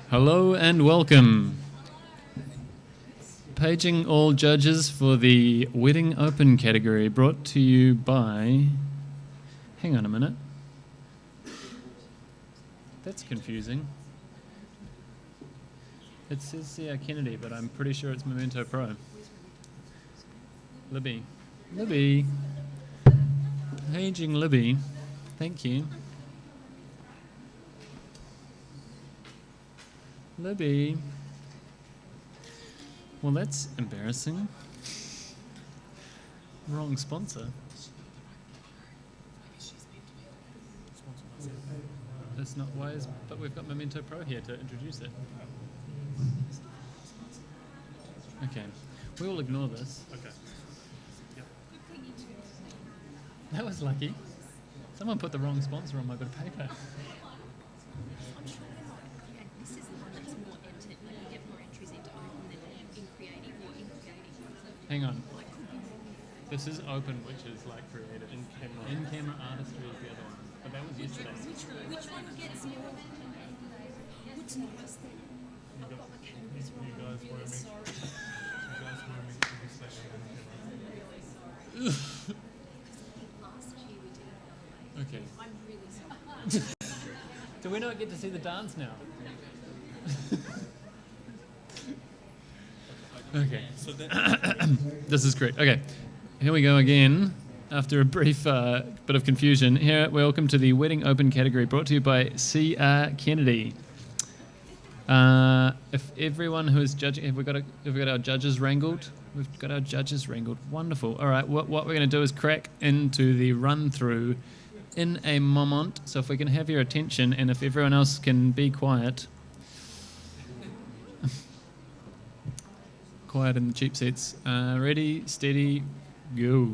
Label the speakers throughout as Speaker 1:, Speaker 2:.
Speaker 1: Hello and welcome. Paging all judges for the Wedding Open category, brought to you by... Hang on a minute. That's confusing. It says C.R. Kennedy, but I'm pretty sure it's Memento Pro. Libby. Paging Libby. Thank you. Libby. Well, that's embarrassing. Wrong sponsor. That's not wise, but we've got Memento Pro here to introduce it. Okay, we will ignore this. Okay. Yep. That was lucky. Someone put the wrong sponsor on my bit of paper. Hang on. This is open, which is like creative. In-camera artistry is the other one. But that was yesterday.
Speaker 2: Which one gets more? What's the worst thing?
Speaker 3: You guys want to make this session in camera?
Speaker 2: Last year we did it.
Speaker 1: Okay.
Speaker 2: I'm really sorry.
Speaker 1: Do we not get to see the dance now? Okay.
Speaker 3: So
Speaker 1: This is great. Okay. Here we go again. After a brief bit of confusion, here, welcome to the Wedding Open category, brought to you by C.R. Kennedy. If everyone who is judging, have we got our judges wrangled? We've got our judges wrangled. Wonderful. All right. What we're going to do is crack into the run through in a moment. So if we can have your attention, and if everyone else can be quiet. Quiet in the cheap seats. Ready, steady, go.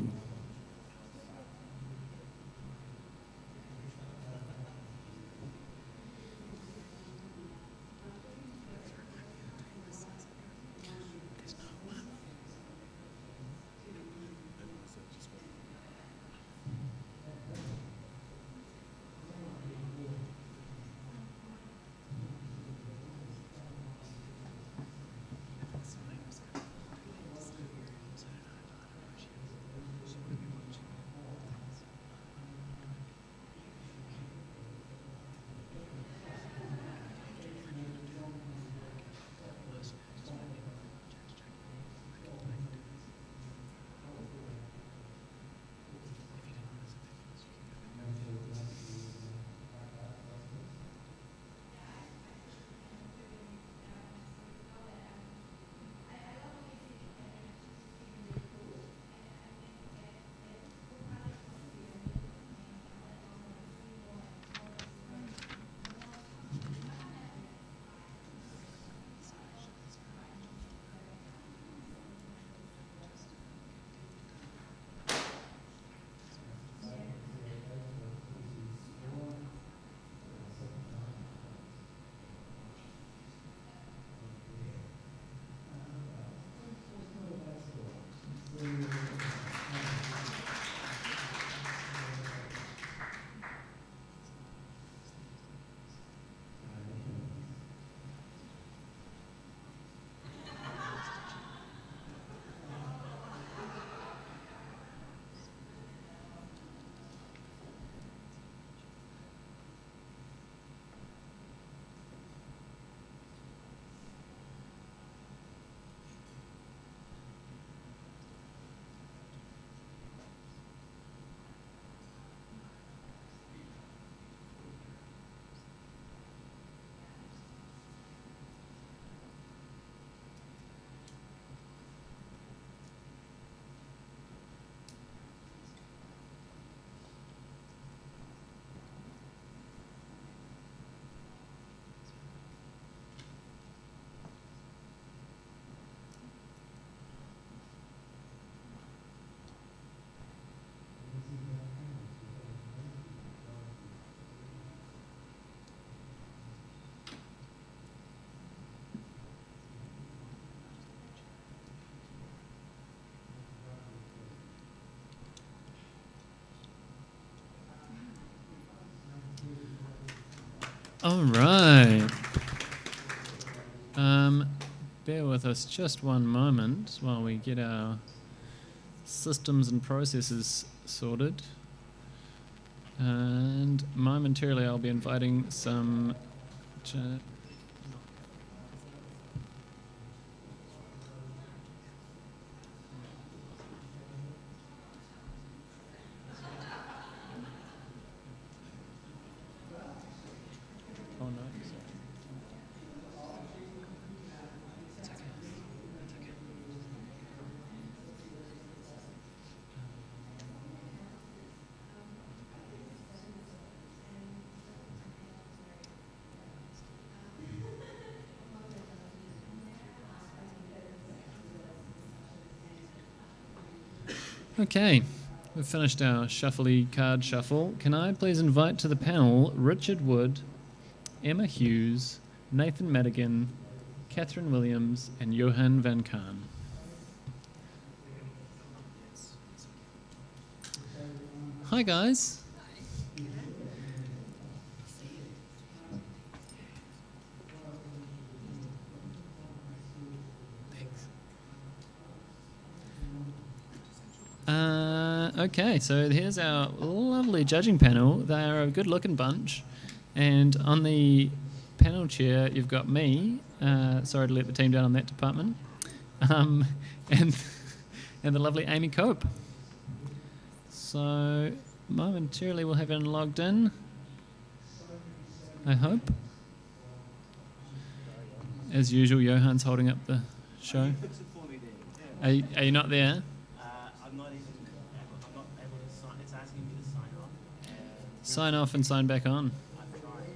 Speaker 1: All right. Bear with us just one moment while we get our systems and processes sorted. And momentarily I'll be inviting some... Oh no, sorry. It's okay. It's okay. Okay, we've finished our shuffly card shuffle. Can I please invite to the panel Richard Wood, Emma Hughes, Nathan Madigan, Catherine Williams, and Johan van Kaan. Hi guys. Okay, so here's our lovely judging panel. They are a good-looking bunch, and on the panel chair you've got me. Sorry to let the team down on that department, and and the lovely Amy Cope. So momentarily we'll have everyone logged in, I hope. As usual, Johan's holding up the show. Are you not there?
Speaker 4: I'm not able to sign. It's asking me to sign off.
Speaker 1: Sign off and sign back on.
Speaker 4: I'm trying.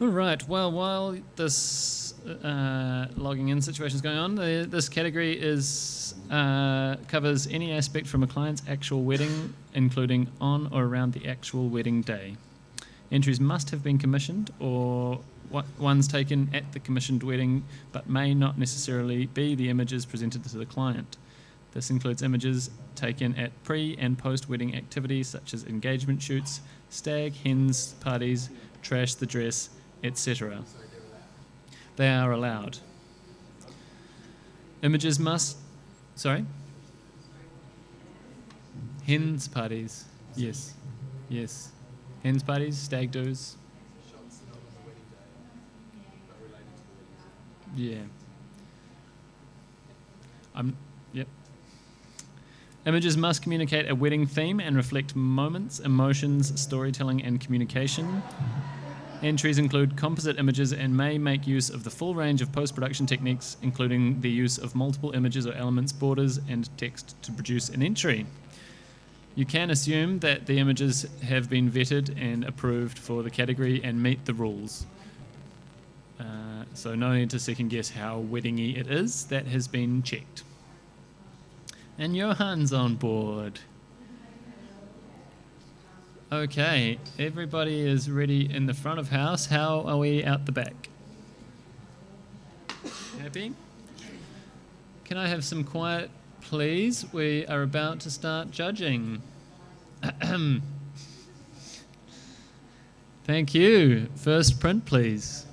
Speaker 1: All right. Well, while this logging in situation is going on, this category is covers any aspect from a client's actual wedding, including on or around the actual wedding day. Entries must have been commissioned or ones taken at the commissioned wedding, but may not necessarily be the images presented to the client. This includes images taken at pre- and post-wedding activities such as engagement shoots, stag, hens, parties, trash the dress, etc. They are allowed. Images must... Sorry? Hens parties. Yes. Yes. Hens parties, stag do's. Yeah. Yep. Images must communicate a wedding theme and reflect moments, emotions, storytelling, and communication. Entries include composite images and may make use of the full range of post-production techniques, including the use of multiple images or elements, borders, and text to produce an entry. You can assume that the images have been vetted and approved for the category and meet the rules. So no need to second guess how weddingy it is. That has been checked. And Johan's on board. Okay, everybody is ready in the front of house. How are we out the back? Happy? Can I have some quiet, please? We are about to start judging. Thank you. First print, please.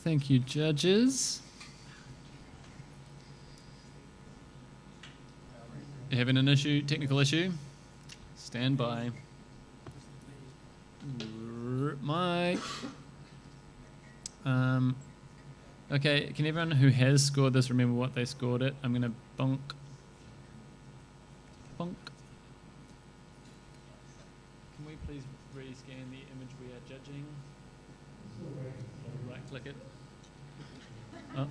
Speaker 1: Thank you, judges. You having an issue, technical issue? Stand by. Mike. Okay, can everyone who has scored this remember what they scored it? I'm going to bonk. Bonk. Can we please rescan the image we are judging? Right click it. Oh.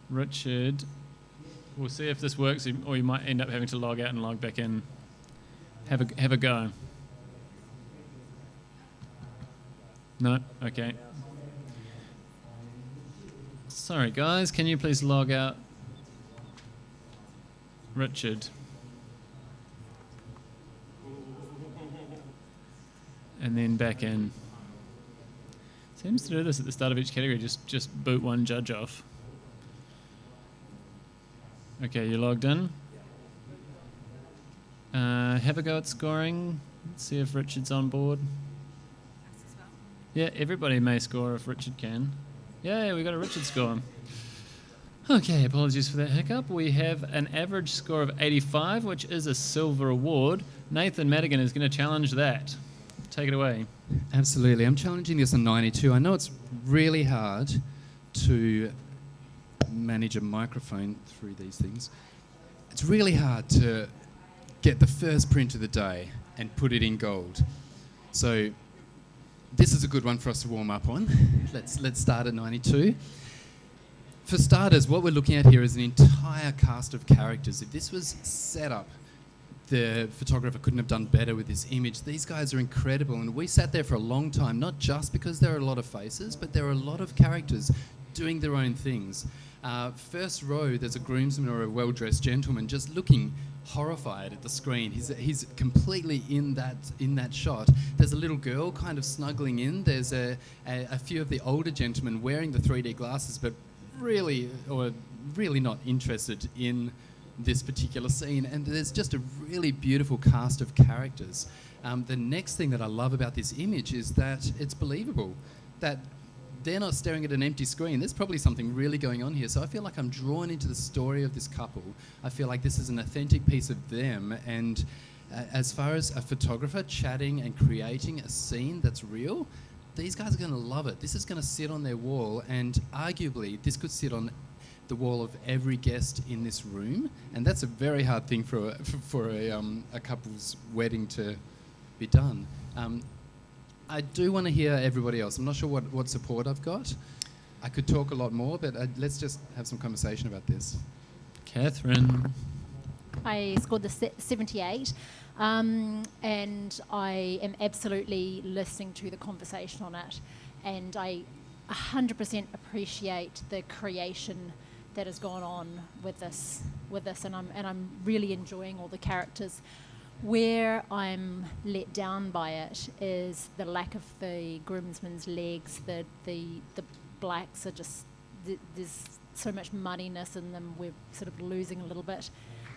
Speaker 1: Richard, we'll see if this works, or you might end up having to log out and log back in. Have a go. No? Okay. Sorry, guys. Can you please log out? Richard. And then back in. Seems to do this at the start of each category. Just boot one judge off. Okay, you logged in. Have a go at scoring. Let's see if Richard's on board. Yeah, everybody may score if Richard can. Yeah, we got a Richard score. Okay, apologies for that hiccup. We have an average score of 85, which is a silver award. Nathan Madigan is going to challenge that. Take it away.
Speaker 5: Absolutely. I'm challenging this on 92. I know it's really hard to manage a microphone through these things. It's really hard to get the first print of the day and put it in gold. So this is a good one for us to warm up on. Let's start at 92. For starters, what we're looking at here is an entire cast of characters. If this was set up, the photographer couldn't have done better with this image. These guys are incredible, and we sat there for a long time, not just because there are a lot of faces, but there are a lot of characters doing their own things. First row, there's a groomsman or a well-dressed gentleman just looking horrified at the screen. He's completely in that shot. There's a little girl kind of snuggling in. There's a few of the older gentlemen wearing the 3D glasses, but really not interested in this particular scene. And there's just a really beautiful cast of characters. The next thing that I love about this image is that it's believable, that they're not staring at an empty screen. There's probably something really going on here. So I feel like I'm drawn into the story of this couple. I feel like this is an authentic piece of them. And as far as a photographer chatting and creating a scene that's real, these guys are going to love it. This is going to sit on their wall, and arguably this could sit on the wall of every guest in this room. And that's a very hard thing for a couple's wedding to be done. I do want to hear everybody else. I'm not sure what support I've got. I could talk a lot more, but let's just have some conversation about this.
Speaker 1: Catherine.
Speaker 2: I scored the 78, and I am absolutely listening to the conversation on it, and I 100% appreciate the creation that has gone on with this, and I'm really enjoying all the characters. Where I'm let down by it is the lack of the groomsmen's legs. The blacks are just there's so much muddiness in them. We're sort of losing a little bit,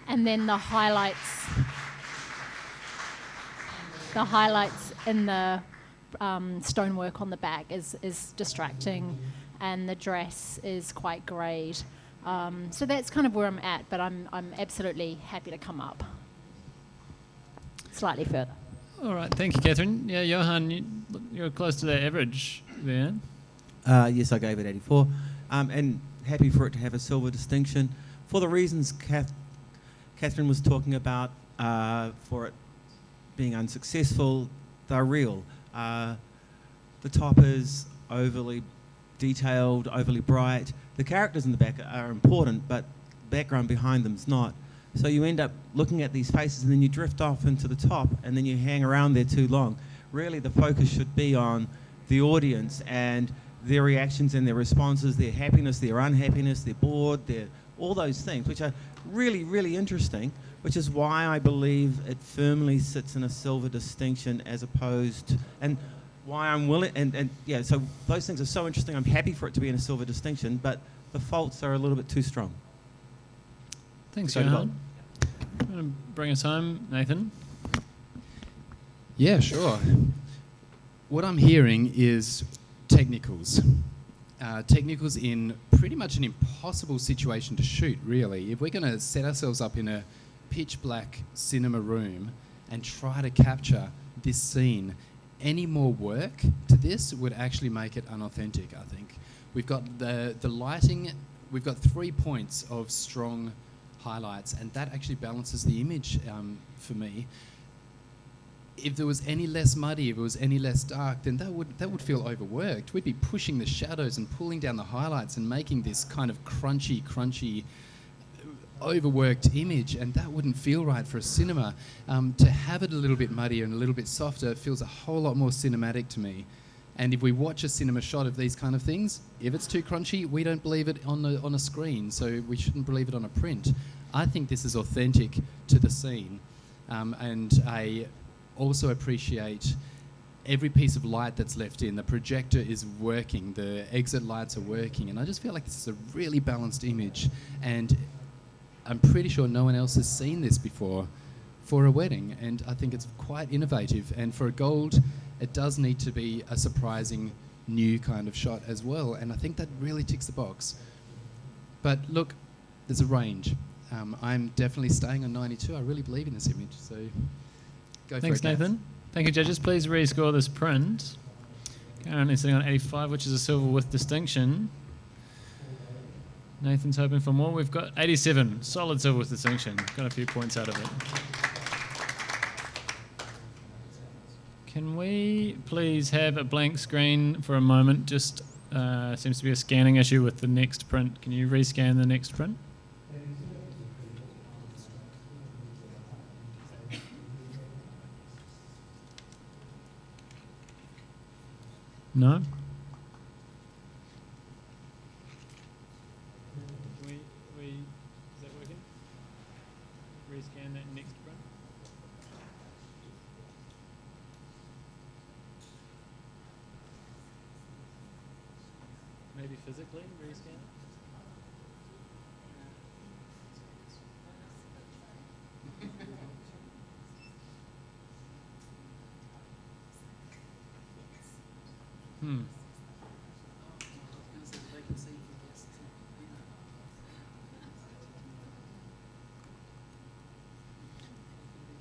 Speaker 2: and then the highlights in the stonework on the back is distracting, and the dress is quite great. So that's kind of where I'm at, but I'm absolutely happy to come up slightly further.
Speaker 1: All right, thank you, Catherine. Yeah, Johan, you're close to the average there.
Speaker 6: Yes, I gave it 84. And happy for it to have a silver distinction. For the reasons Catherine was talking about, for it being unsuccessful, they're real. The top is overly detailed, overly bright. The characters in the back are important, but the background behind them is not. So you end up looking at these faces and then you drift off into the top and then you hang around there too long. Really, the focus should be on the audience and their reactions and their responses, their happiness, their unhappiness, their bored, all those things, which are really, really interesting, which is why I believe it firmly sits in a silver distinction as opposed to, and why I'm willing, and yeah, so those things are so interesting. I'm happy for it to be in a silver distinction, but the faults are a little bit too strong.
Speaker 1: Thanks, Johan. I'm going to bring us home, Nathan.
Speaker 5: Yeah, sure. What I'm hearing is technicals. Technicals in pretty much an impossible situation to shoot, really. If we're going to set ourselves up in a pitch black cinema room and try to capture this scene, any more work to this would actually make it unauthentic, I think. We've got the lighting, we've got 3 points of strong highlights, and that actually balances the image for me. If there was any less muddy, if it was any less dark, then that would feel overworked. We'd be pushing the shadows and pulling down the highlights and making this kind of crunchy, overworked image, and that wouldn't feel right for a cinema. To have it a little bit muddier and a little bit softer feels a whole lot more cinematic to me. And if we watch a cinema shot of these kind of things, if it's too crunchy, we don't believe it on a screen, so we shouldn't believe it on a print. I think this is authentic to the scene, and I also appreciate every piece of light that's left in. The projector is working, the exit lights are working, and I just feel like this is a really balanced image, and I'm pretty sure no one else has seen this before for a wedding, and I think it's quite innovative. And for a gold, it does need to be a surprising new kind of shot as well, and I think that really ticks the box. But look, there's a range. I'm definitely staying on 92. I really believe in this image, so go
Speaker 1: Thanks,
Speaker 5: for it,
Speaker 1: Nathan. Thank you, judges. Please rescore this print. Currently sitting on 85, which is a silver with distinction. Nathan's hoping for more. We've got 87, solid silver with distinction. Got a few points out of it. Can we please have a blank screen for a moment? Just seems to be a scanning issue with the next print. Can you rescan the next print? No? Is that working? Rescan that next print? Maybe physically rescan it?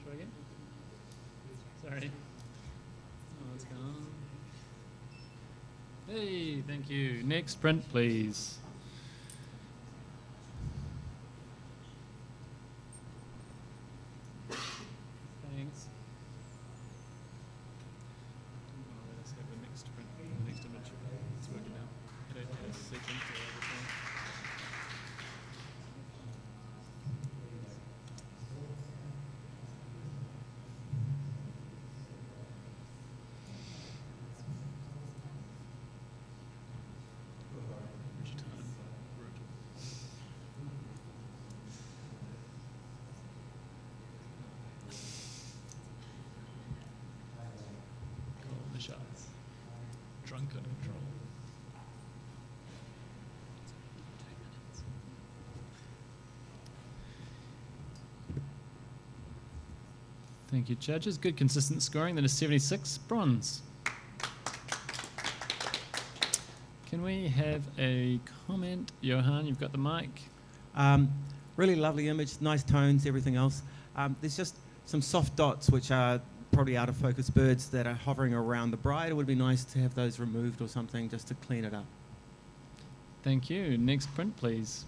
Speaker 1: Try again? Sorry. Oh, what's going on? Hey, thank you. Next print, please. Thanks. Let's have the next print, the next image. It's working now. I don't have a sequence or everything. Call the shots. Drunk under control. Thank you, judges. Good consistent scoring. That is 76, bronze. Can we have a comment? Johan, you've got the mic.
Speaker 6: Really lovely image, nice tones, everything else. There's just some soft dots which are probably out of focus birds that are hovering around the bride. It would be nice to have those removed or something just to clean it up.
Speaker 1: Thank you. Next print, please.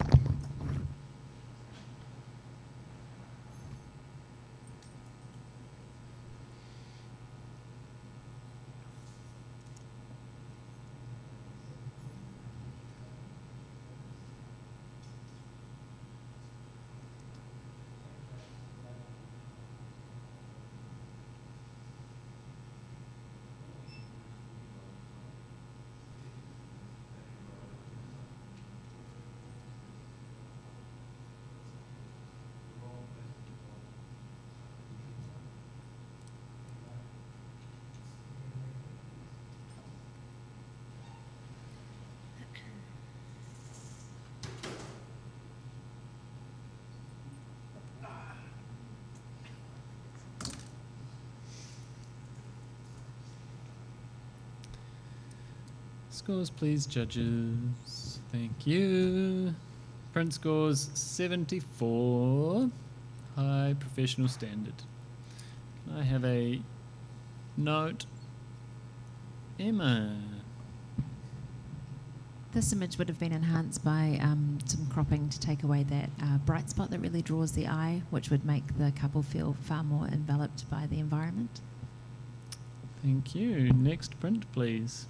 Speaker 1: Scores, please, judges. Thank you. Print scores 74. High professional standard. Can I have a note? Emma.
Speaker 7: This image would have been enhanced by some cropping to take away that bright spot that really draws the eye, which would make the couple feel far more enveloped by the environment.
Speaker 1: Thank you. Next print, please.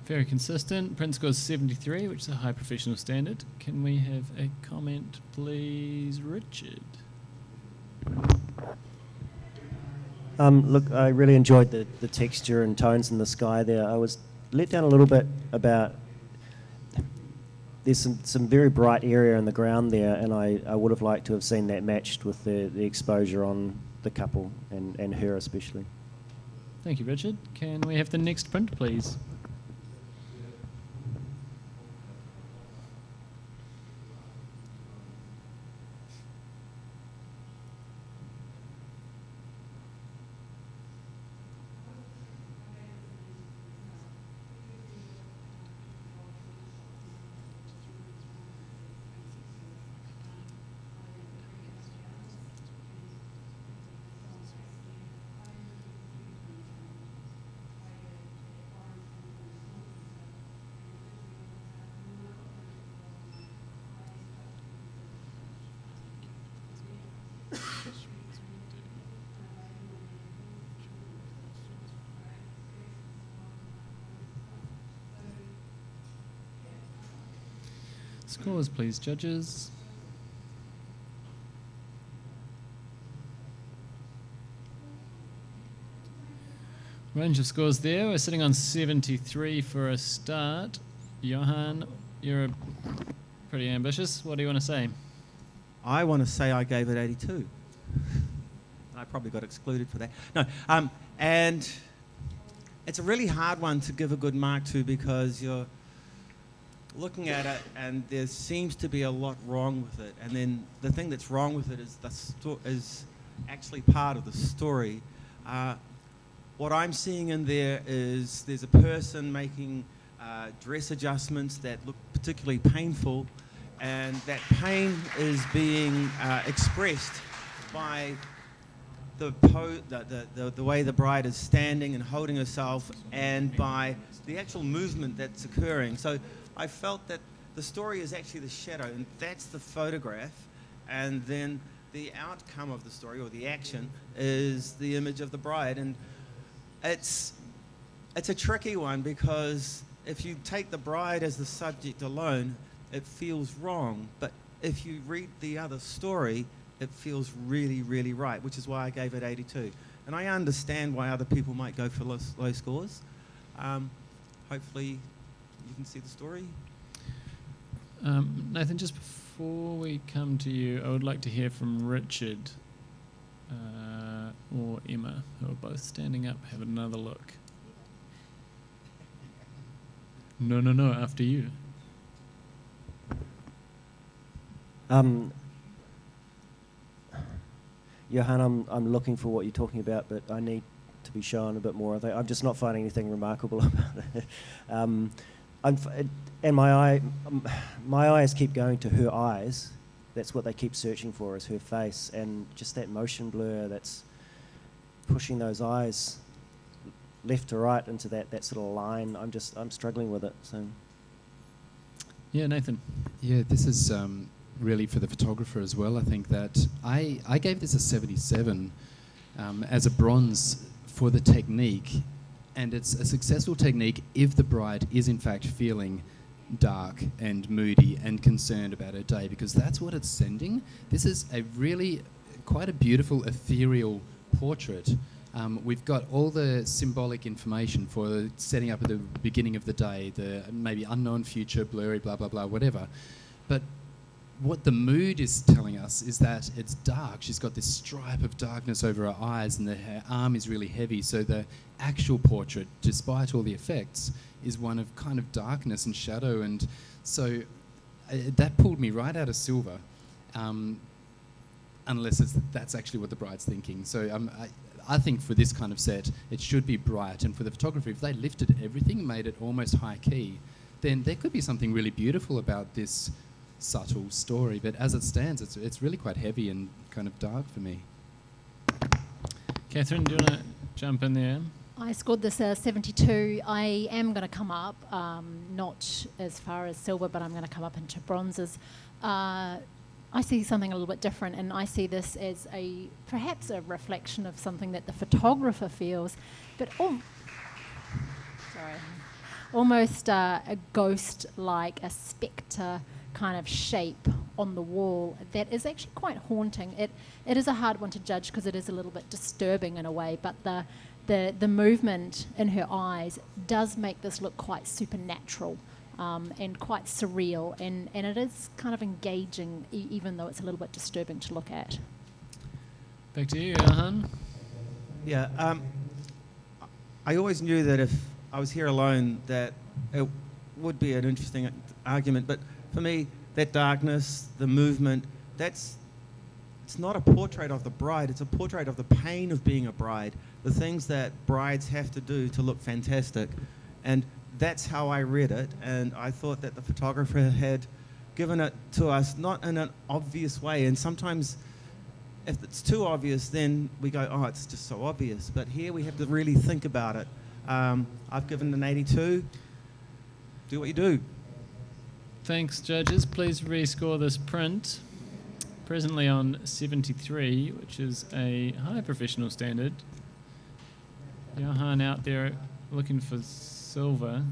Speaker 1: Very consistent. Print scores 73, which is a high professional standard. Can we have a comment, please, Richard?
Speaker 8: Look, I really enjoyed the texture and tones in the sky there. I was let down a little bit about there's some very bright area in the ground there, and I would have liked to have seen that matched with the exposure on the couple and her especially.
Speaker 1: Thank you, Richard. Can we have the next print, please? Scores, please, judges. Range of scores there. We're sitting on 73 for a start. Johan, you're pretty ambitious. What do you want to say?
Speaker 6: I want to say I gave it 82. I probably got excluded for that. No, and it's a really hard one to give a good mark to because you're looking at it and there seems to be a lot wrong with it. And then the thing that's wrong with it is actually part of the story. What I'm seeing in there is there's a person making dress adjustments that look particularly painful, and that pain is being expressed by the way the bride is standing and holding herself, and by the actual movement that's occurring. So I felt that the story is actually the shadow, and that's the photograph, and then the outcome of the story, or the action, is the image of the bride. And it's a tricky one, because if you take the bride as the subject alone, it feels wrong. But if you read the other story, it feels really, really right, which is why I gave it 82. And I understand why other people might go for low scores. Hopefully you can see the story.
Speaker 1: Nathan, just before we come to you, I would like to hear from Richard or Emma, who are both standing up. Have another look. No, after you.
Speaker 8: Johan, I'm looking for what you're talking about, but I need to be shown a bit more. I'm just not finding anything remarkable about it. And my eyes keep going to her eyes. That's what they keep searching for, is her face, and just that motion blur that's pushing those eyes left to right into that sort of line. I'm struggling with it. So
Speaker 1: Yeah, Nathan.
Speaker 5: Yeah, this is really for the photographer as well. I think that I gave this a 77 as a bronze for the technique, and it's a successful technique if the bride is in fact feeling dark and moody and concerned about her day, because that's what it's sending. This is a really quite a beautiful ethereal portrait. We've got all the symbolic information for setting up at the beginning of the day, the maybe unknown future, blurry, blah, blah, blah, whatever. But what the mood is telling us is that it's dark. She's got this stripe of darkness over her eyes, and her arm is really heavy. So the actual portrait, despite all the effects, is one of kind of darkness and shadow. And so that pulled me right out of silver, unless that's actually what the bride's thinking. So I think for this kind of set, it should be bright. And for the photography, if they lifted everything, made it almost high key, then there could be something really beautiful about this subtle story. But as it stands, it's really quite heavy and kind of dark for me.
Speaker 1: Catherine, do you want to jump in there?
Speaker 2: I scored this 72. I am going to come up, not as far as silver, but I'm going to come up into bronzes. I see something a little bit different, and I see this as perhaps a reflection of something that the photographer feels, but almost a ghost, like a spectre kind of shape on the wall that is actually quite haunting. It is a hard one to judge because it is a little bit disturbing in a way, but the movement in her eyes does make this look quite supernatural. And quite surreal, and it is kind of engaging, even though it's a little bit disturbing to look at.
Speaker 1: Back to you, Johan.
Speaker 6: Yeah, I always knew that if I was here alone, that it would be an interesting argument. But for me, that darkness, the movement, it's not a portrait of the bride. It's a portrait of the pain of being a bride, the things that brides have to do to look fantastic, and that's how I read it, and I thought that the photographer had given it to us not in an obvious way. And sometimes if it's too obvious, then we go, oh, it's just so obvious. But here we have to really think about it. I've given an 82. Do what you do.
Speaker 1: Thanks, judges. Please rescore this print. Presently on 73, which is a high professional standard. Johan out there looking for silver.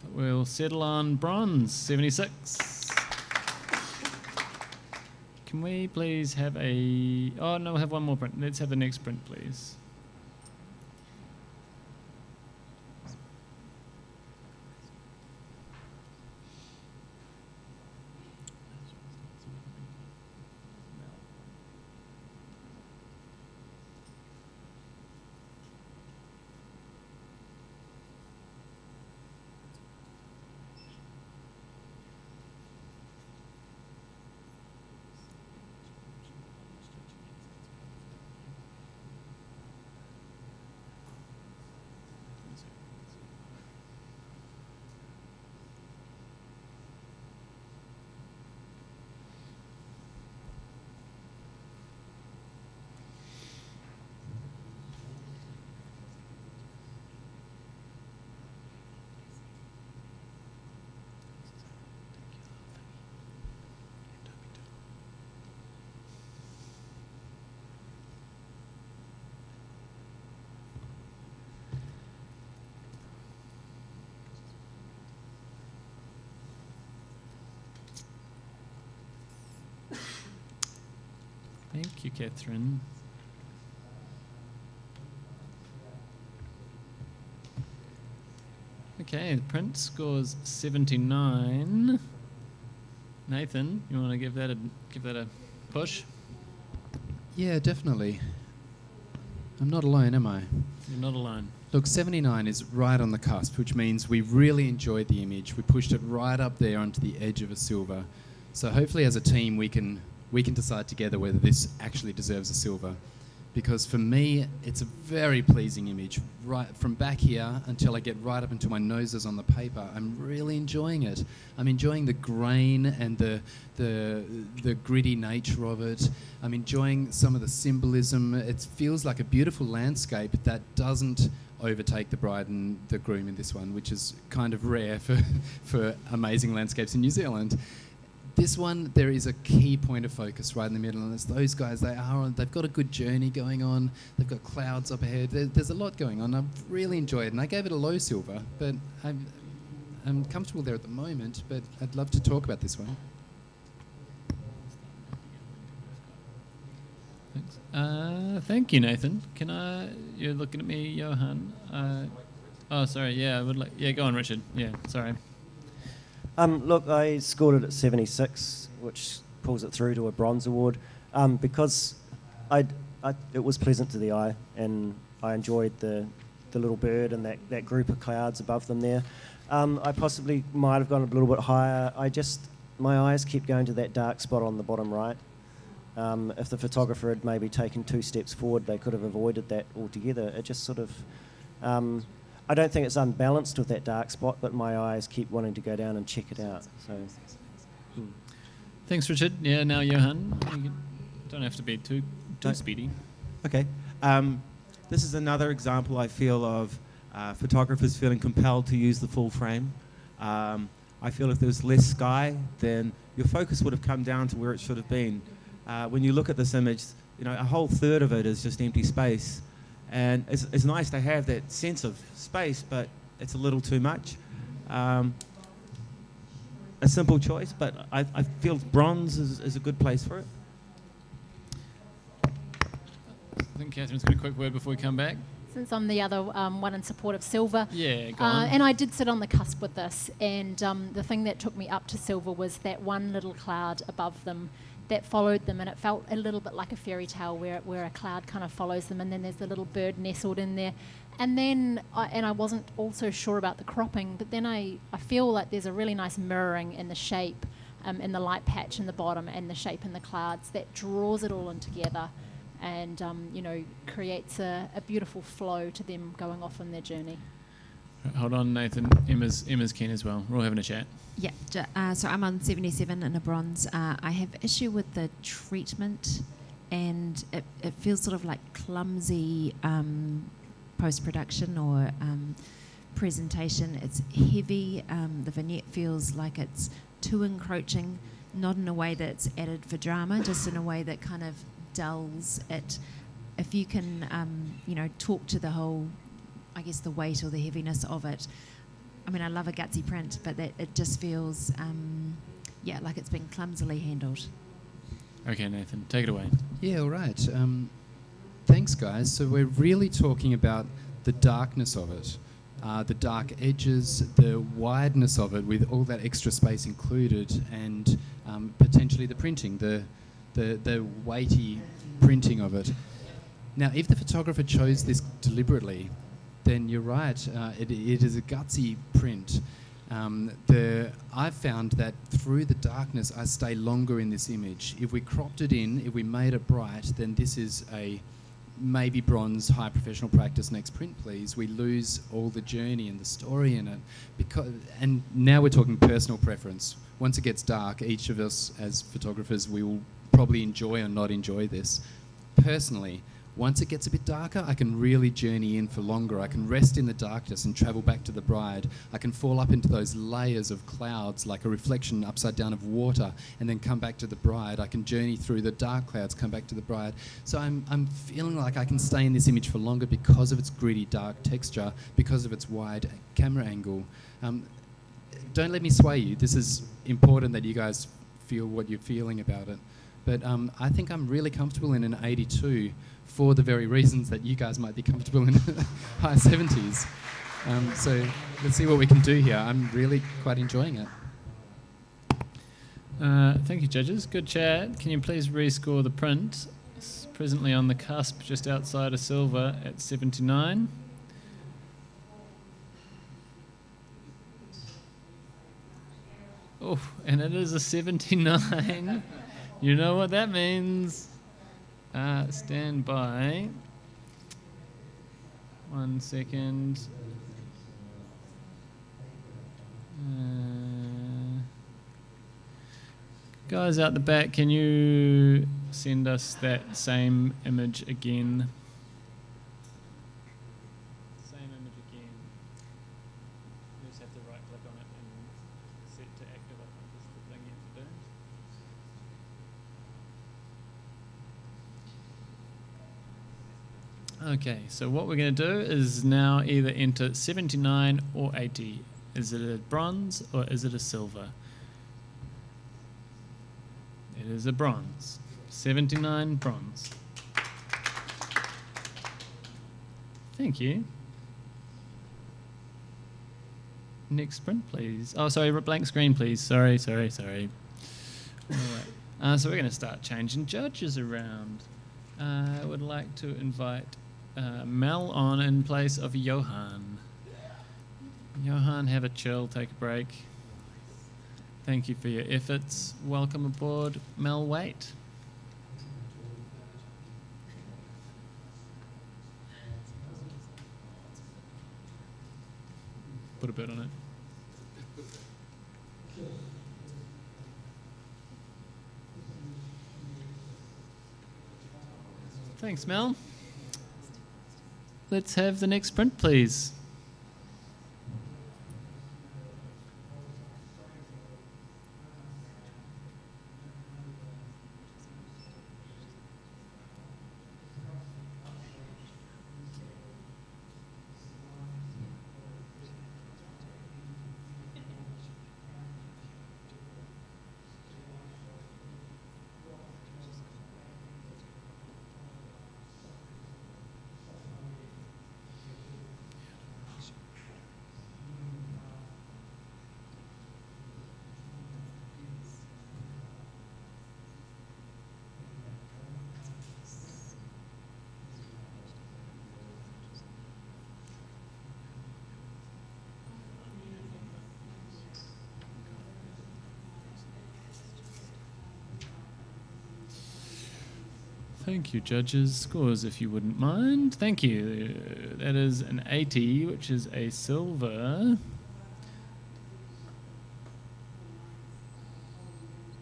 Speaker 1: But we'll settle on bronze, 76. Can we please have oh no, we'll have one more print. Let's have the next print, please. Thank you, Catherine. Okay, the print scores 79. Nathan, you want to give that a push?
Speaker 5: Yeah, definitely. I'm not alone, am I?
Speaker 1: You're not alone.
Speaker 5: Look, 79 is right on the cusp, which means we really enjoyed the image. We pushed it right up there onto the edge of a silver. So hopefully as a team we can decide together whether this actually deserves a silver. Because for me, it's a very pleasing image. Right from back here until I get right up until my nose is on the paper, I'm really enjoying it. I'm enjoying the grain and the gritty nature of it. I'm enjoying some of the symbolism. It feels like a beautiful landscape that doesn't overtake the bride and the groom in this one, which is kind of rare for amazing landscapes in New Zealand. This one, there is a key point of focus right in the middle, and it's those guys. They've got a good journey going on. They've got clouds up ahead. There's a lot going on. I've really enjoyed it, and I gave it a low silver, but I'm comfortable there at the moment. But I'd love to talk about this one.
Speaker 1: Thanks. Thank you, Nathan. You're looking at me, Johan. Oh, sorry. Yeah, I would like. Yeah, go on, Richard. Yeah, sorry.
Speaker 8: Look, I scored it at 76, which pulls it through to a bronze award, because it was pleasant to the eye, and I enjoyed the little bird and that group of clouds above them there. I possibly might have gone a little bit higher. My eyes keep going to that dark spot on the bottom right. If the photographer had maybe taken 2 steps forward, they could have avoided that altogether. It just sort of... I don't think it's unbalanced with that dark spot, but my eyes keep wanting to go down and check it out. So,
Speaker 1: Thanks, Richard. Yeah, now Johan. You don't have to be too speedy.
Speaker 6: Okay. This is another example, I feel, of photographers feeling compelled to use the full frame. I feel if there was less sky, then your focus would have come down to where it should have been. When you look at this image, a whole third of it is just empty space. And it's nice to have that sense of space, but it's a little too much. A simple choice, but I feel bronze is a good place for it.
Speaker 1: I think Catherine's got a quick word before we come back.
Speaker 2: Since I'm the other one in support of silver.
Speaker 1: Yeah, go on.
Speaker 2: And I did sit on the cusp with this, and the thing that took me up to silver was that one little cloud above them that followed them, and it felt a little bit like a fairy tale where a cloud kind of follows them, and then there's the little bird nestled in there. And then, I wasn't also sure about the cropping, but then I feel like there's a really nice mirroring in the shape, in the light patch in the bottom, and the shape in the clouds that draws it all in together, and creates a beautiful flow to them going off on their journey.
Speaker 1: Hold on, Nathan. Emma's keen as well. We're all having a chat.
Speaker 7: Yeah, so I'm on 77 in a bronze. I have issue with the treatment, and it feels sort of like clumsy post-production or presentation. It's heavy. The vignette feels like it's too encroaching, not in a way that's added for drama, just in a way that kind of dulls it. If you can, talk to the whole, I guess, the weight or the heaviness of it. I mean, I love a gutsy print, but that it just feels, like it's been clumsily handled.
Speaker 1: Okay, Nathan, take it away.
Speaker 5: Yeah, all right. Thanks, guys. So we're really talking about the darkness of it, the dark edges, the wideness of it with all that extra space included, and potentially the printing, the weighty printing of it. Now, if the photographer chose this deliberately, then you're right. It is a gutsy print. I've found that through the darkness, I stay longer in this image. If we cropped it in, if we made it bright, then this is a maybe bronze, high professional practice, next print, please. We lose all the journey and the story in it. And now we're talking personal preference. Once it gets dark, each of us as photographers, we will probably enjoy or not enjoy this. Personally, once it gets a bit darker, I can really journey in for longer. I can rest in the darkness and travel back to the bride. I can fall up into those layers of clouds like a reflection upside down of water and then come back to the bride. I can journey through the dark clouds, come back to the bride. So I'm feeling like I can stay in this image for longer because of its gritty, dark texture, because of its wide camera angle. Don't let me sway you. This is important that you guys feel what you're feeling about it. But I think I'm really comfortable in an 82 for the very reasons that you guys might be comfortable in high 70s. So let's see what we can do here. I'm really quite enjoying it.
Speaker 1: Thank you, judges. Good chat. Can you please rescore the print? It's presently on the cusp just outside of silver at 79. Oh, and it is a 79. You know what that means. Stand by. 1 second. Guys out the back, can you send us that same image again? Same image again. You just have to right click on it and set to active. I think is the thing you have to do. Okay, so what we're going to do is now either enter 79 or 80. Is it a bronze or is it a silver? It is a bronze. 79 bronze. Thank you. Next print, please. Oh, sorry, blank screen, please. Sorry. All right. So we're going to start changing judges around. I would like to invite Mel on in place of Johan. Johan, have a chill, take a break. Thank you for your efforts. Welcome aboard, Mel Waite. Put a bit on it. Thanks, Mel. Let's have the next print, please. Thank you, judges. Scores, if you wouldn't mind. Thank you. That is an 80, which is a silver.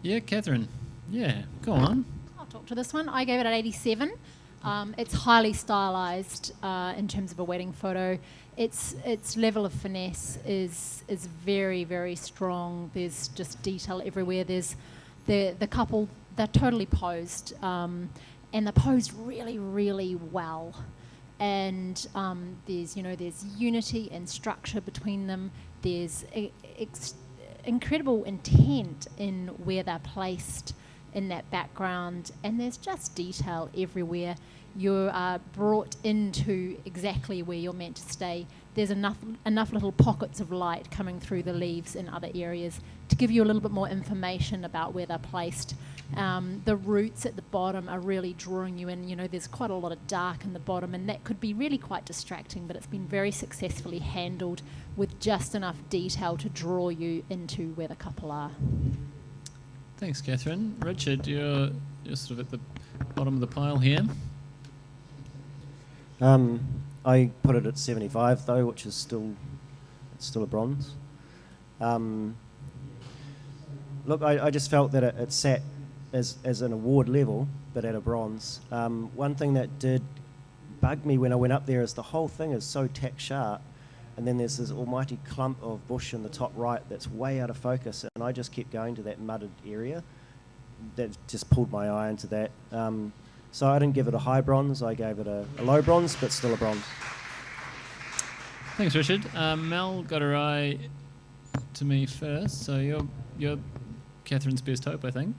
Speaker 1: Yeah, Catherine. Yeah, go on.
Speaker 2: I'll talk to this one. I gave it an 87. It's highly stylized in terms of a wedding photo. Its level of finesse is very, very strong. There's just detail everywhere. There's the couple, they're totally posed. And they're posed really, really well. And there's unity and structure between them. There's incredible intent in where they're placed in that background. And there's just detail everywhere. You are brought into exactly where you're meant to stay. There's enough little pockets of light coming through the leaves in other areas to give you a little bit more information about where they're placed. The roots at the bottom are really drawing you in. There's quite a lot of dark in the bottom, and that could be really quite distracting, but it's been very successfully handled with just enough detail to draw you into where the couple are.
Speaker 1: Thanks, Catherine. Richard, you're sort of at the bottom of the pile here.
Speaker 8: I put it at 75 though, which is still a bronze. Look, I just felt that it sat as an award level, but at a bronze. One thing that did bug me when I went up there is the whole thing is so tack sharp, and then there's this almighty clump of bush in the top right that's way out of focus, and I just kept going to that mudded area. That just pulled my eye into that. So I didn't give it a high bronze, I gave it a low bronze, but still a bronze.
Speaker 1: Thanks, Richard. Mel got her eye to me first, so you're Catherine's best hope, I think.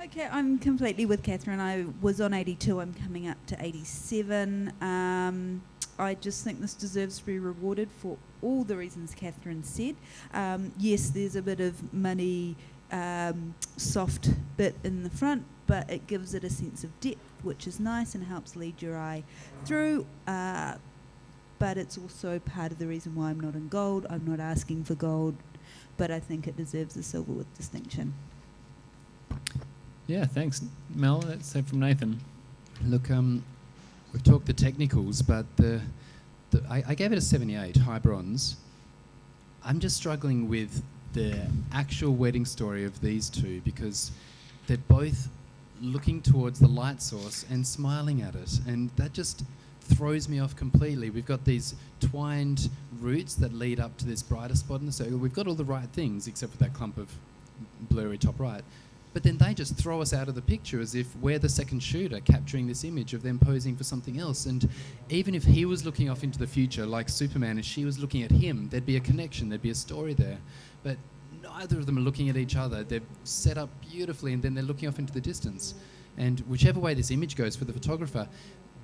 Speaker 9: Okay, I'm completely with Catherine. I was on 82, I'm coming up to 87. I just think this deserves to be rewarded for all the reasons Catherine said. Yes, there's a bit of money, soft bit in the front, but it gives it a sense of depth, which is nice and helps lead your eye through. But it's also part of the reason why I'm not in gold. I'm not asking for gold, but I think it deserves a silver with distinction.
Speaker 1: Yeah, thanks, Mel. That's from Nathan.
Speaker 5: Look, we've talked the technicals, but I gave it a 78, high bronze. I'm just struggling with the actual wedding story of these two because they're both looking towards the light source and smiling at it, and that just throws me off completely. We've got these twined roots that lead up to this brighter spot in the circle. We've got all the right things except for that clump of blurry top right. But then they just throw us out of the picture as if we're the second shooter capturing this image of them posing for something else. And even if he was looking off into the future like Superman and she was looking at him, there'd be a connection, there'd be a story there. But neither of them are looking at each other. They're set up beautifully and then they're looking off into the distance. And whichever way this image goes for the photographer,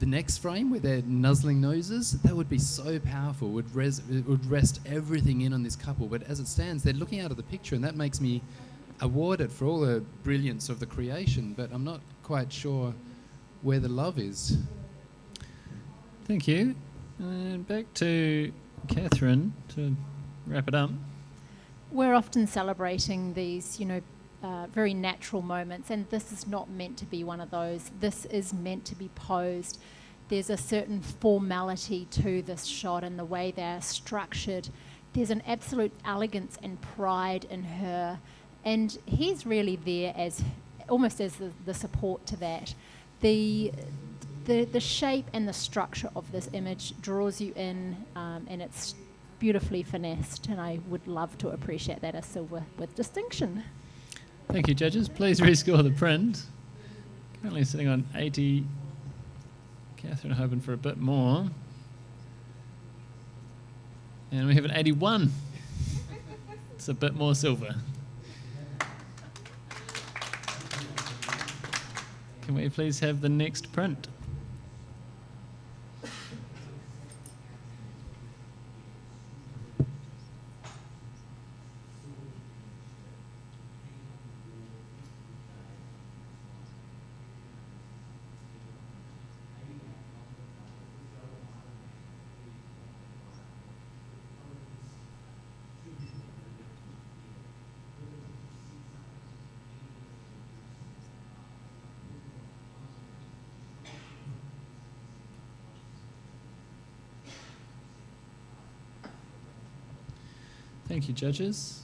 Speaker 5: the next frame where they're nuzzling noses, that would be so powerful. It would rest everything in on this couple. But as it stands, they're looking out of the picture, and that makes me award it for all the brilliance of the creation, but I'm not quite sure where the love is.
Speaker 1: Thank you. And back to Catherine to wrap it up.
Speaker 2: We're often celebrating these, very natural moments, and this is not meant to be one of those. This is meant to be posed. There's a certain formality to this shot and the way they're structured. There's an absolute elegance and pride in her. And he's really there as almost as the support to that. The shape and the structure of this image draws you in, and it's beautifully finessed. And I would love to appreciate that as silver with distinction.
Speaker 1: Thank you, judges. Please rescore the print. Currently sitting on 80. Catherine hoping for a bit more. And we have an 81. It's a bit more silver. Can we please have the next print? Thank you, judges.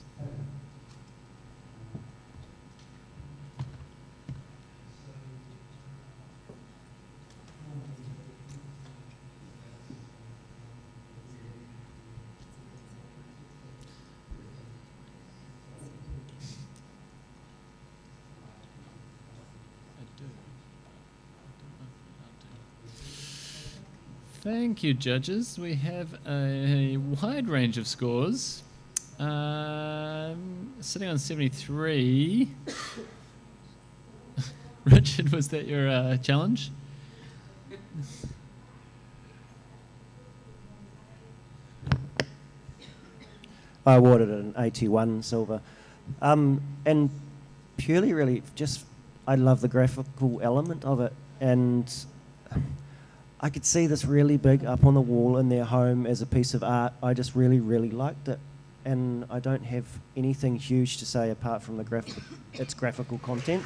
Speaker 1: Thank you, judges. We have a wide range of scores. Sitting on 73. Richard, was that your challenge?
Speaker 8: I awarded it an 81 silver. And purely really just, I love the graphical element of it. And I could see this really big up on the wall in their home as a piece of art. I just really, really liked it. And I don't have anything huge to say apart from its graphical content.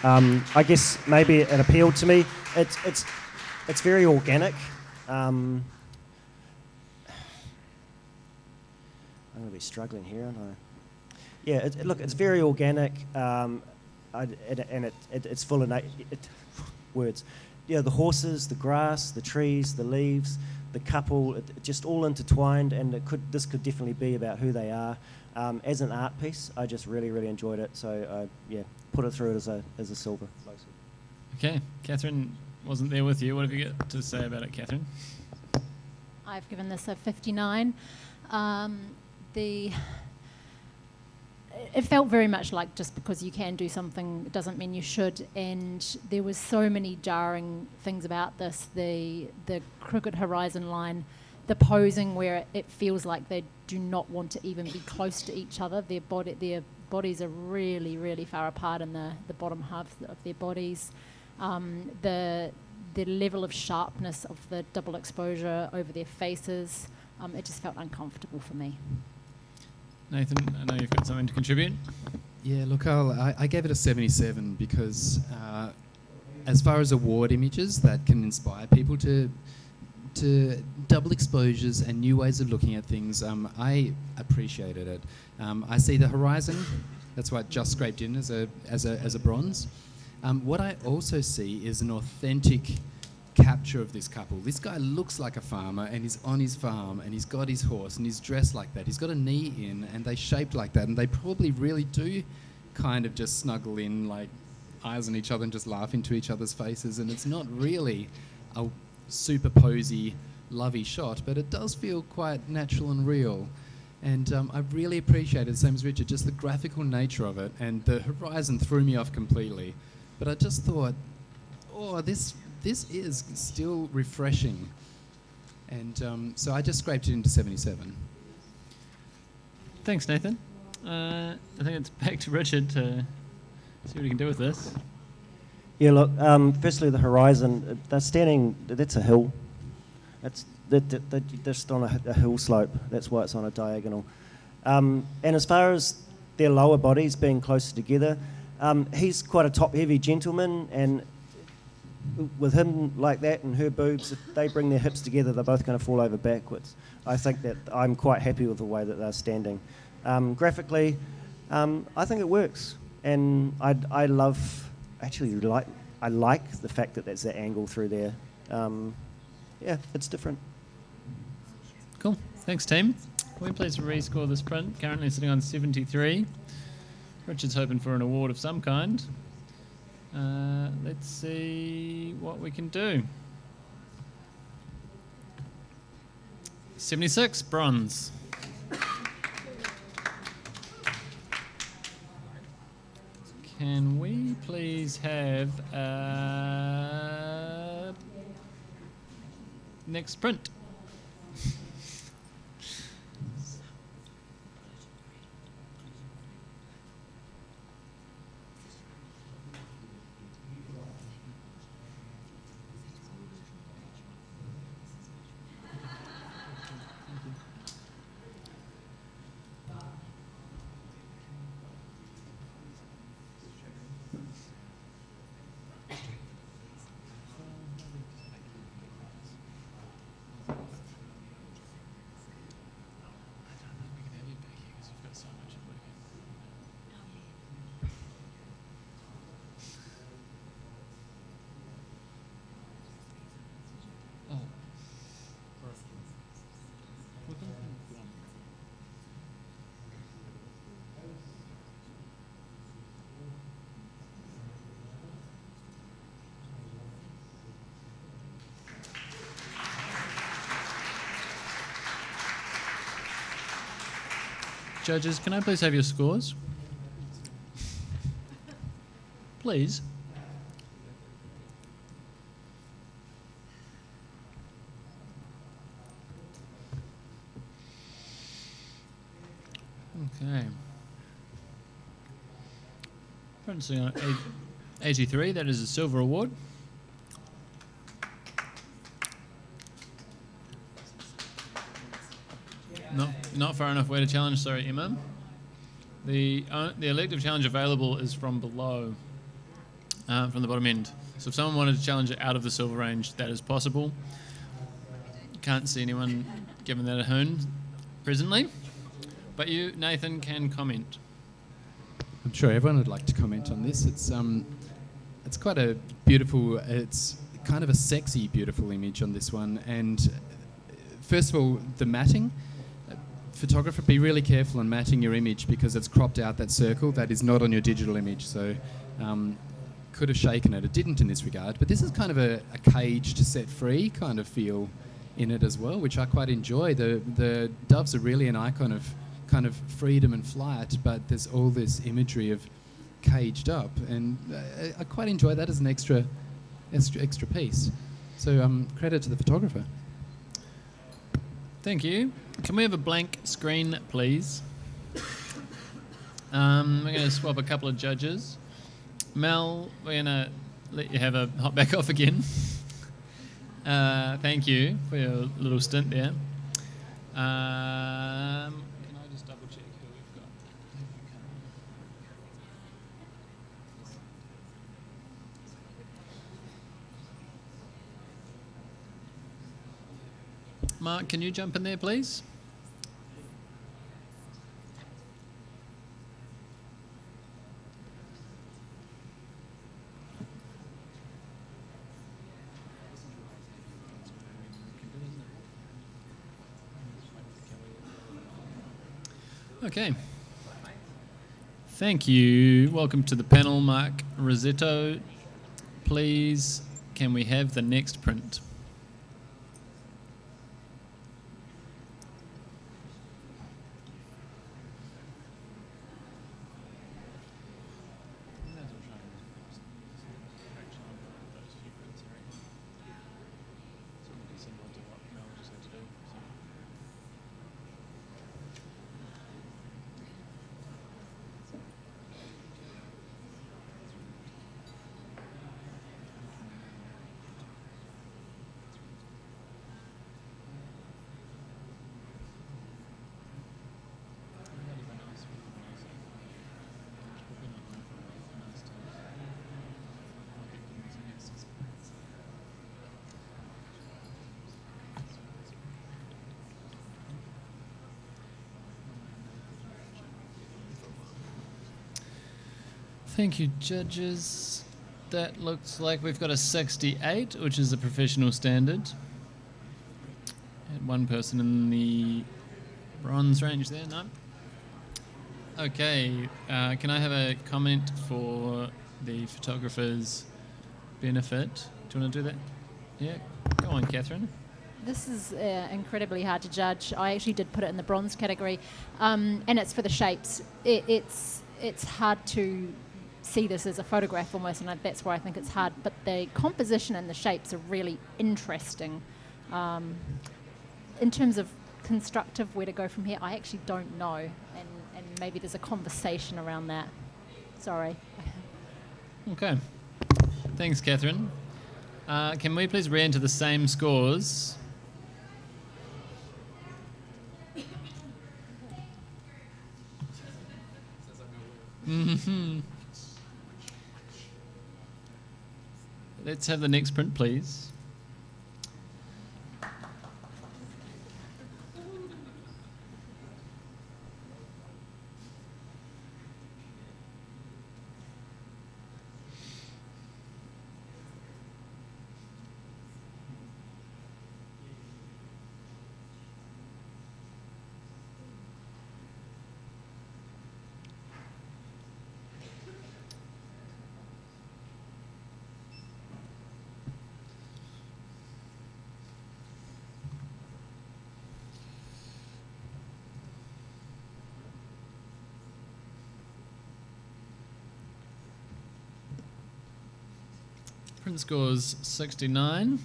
Speaker 8: I guess maybe it appealed to me. It's very organic. I'm going to be struggling here, aren't I? Yeah, look, it's very organic, it's full of words. Yeah, the horses, the grass, the trees, the leaves, the couple, just all intertwined, and this could definitely be about who they are. As an art piece, I just really, really enjoyed it. So, put it through it as a silver.
Speaker 1: Okay, Catherine wasn't there with you. What have you got to say about it, Catherine?
Speaker 2: I've given this a 59. It felt very much like just because you can do something doesn't mean you should, and there was so many jarring things about this. The crooked horizon line, the posing where it feels like they do not want to even be close to each other. Their bodies are really, really far apart in the bottom half of their bodies. The level of sharpness of the double exposure over their faces, it just felt uncomfortable for me.
Speaker 1: Nathan, I know you've got something to contribute.
Speaker 5: Yeah, look, I gave it a 77 because as far as award images that can inspire people to double exposures and new ways of looking at things, I appreciated it. I see the horizon. That's why it just scraped in as a bronze. What I also see is an authentic capture of this couple. This guy looks like a farmer and he's on his farm and he's got his horse and he's dressed like that. He's got a knee in and they shaped like that, and they probably really do kind of just snuggle in, like eyes on each other and just laugh into each other's faces. And it's not really a super posy, lovey shot, but it does feel quite natural and real. And I really appreciated, same as Richard, just the graphical nature of it. And the horizon threw me off completely. But I just thought, oh, this is still refreshing. And so I just scraped it into 77.
Speaker 1: Thanks, Nathan. I think it's back to Richard to see what he can do with this.
Speaker 8: Yeah, look, firstly, the horizon, they're standing, that's a hill. They're just on a hill slope. That's why it's on a diagonal. And as far as their lower bodies being closer together, he's quite a top-heavy gentleman, and with him like that and her boobs, if they bring their hips together, they're both going to fall over backwards. I think that I'm quite happy with the way that they're standing. Graphically, I think it works, and I like the fact that that's the angle through there. Yeah, it's different.
Speaker 1: Cool. Thanks, team. Can we please rescore this print? Currently sitting on 73. Richard's hoping for an award of some kind. Let's see what we can do. 76, bronze. Can we please have next print? Judges, can I please have your scores? Please. Okay. Printing on 83, that is a silver award. Not far enough way to challenge, sorry, Emma. The elective challenge available is from below, from the bottom end. So if someone wanted to challenge it out of the silver range, that is possible. Can't see anyone giving that a hoon presently. But you, Nathan, can comment.
Speaker 5: I'm sure everyone would like to comment on this. It's quite a beautiful, it's kind of a sexy, beautiful image on this one. And first of all, the matting. Photographer, be really careful on matting your image because it's cropped out that circle that is not on your digital image. So could have shaken it. It didn't in this regard. But this is kind of a cage to set free kind of feel in it as well, which I quite enjoy. The doves are really an icon of kind of freedom and flight, but there's all this imagery of caged up, and I quite enjoy that as an extra piece. So credit to the photographer.
Speaker 1: Thank you. Can we have a blank screen, please? We're going to swap a couple of judges. Mel, we're going to let you have a hop back off again. Thank you for your little stint there. Can I just double check who we've got? Mark, can you jump in there, please? Okay. Thank you. Welcome to the panel, Mark Rossetto. Please, can we have the next print? Thank you, judges. That looks like we've got a 68, which is a professional standard. And one person in the bronze range there, no? Okay, can I have a comment for the photographer's benefit? Do you want to do that? Yeah, go on, Catherine.
Speaker 2: This is incredibly hard to judge. I actually did put it in the bronze category, and it's for the shapes. It's hard to see this as a photograph almost, and that's why I think it's hard. But the composition and the shapes are really interesting. In terms of constructive, where to go from here, I actually don't know, and maybe there's a conversation around that. Sorry.
Speaker 1: Okay. Thanks, Catherine. Can we please re-enter the same scores? Mm-hmm. Let's have the next print, please. Print scores 69.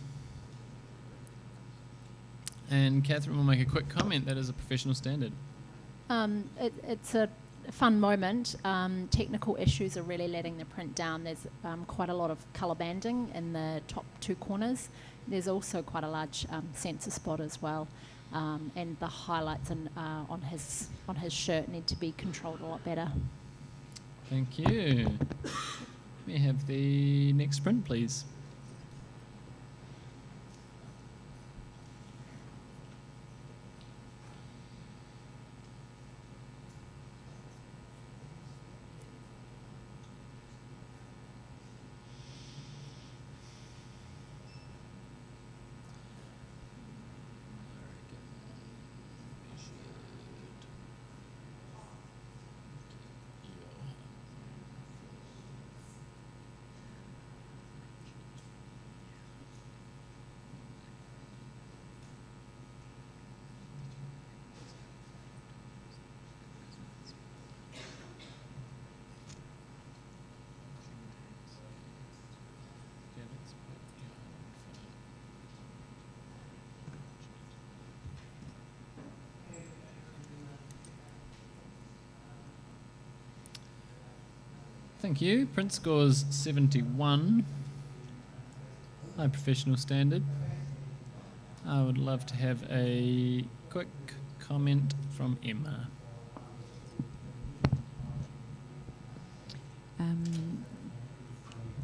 Speaker 1: And Catherine will make a quick comment. That is a professional standard.
Speaker 2: It's a fun moment. Technical issues are really letting the print down. There's quite a lot of colour banding in the top two corners. There's also quite a large sensor spot as well. And the highlights on his shirt need to be controlled a lot better.
Speaker 1: Thank you. May I have the next print, please? Thank you. Print scores 71. High professional standard. I would love to have a quick comment from Emma.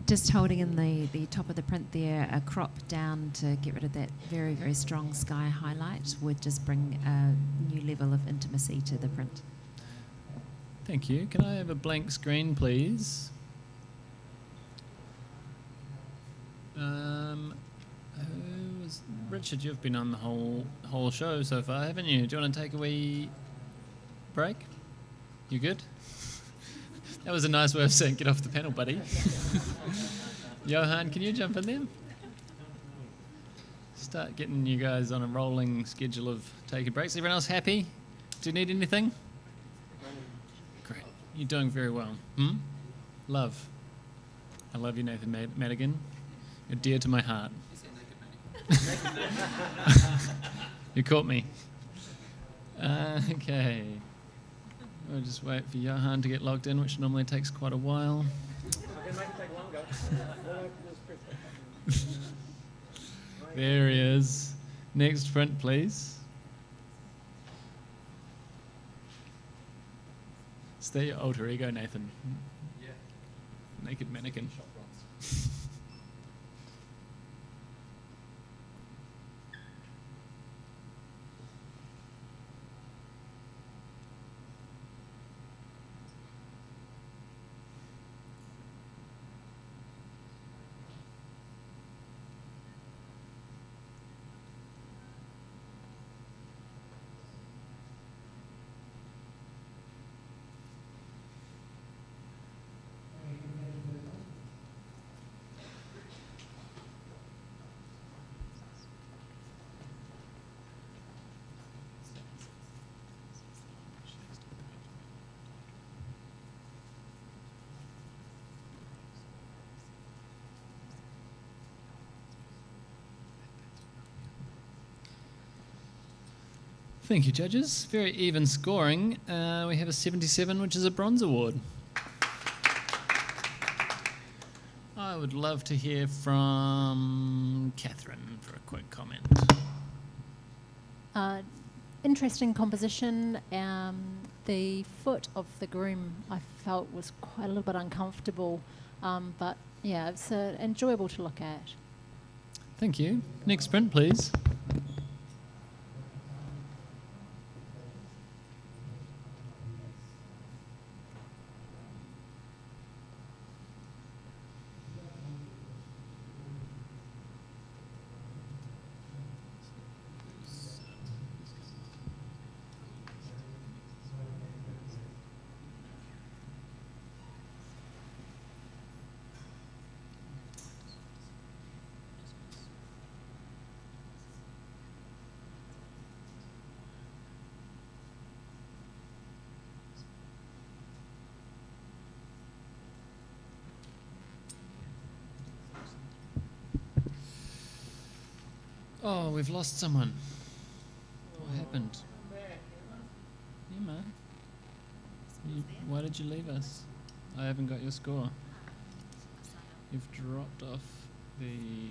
Speaker 7: Just holding in the top of the print there, a crop down to get rid of that very, very strong sky highlight would just bring a new level of intimacy to the print.
Speaker 1: Thank you. Can I have a blank screen, please? Richard, you've been on the whole show so far, haven't you? Do you want to take a wee break? You good? That was a nice way of saying get off the panel, buddy. Johan, can you jump in there? Start getting you guys on a rolling schedule of taking breaks. Everyone else happy? Do you need anything? Great. You're doing very well. Love. I love you, Nathan Madigan. You're dear to my heart. You caught me. Okay. We'll just wait for Johan to get logged in, which normally takes quite a while. There he is. Next print, please. Is that your alter ego, Nathan? Yeah. Naked mannequin. Thank you, judges. Very even scoring. We have a 77, which is a bronze award. I would love to hear from Catherine for a quick comment.
Speaker 2: Interesting composition. The foot of the groom I felt was quite a little bit uncomfortable, but yeah, it's enjoyable to look at.
Speaker 1: Thank you. Next print, please. Oh, we've lost someone. What happened? Emma, why did you leave us? I haven't got your score. You've dropped off the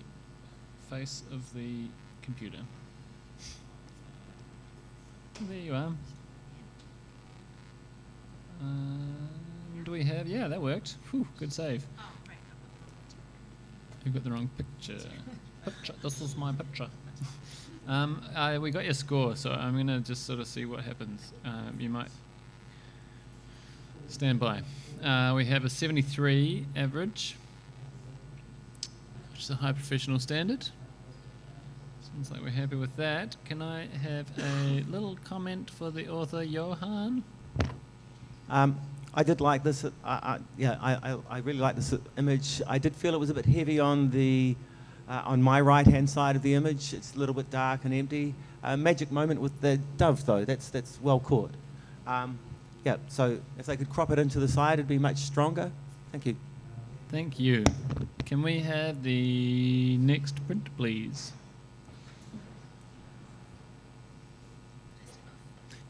Speaker 1: face of the computer. There you are. Do we have... Yeah, that worked. Whew, good save. You've got the wrong picture. This is my picture. We got your score, so I'm going to just sort of see what happens. You might stand by. We have a 73 average, which is a high professional standard. Sounds like we're happy with that. Can I have a little comment for the author, Johan?
Speaker 6: I did like this. I really like this image. I did feel it was a bit heavy on the on my right-hand side of the image. It's a little bit dark and empty. Magic moment with the dove, though. That's well caught. Yeah. So if they could crop it into the side, it'd be much stronger. Thank you.
Speaker 1: Thank you. Can we have the next print, please?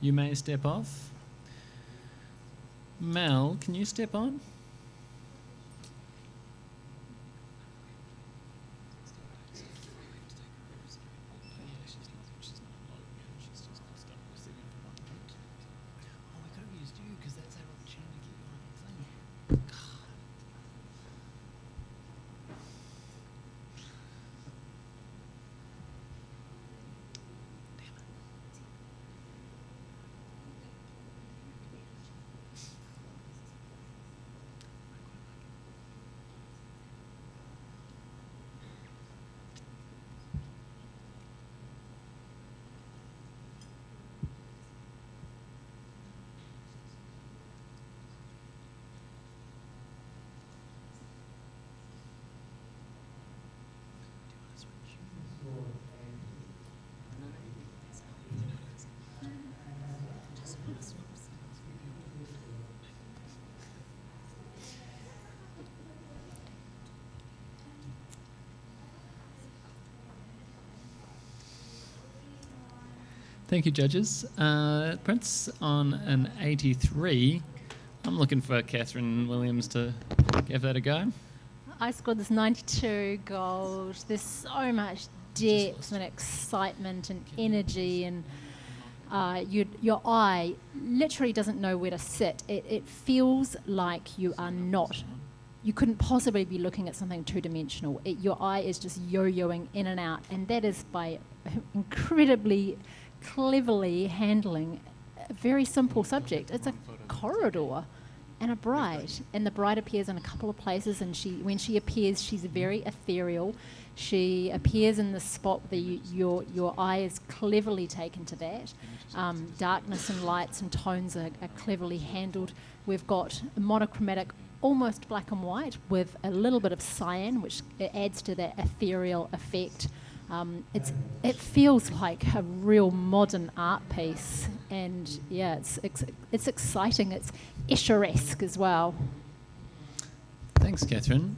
Speaker 1: You may step off. Mel, can you step on? Thank you, judges. Prince on an 83. I'm looking for Catherine Williams to give that a go.
Speaker 2: I scored this 92 gold. There's so much depth and excitement and energy, and your eye literally doesn't know where to sit. It feels like you couldn't possibly be looking at something two-dimensional. Your eye is just yo-yoing in and out, and that is by incredibly cleverly handling a very simple subject. It's a corridor and a bride, and the bride appears in a couple of places, and when she appears, she's very ethereal. She appears in the spot that your eye is cleverly taken to that. Darkness and lights and tones are cleverly handled. We've got a monochromatic, almost black and white, with a little bit of cyan, which adds to that ethereal effect. It feels like a real modern art piece, and yeah, it's exciting. It's Escher-esque as well.
Speaker 1: Thanks, Catherine.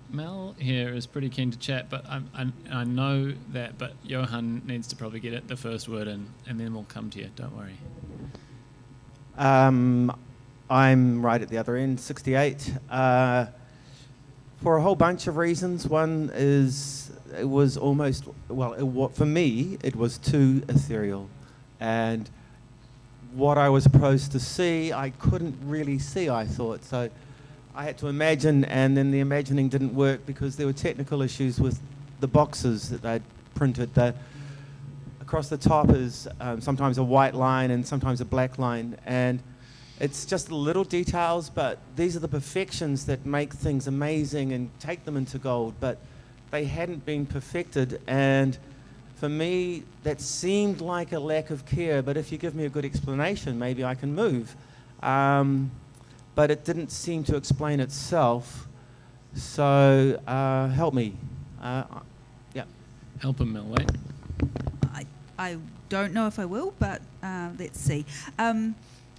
Speaker 1: Mel here is pretty keen to chat, but I know that, but Johan needs to probably get it the first word in, and then we'll come to you. Don't worry.
Speaker 6: I'm right at the other end, 68. For a whole bunch of reasons. One is it was almost, for me, it was too ethereal. And what I was supposed to see, I couldn't really see, I thought. So I had to imagine, and then the imagining didn't work because there were technical issues with the boxes that I'd printed. Across the top is sometimes a white line and sometimes a black line. And it's just the little details, but these are the perfections that make things amazing and take them into gold. But they hadn't been perfected, and for me, that seemed like a lack of care. But if you give me a good explanation, maybe I can move. But it didn't seem to explain itself. So help me. Yeah.
Speaker 1: Help him, Mel, wait.
Speaker 9: I don't know if I will, but let's see.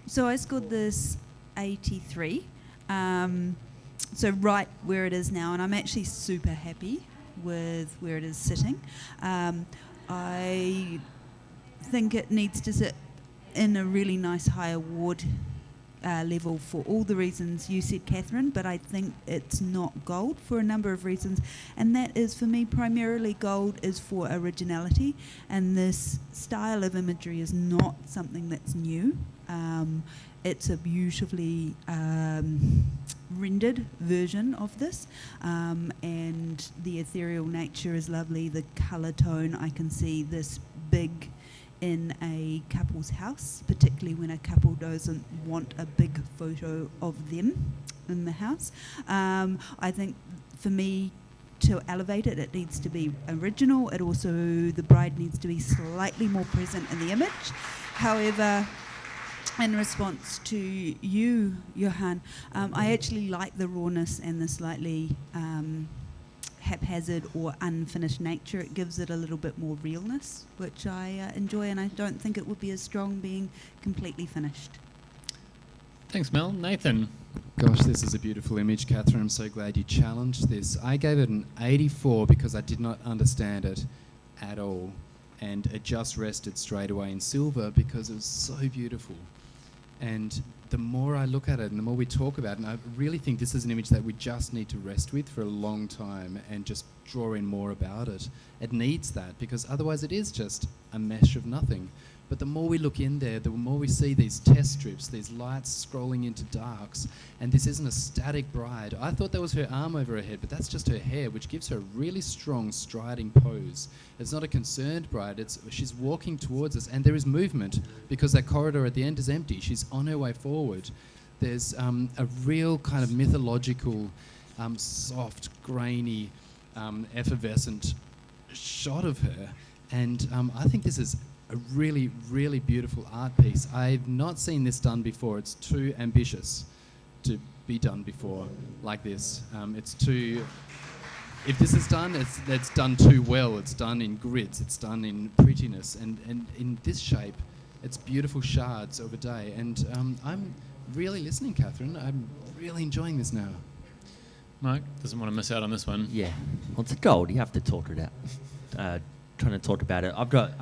Speaker 9: So I scored this 83. So right where it is now, and I'm actually super happy with where it is sitting. I think it needs to sit in a really nice high award level for all the reasons you said, Catherine, but I think it's not gold for a number of reasons, and that is, for me, primarily gold is for originality, and this style of imagery is not something that's new. It's a beautifully rendered version of this, and the ethereal nature is lovely. The colour tone, I can see this big in a couple's house, particularly when a couple doesn't want a big photo of them in the house. I think for me, to elevate it, it needs to be original. It also, the bride needs to be slightly more present in the image. However, in response to you, Johan, I actually like the rawness and the slightly haphazard or unfinished nature. It gives it a little bit more realness, which I enjoy, and I don't think it would be as strong being completely finished.
Speaker 1: Thanks, Mel. Nathan.
Speaker 5: Gosh, this is a beautiful image, Catherine. I'm so glad you challenged this. I gave it an 84 because I did not understand it at all, and it just rested straight away in silver because it was so beautiful. And the more I look at it and the more we talk about it, and I really think this is an image that we just need to rest with for a long time and just draw in more about it. It needs that, because otherwise it is just a mesh of nothing. But the more we look in there, the more we see these test strips, these lights scrolling into darks, and this isn't a static bride. I thought that was her arm over her head, but that's just her hair, which gives her a really strong striding pose. It's not a concerned bride, she's walking towards us, and there is movement, because that corridor at the end is empty. She's on her way forward. There's a real kind of mythological, soft, grainy, effervescent shot of her, and I think this is a really, really beautiful art piece. I've not seen this done before. It's too ambitious to be done before like this. It's too... If this is done, it's done too well. It's done in grids. It's done in prettiness. And in this shape, it's beautiful shards of a day. And I'm really listening, Catherine. I'm really enjoying this now.
Speaker 1: Mike doesn't want to miss out on this one.
Speaker 10: Yeah. Well, it's gold. You have to talk it out. trying to talk about it. I've got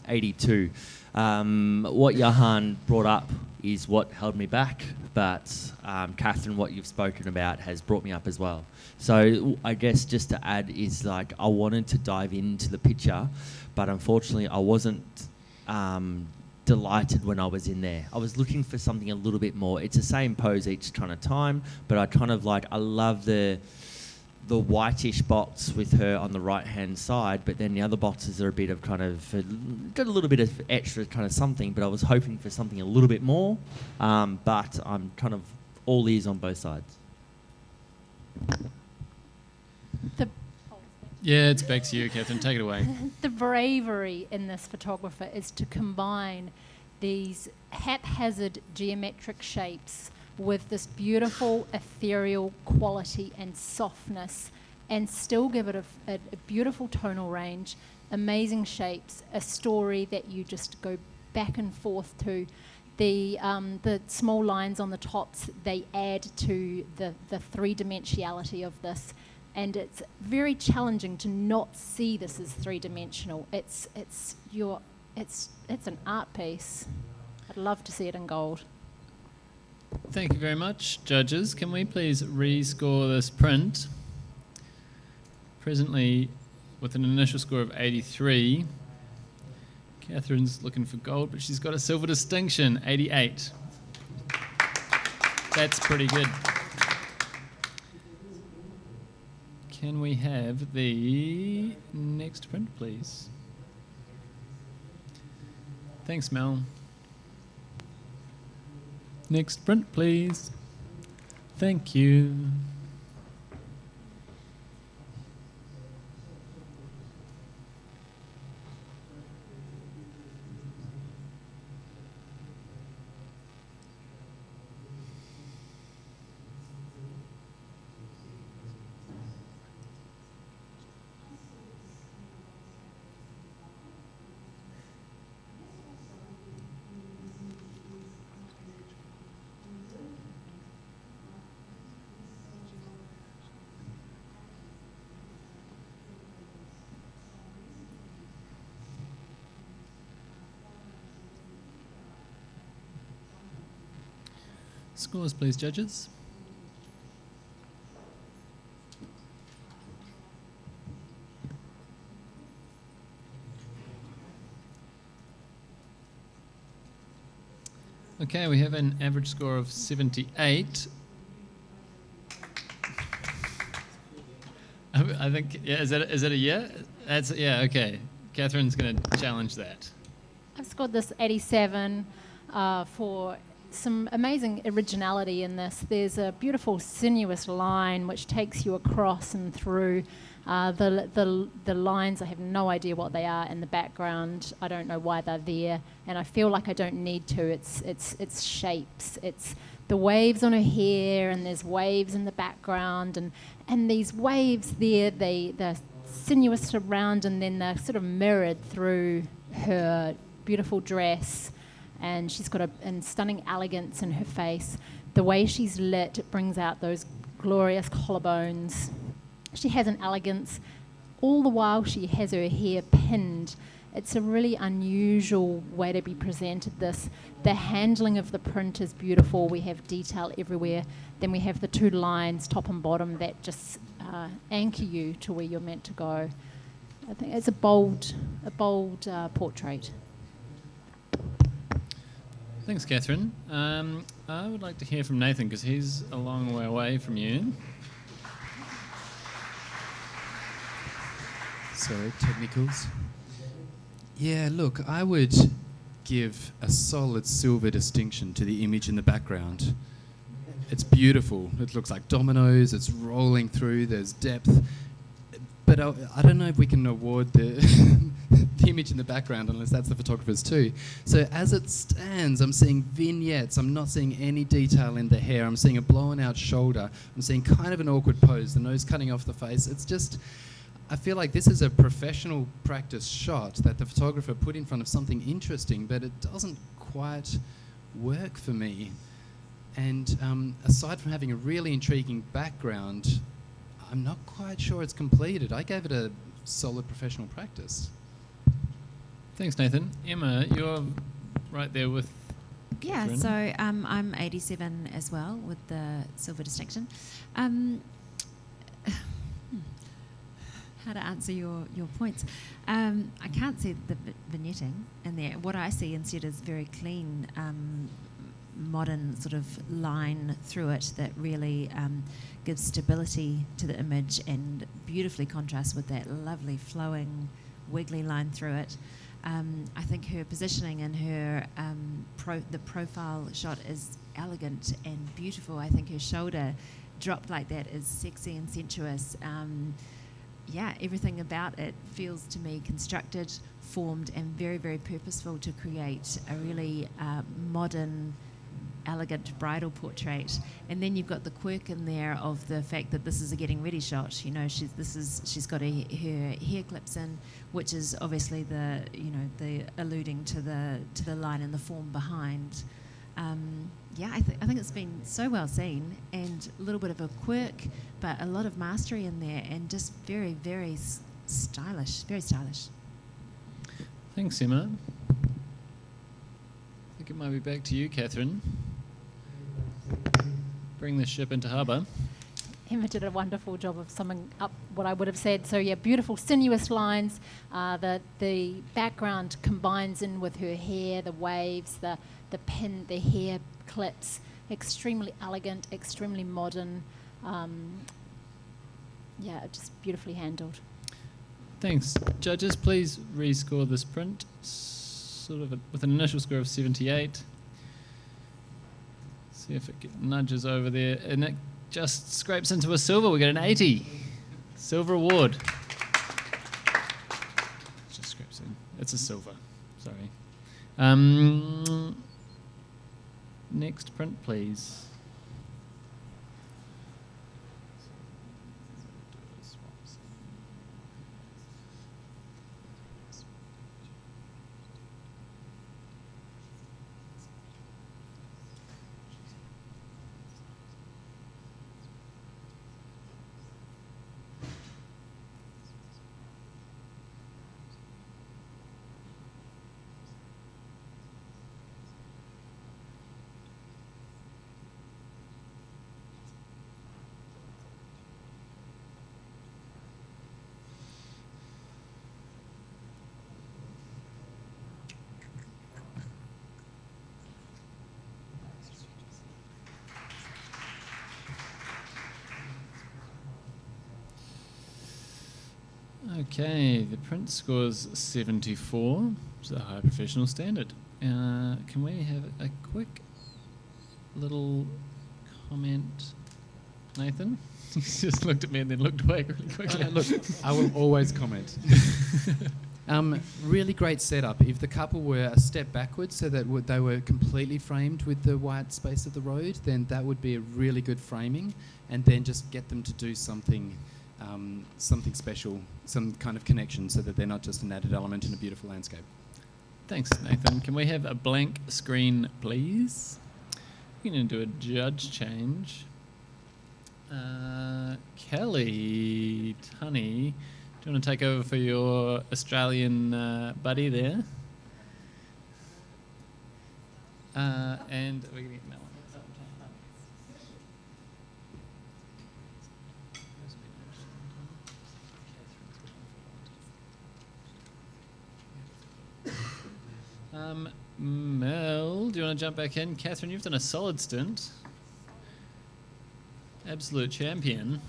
Speaker 10: 82. What Johan brought up is what held me back, but Catherine, what you've spoken about has brought me up as well. So I guess just to add is like I wanted to dive into the picture, but unfortunately I wasn't delighted when I was in there. I was looking for something a little bit more. It's the same pose each kind of time, but I love the whitish box with her on the right hand side, but then the other boxes are a bit of got a little bit of extra kind of something, but I was hoping for something a little bit more, but I'm kind of all ears on both sides.
Speaker 1: Yeah, it's back to you, Catherine. Take it away.
Speaker 2: The bravery in this photographer is to combine these haphazard geometric shapes with this beautiful ethereal quality and softness, and still give it a beautiful tonal range, amazing shapes, a story that you just go back and forth to. The small lines on the tops, they add to the three-dimensionality of this, and it's very challenging to not see this as three-dimensional. It's an art piece. I'd love to see it in gold.
Speaker 1: Thank you very much, judges. Can we please rescore this print? Presently, with an initial score of 83, Catherine's looking for gold, but she's got a silver distinction, 88. That's pretty good. Can we have the next print, please? Thanks, Mel. Next print, please. Thank you. Scores, please, judges. Okay, we have an average score of 78. I think, yeah, is that a yeah? Yeah, okay. Catherine's going to challenge that.
Speaker 2: I've scored this 87 for some amazing originality in this. There's a beautiful sinuous line which takes you across and through. The lines, I have no idea what they are in the background. I don't know why they're there, and I feel like I don't need to. It's shapes. It's the waves on her hair, and there's waves in the background, and these waves there, they're sinuous around, and then they're sort of mirrored through her beautiful dress. And she's got a stunning elegance in her face. The way she's lit, it brings out those glorious collarbones. She has an elegance. All the while she has her hair pinned. It's a really unusual way to be presented this. The handling of the print is beautiful. We have detail everywhere. Then we have the two lines, top and bottom, that just anchor you to where you're meant to go. I think it's a bold portrait.
Speaker 1: Thanks, Catherine. I would like to hear from Nathan because he's a long way away from you.
Speaker 5: Sorry, technicals. Yeah, look, I would give a solid silver distinction to the image in the background. It's beautiful. It looks like dominoes. It's rolling through. There's depth. But I don't know if we can award the the image in the background unless that's the photographer's too. So as it stands, I'm seeing vignettes. I'm not seeing any detail in the hair. I'm seeing a blown out shoulder. I'm seeing kind of an awkward pose, the nose cutting off the face. It's just, I feel like this is a professional practice shot that the photographer put in front of something interesting, but it doesn't quite work for me. And aside from having a really intriguing background, I'm not quite sure it's completed. I gave it a solid professional practice.
Speaker 1: Thanks, Nathan. Emma, you're right there with
Speaker 7: Yeah,
Speaker 1: Catherine.
Speaker 7: so I'm 87 as well with the silver distinction. How to answer your points. I can't see the vignetting in there. What I see instead is very clean, modern sort of line through it that really gives stability to the image and beautifully contrasts with that lovely flowing, wiggly line through it. I think her positioning and her the profile shot is elegant and beautiful. I think her shoulder dropped like that is sexy and sensuous. Yeah, everything about it feels to me constructed, formed, and very, very purposeful to create a really modern, elegant bridal portrait. And then you've got the quirk in there of the fact that this is a getting ready shot. You know, she's got her hair clips in, which is obviously the alluding to the line and the form behind. Yeah, I think it's been so well seen, and a little bit of a quirk, but a lot of mastery in there, and just very, very stylish, very stylish.
Speaker 1: Thanks, Emma. I think it might be back to you, Catherine. Bring the ship into harbour.
Speaker 2: Emma did a wonderful job of summing up what I would have said. So yeah, beautiful sinuous lines. The background combines in with her hair, the waves, the pin, the hair clips. Extremely elegant, extremely modern. Yeah, just beautifully handled.
Speaker 1: Thanks. Judges, please rescore this print, with an initial score of 78. See if it nudges over there, and it just scrapes into a silver. We get an 80. Silver award. Just scrapes in. It's a silver. Sorry. Next print, please. Okay, the print score's 74, which is a high professional standard. Can we have a quick little comment, Nathan? He just looked at me and then looked away really quickly.
Speaker 5: Look, I will always comment. Really great setup. If the couple were a step backwards so that they were completely framed with the white space of the road, then that would be a really good framing, and then just get them to do something special, some kind of connection, so that they're not just an added element in a beautiful landscape.
Speaker 1: Thanks, Nathan. Can we have a blank screen, please? We're going to do a judge change. Kelly Tunney, do you want to take over for your Australian buddy there? And we're going to get Mel. Mel, do you want to jump back in? Catherine, you've done a solid stint. Absolute champion.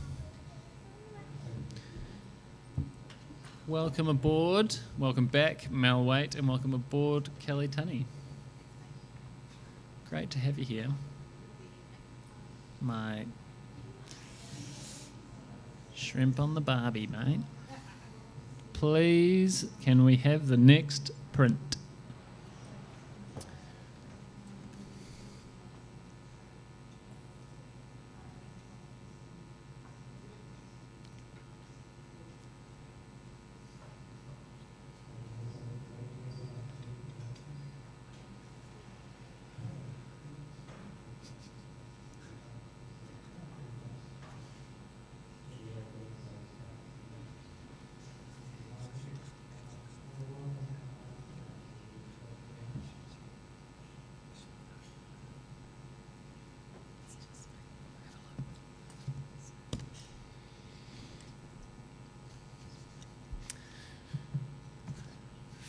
Speaker 1: Welcome aboard. Welcome back, Mel Waite, and welcome aboard, Kelly Tunney. Great to have you here. My shrimp on the barbie, mate. Please, can we have the next print?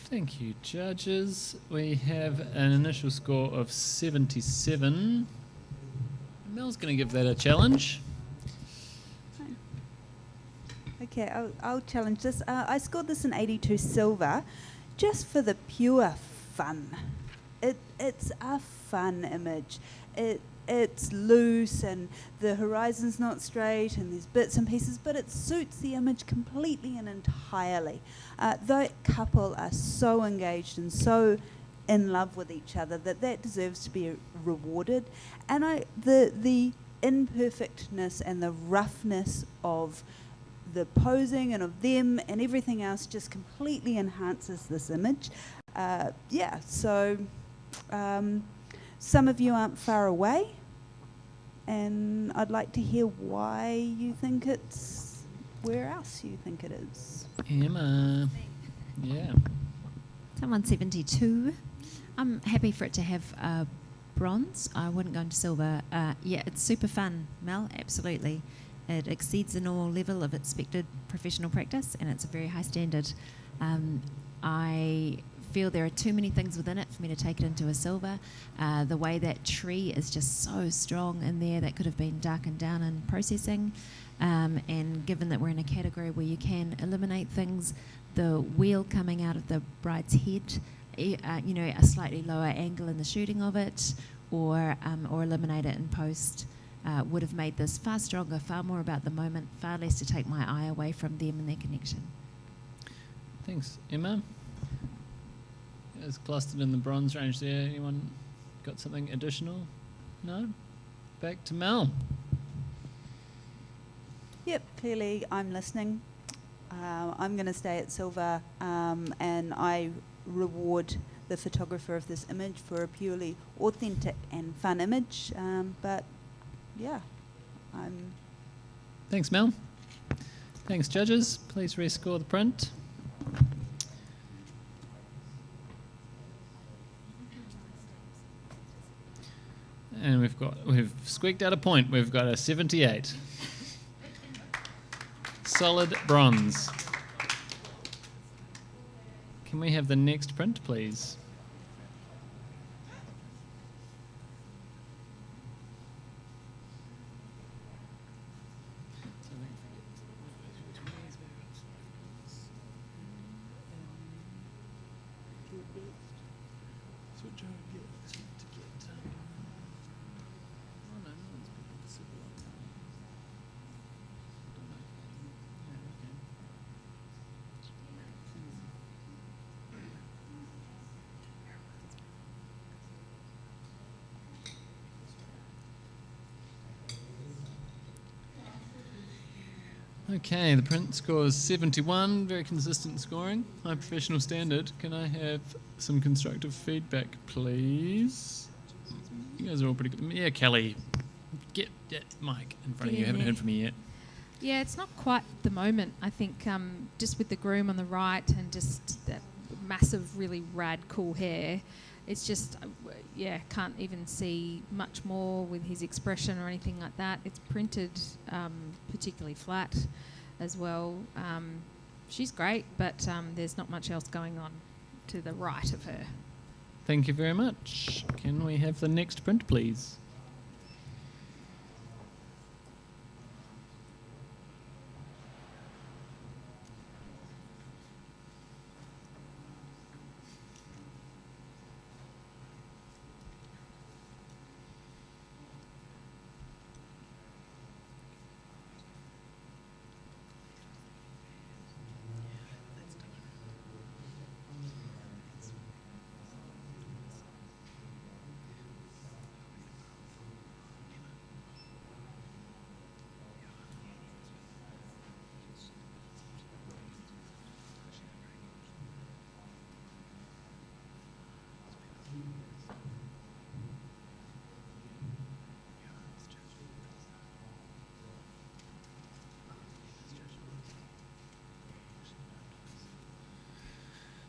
Speaker 1: Thank you, judges. We have an initial score of 77. Mel's going to give that a challenge.
Speaker 9: Okay, I'll challenge this. I scored this an 82 silver, just for the pure fun. It's a fun image. It's loose and the horizon's not straight and there's bits and pieces, but it suits the image completely and entirely. That couple are so engaged and so in love with each other that deserves to be rewarded. And the imperfectness and the roughness of the posing and of them and everything else just completely enhances this image. Some of you aren't far away, and I'd like to hear why you think it's, where else you think it is.
Speaker 1: Emma. Yeah.
Speaker 7: Someone 72. I'm happy for it to have bronze. I wouldn't go into silver. Yeah, it's super fun, Mel, absolutely. It exceeds the normal level of expected professional practice, and it's a very high standard. I feel there are too many things within it for me to take it into a silver. The way that tree is just so strong in there, that could have been darkened down in processing. And given that we're in a category where you can eliminate things, the wheel coming out of the bride's head, a slightly lower angle in the shooting of it, or eliminate it in post, would have made this far stronger, far more about the moment, far less to take my eye away from them and their connection.
Speaker 1: Thanks, Emma. It's clustered in the bronze range there. Anyone got something additional? No? Back to Mel.
Speaker 9: Yep, clearly I'm listening. I'm going to stay at silver, and I reward the photographer of this image for a purely authentic and fun image.
Speaker 1: Thanks, Mel. Thanks, judges. Please rescore the print. And we've squeaked out a point. We've got a 78. Solid bronze. Can we have the next print, please? Okay, the print score is 71, very consistent scoring, high professional standard. Can I have some constructive feedback, please? You guys are all pretty good. Yeah, Kelly, get that mic in front of you. Haven't heard from you yet.
Speaker 11: Yeah, it's not quite the moment. I think just with the groom on the right and just that massive, really rad, cool hair, it's just, can't even see much more with his expression or anything like that. It's printed particularly flat as well. She's great, but there's not much else going on to the right of her.
Speaker 1: Thank you very much. Can we have the next print, please?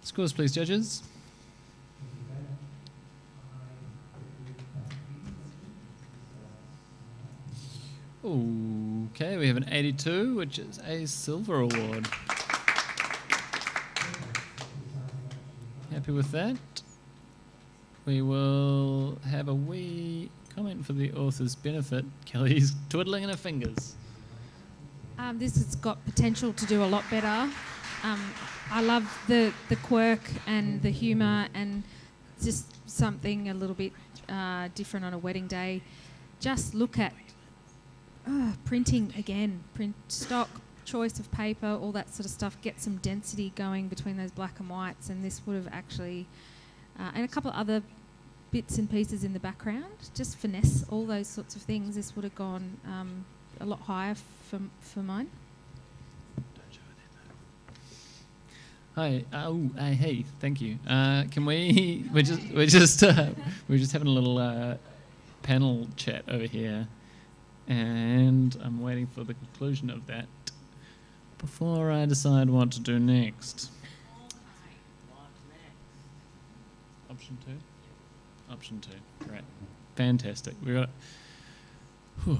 Speaker 1: Scores, please, judges. Okay, we have an 82, which is a silver award. happy with that, we will have a wee comment for the author's benefit. Kelly's twiddling her fingers.
Speaker 11: This has got potential to do a lot better. I love the quirk and the humour and just something a little bit different on a wedding day. Just look at printing again, print stock, choice of paper, all that sort of stuff. Get some density going between those black and whites, and this would have actually, and a couple of other bits and pieces in the background, just finesse all those sorts of things. This would have gone a lot higher for mine.
Speaker 1: Hi. Hey. Thank you. Can we? We're just having a little panel chat over here, and I'm waiting for the conclusion of that before I decide what to do next. Option 2. Option 2. Great. Fantastic. We got a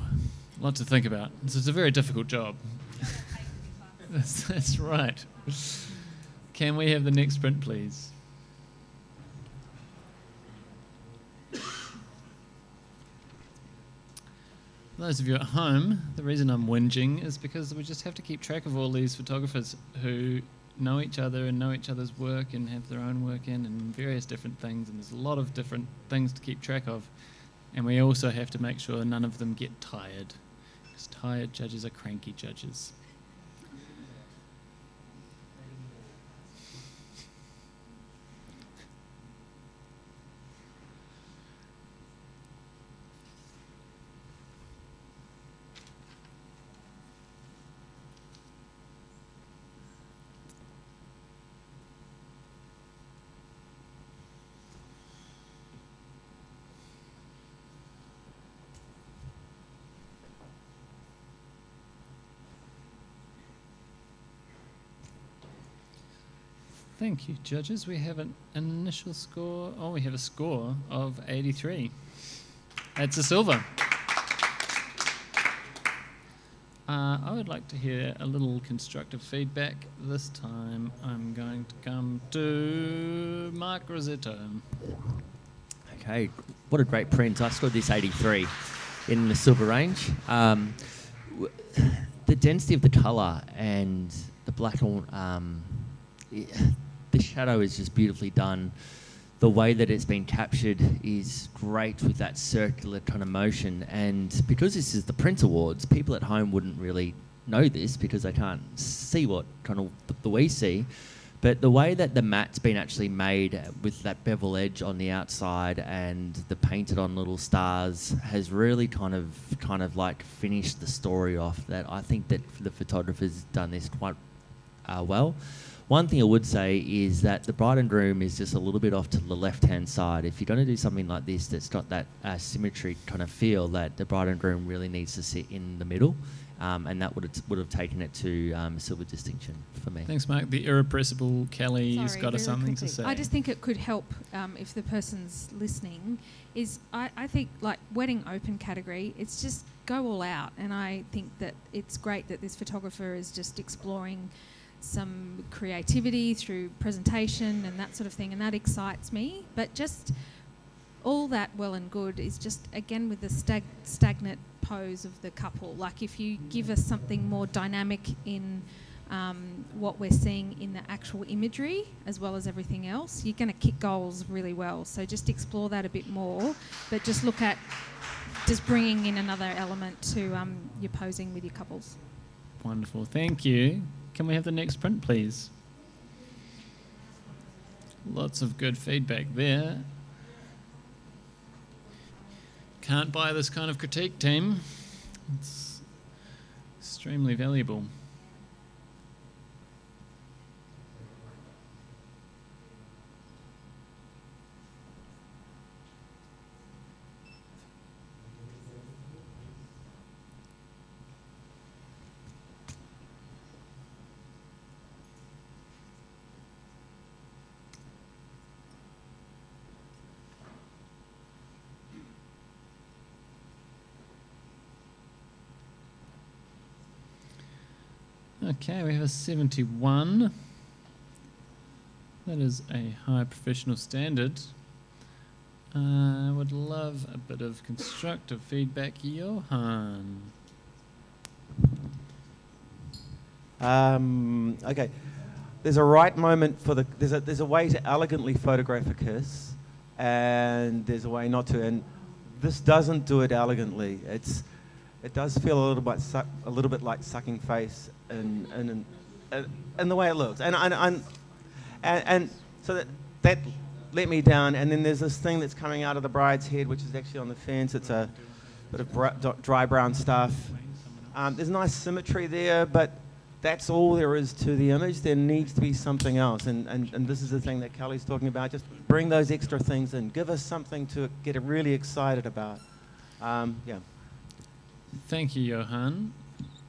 Speaker 1: lot to think about. This is a very difficult job. That's right. Can we have the next print, please? For those of you at home, the reason I'm whinging is because we just have to keep track of all these photographers who know each other and know each other's work and have their own work in and various different things, and there's a lot of different things to keep track of. And we also have to make sure none of them get tired, because tired judges are cranky judges. Thank you, judges. We have an initial score. Oh, we have a score of 83. That's a silver. I would like to hear a little constructive feedback. This time I'm going to come to Mark Rosetto.
Speaker 10: Okay, what a great print. I scored this 83 in the silver range. The density of the colour and the black and the shadow is just beautifully done. The way that it's been captured is great with that circular kind of motion. And because this is the Print Awards, people at home wouldn't really know this because they can't see what kind of the we see. But the way that the matte's been actually made with that bevel edge on the outside and the painted on little stars has really kind of like finished the story off. That I think that the photographer's done this quite well. One thing I would say is that the bride and groom is just a little bit off to the left-hand side. If you're going to do something like this that's got that symmetry kind of feel, that the bride and groom really needs to sit in the middle, and that would have taken it to silver distinction for me.
Speaker 1: Thanks, Mark. The irrepressible Kelly's got something to say.
Speaker 11: I just think it could help if the person's listening. I think like wedding open category, it's just go all out, and I think that it's great that this photographer is just exploring some creativity through presentation and that sort of thing, and that excites me. But just all that well and good is just, again, with the stagnant pose of the couple. Like if you give us something more dynamic in what we're seeing in the actual imagery as well as everything else, you're going to kick goals really well. So just explore that a bit more, but just look at just bringing in another element to your posing with your couples.
Speaker 1: Wonderful. Thank you. Can we have the next print, please? Lots of good feedback there. Can't buy this kind of critique, team. It's extremely valuable. Okay, we have a 71. That is a high professional standard. I would love a bit of constructive feedback, Johan.
Speaker 6: Okay. There's a right moment for the. There's a way to elegantly photograph a kiss, and there's a way not to. And this doesn't do it elegantly. It does feel a little bit like sucking face, in the way it looks. And so that let me down. And then there's this thing that's coming out of the bride's head, which is actually on the fence. It's a bit of dry brown stuff. There's nice symmetry there, but that's all there is to the image. There needs to be something else, and this is the thing that Kelly's talking about. Just bring those extra things in. Give us something to get really excited about. Yeah.
Speaker 1: Thank you, Johan.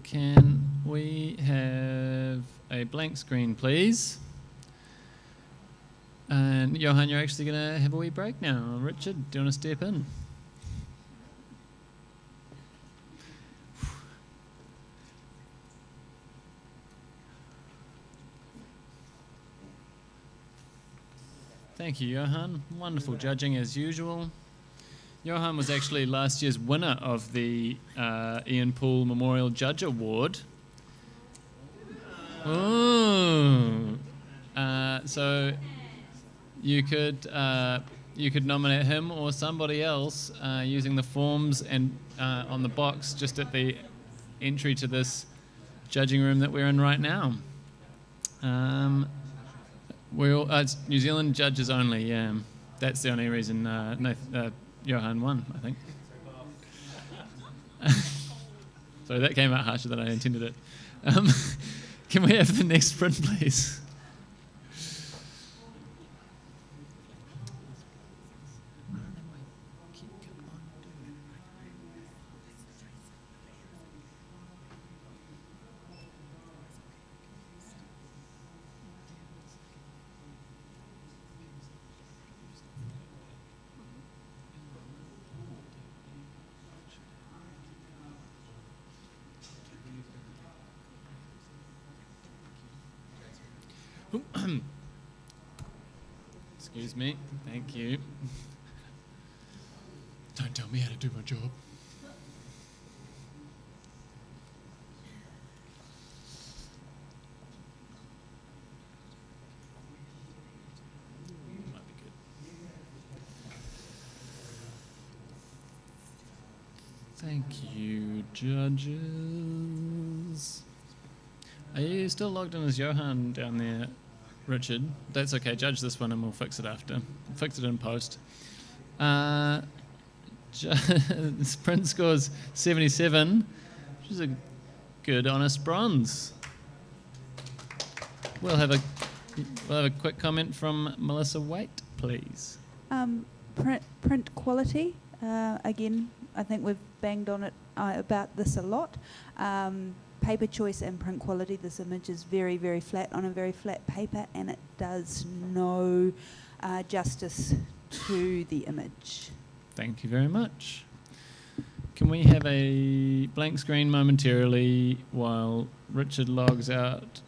Speaker 1: Can we have a blank screen, please? And Johan, you're actually going to have a wee break now. Richard, do you want to step in? Thank you, Johan. Wonderful judging as usual. Johan was actually last year's winner of the Ian Poole Memorial Judge Award. Ooh. So you could nominate him or somebody else using the forms and on the box just at the entry to this judging room that we're in right now. It's New Zealand judges only, yeah. That's the only reason Johan won, I think. Sorry, that came out harsher than I intended it. Can we have the next print, please? Excuse me. Thank you. Don't tell me how to do my job. Might be good. Thank you, judges. Are you still logged in as Johan down there, Richard? That's okay. Judge this one and we'll fix it after. Fix it in post. Print scores 77, which is a good, honest bronze. We'll have a quick comment from Melissa Waite, please.
Speaker 9: Print quality. Again, I think we've banged on it about this a lot. Paper choice and print quality. This image is very, very flat on a very flat paper, and it does no justice to the image.
Speaker 1: Thank you very much. Can we have a blank screen momentarily while Richard logs out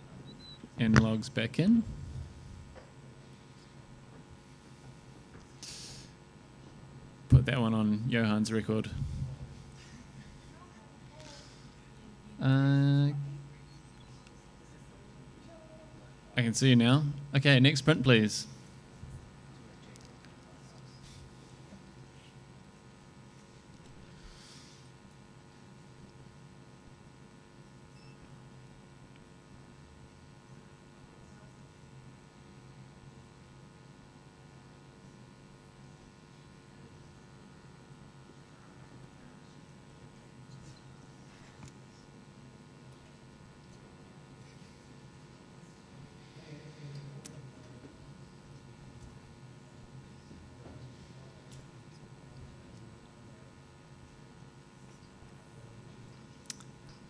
Speaker 1: and logs back in? Put that one on Johan's record. I can see you now. Okay, next print, please.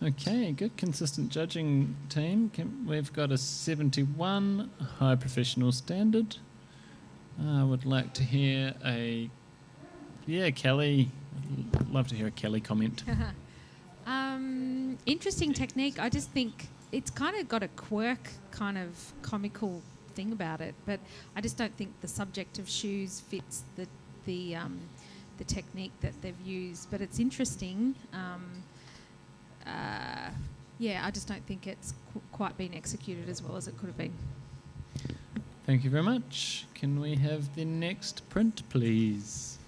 Speaker 1: Okay, good, consistent judging team. We've got a 71, high professional standard. I would like to hear Kelly. I'd love to hear a Kelly comment.
Speaker 11: Interesting technique. I just think it's kind of got a quirk, kind of comical thing about it. But I just don't think the subject of shoes fits the technique that they've used. But it's interesting. Yeah, I just don't think it's quite been executed as well as it could have been.
Speaker 1: Thank you very much. Can we have the next print, please?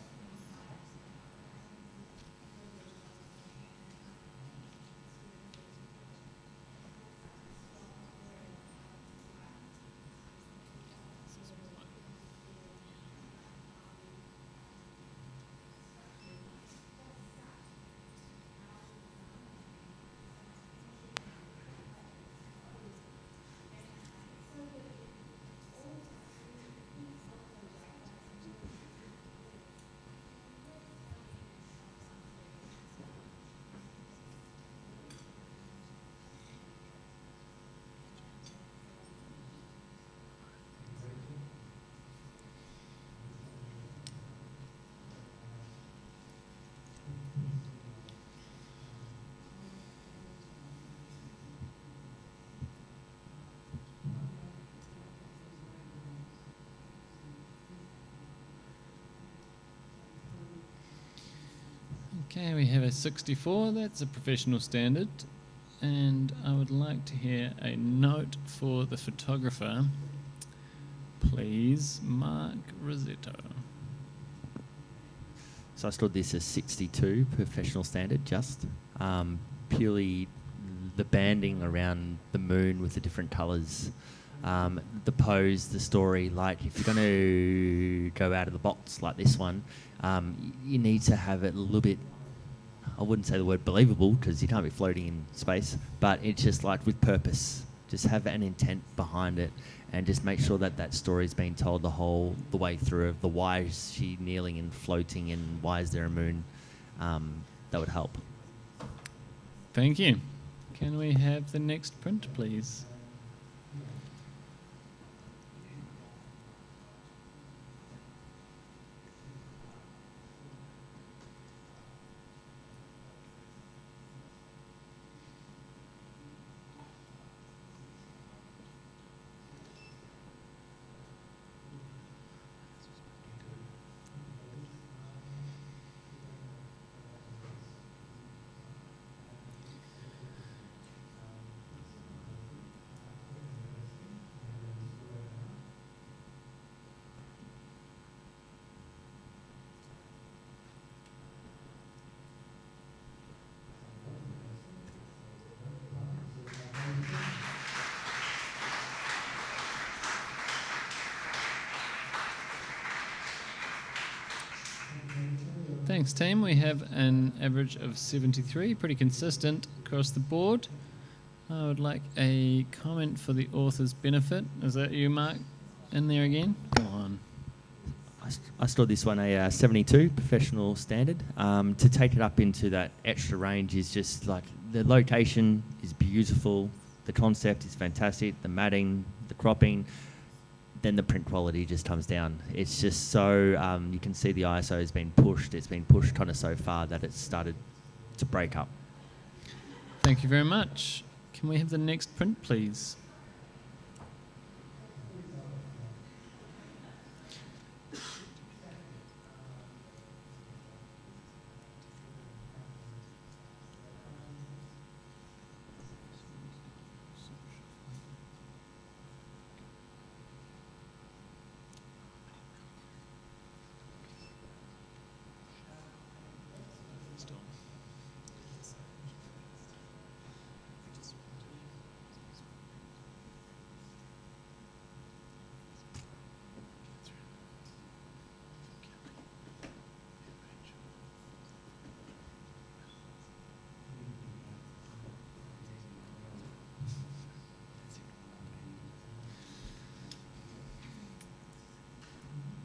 Speaker 1: Okay, we have a 64. That's a professional standard. And I would like to hear a note for the photographer. Please, Mark Rosetto.
Speaker 10: So I stored this as 62 professional standard, just purely the banding around the moon with the different colours, the pose, the story. Like if you're going to go out of the box like this one, you need to have it a little bit, I wouldn't say the word believable because you can't be floating in space, but it's just like with purpose. Just have an intent behind it and just make sure that that story's being told the way through of the why is she kneeling and floating and why is there a moon. That would help.
Speaker 1: Thank you. Can we have the next print, please? Thanks, team. We have an average of 73, pretty consistent across the board. I would like a comment for the author's benefit. Is that you, Mark, in there again? Go on.
Speaker 10: I stored this one a 72 professional standard. To take it up into that extra range is just like the location is beautiful, the concept is fantastic, the matting, the cropping, then the print quality just comes down. It's just so, you can see the ISO has been pushed. It's been pushed kind of so far that it's started to break up.
Speaker 1: Thank you very much. Can we have the next print, please?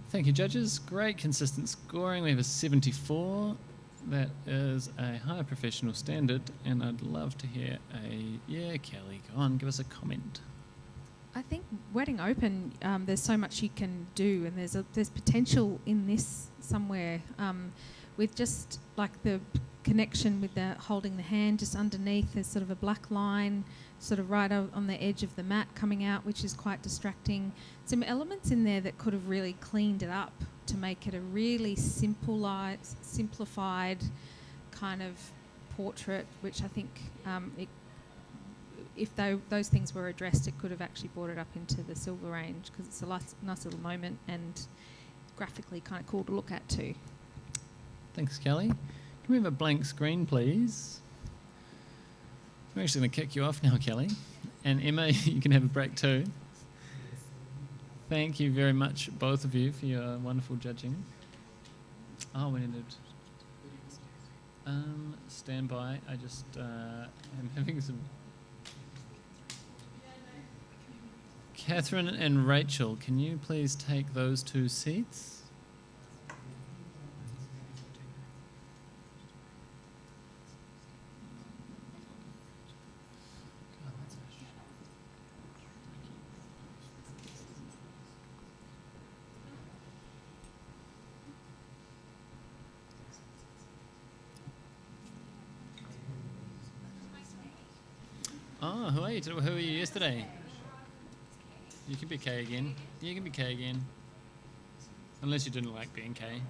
Speaker 1: Thank you, judges. Great consistent scoring. We have a 74. That is a high professional standard, and I'd love to hear Kelly, go on, give us a comment.
Speaker 11: I think Wedding Open, there's so much you can do, and there's potential in this somewhere with just like the connection with the holding the hand. Just underneath there's sort of a black line, sort of right on the edge of the mat coming out, which is quite distracting. Some elements in there that could have really cleaned it up to make it a really simplified kind of portrait, which I think if those things were addressed, it could have actually brought it up into the silver range, because it's a nice little moment and graphically kind of cool to look at too.
Speaker 1: Thanks, Kelly. Can we have a blank screen, please? We're actually going to kick you off now, Kelly. And Emma, you can have a break too. Thank you very much, both of you, for your wonderful judging. Oh, we needed... stand by. I just am having some... Catherine and Rachel, can you please take those two seats? Oh, who are you? Who were you yesterday? You can be K again. You can be K again. Unless you didn't like being K.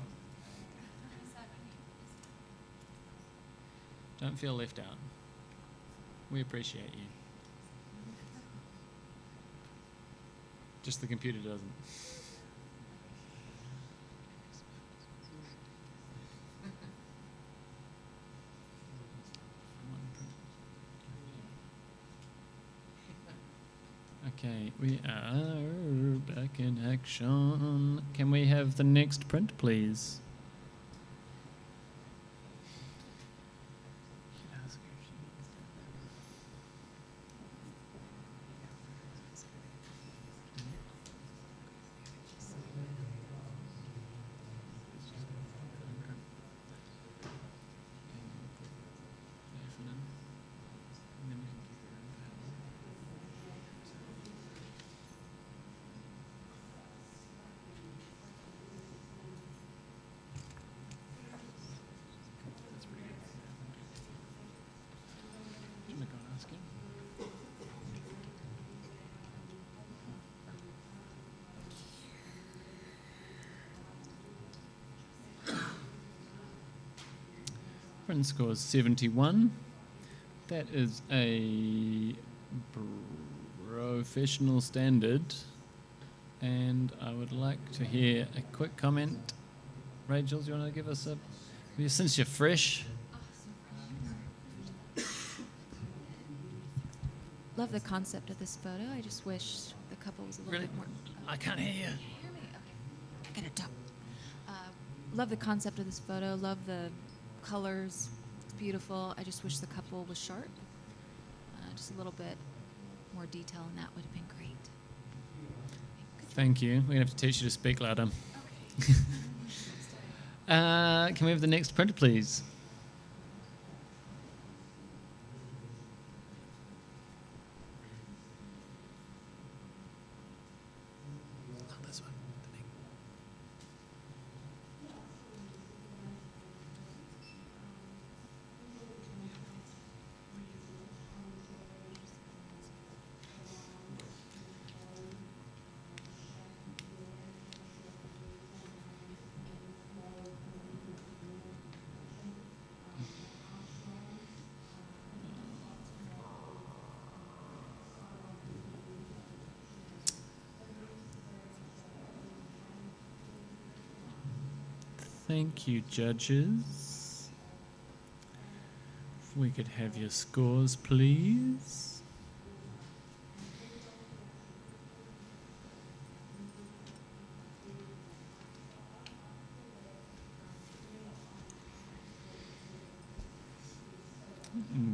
Speaker 1: Don't feel left out. We appreciate you. Just the computer doesn't. Okay, we are back in action. Can we have the next print, please? Print score is 71. That is a professional standard. And I would like to hear a quick comment. Rachel, do you want to give us a... Since you're fresh.
Speaker 12: Love the concept of this photo. I just wish the couple was a little bit more...
Speaker 1: I can't hear you.
Speaker 12: Can you hear me? Okay. I gotta talk. Love the concept of this photo. Love the colors. It's beautiful. I just wish the couple was sharp. Just a little bit more detail in that would have been great.
Speaker 1: Thank you. We're going to have to teach you to speak louder.
Speaker 12: Okay.
Speaker 1: Can we have the next print, please? Thank you, judges. If we could have your scores, please.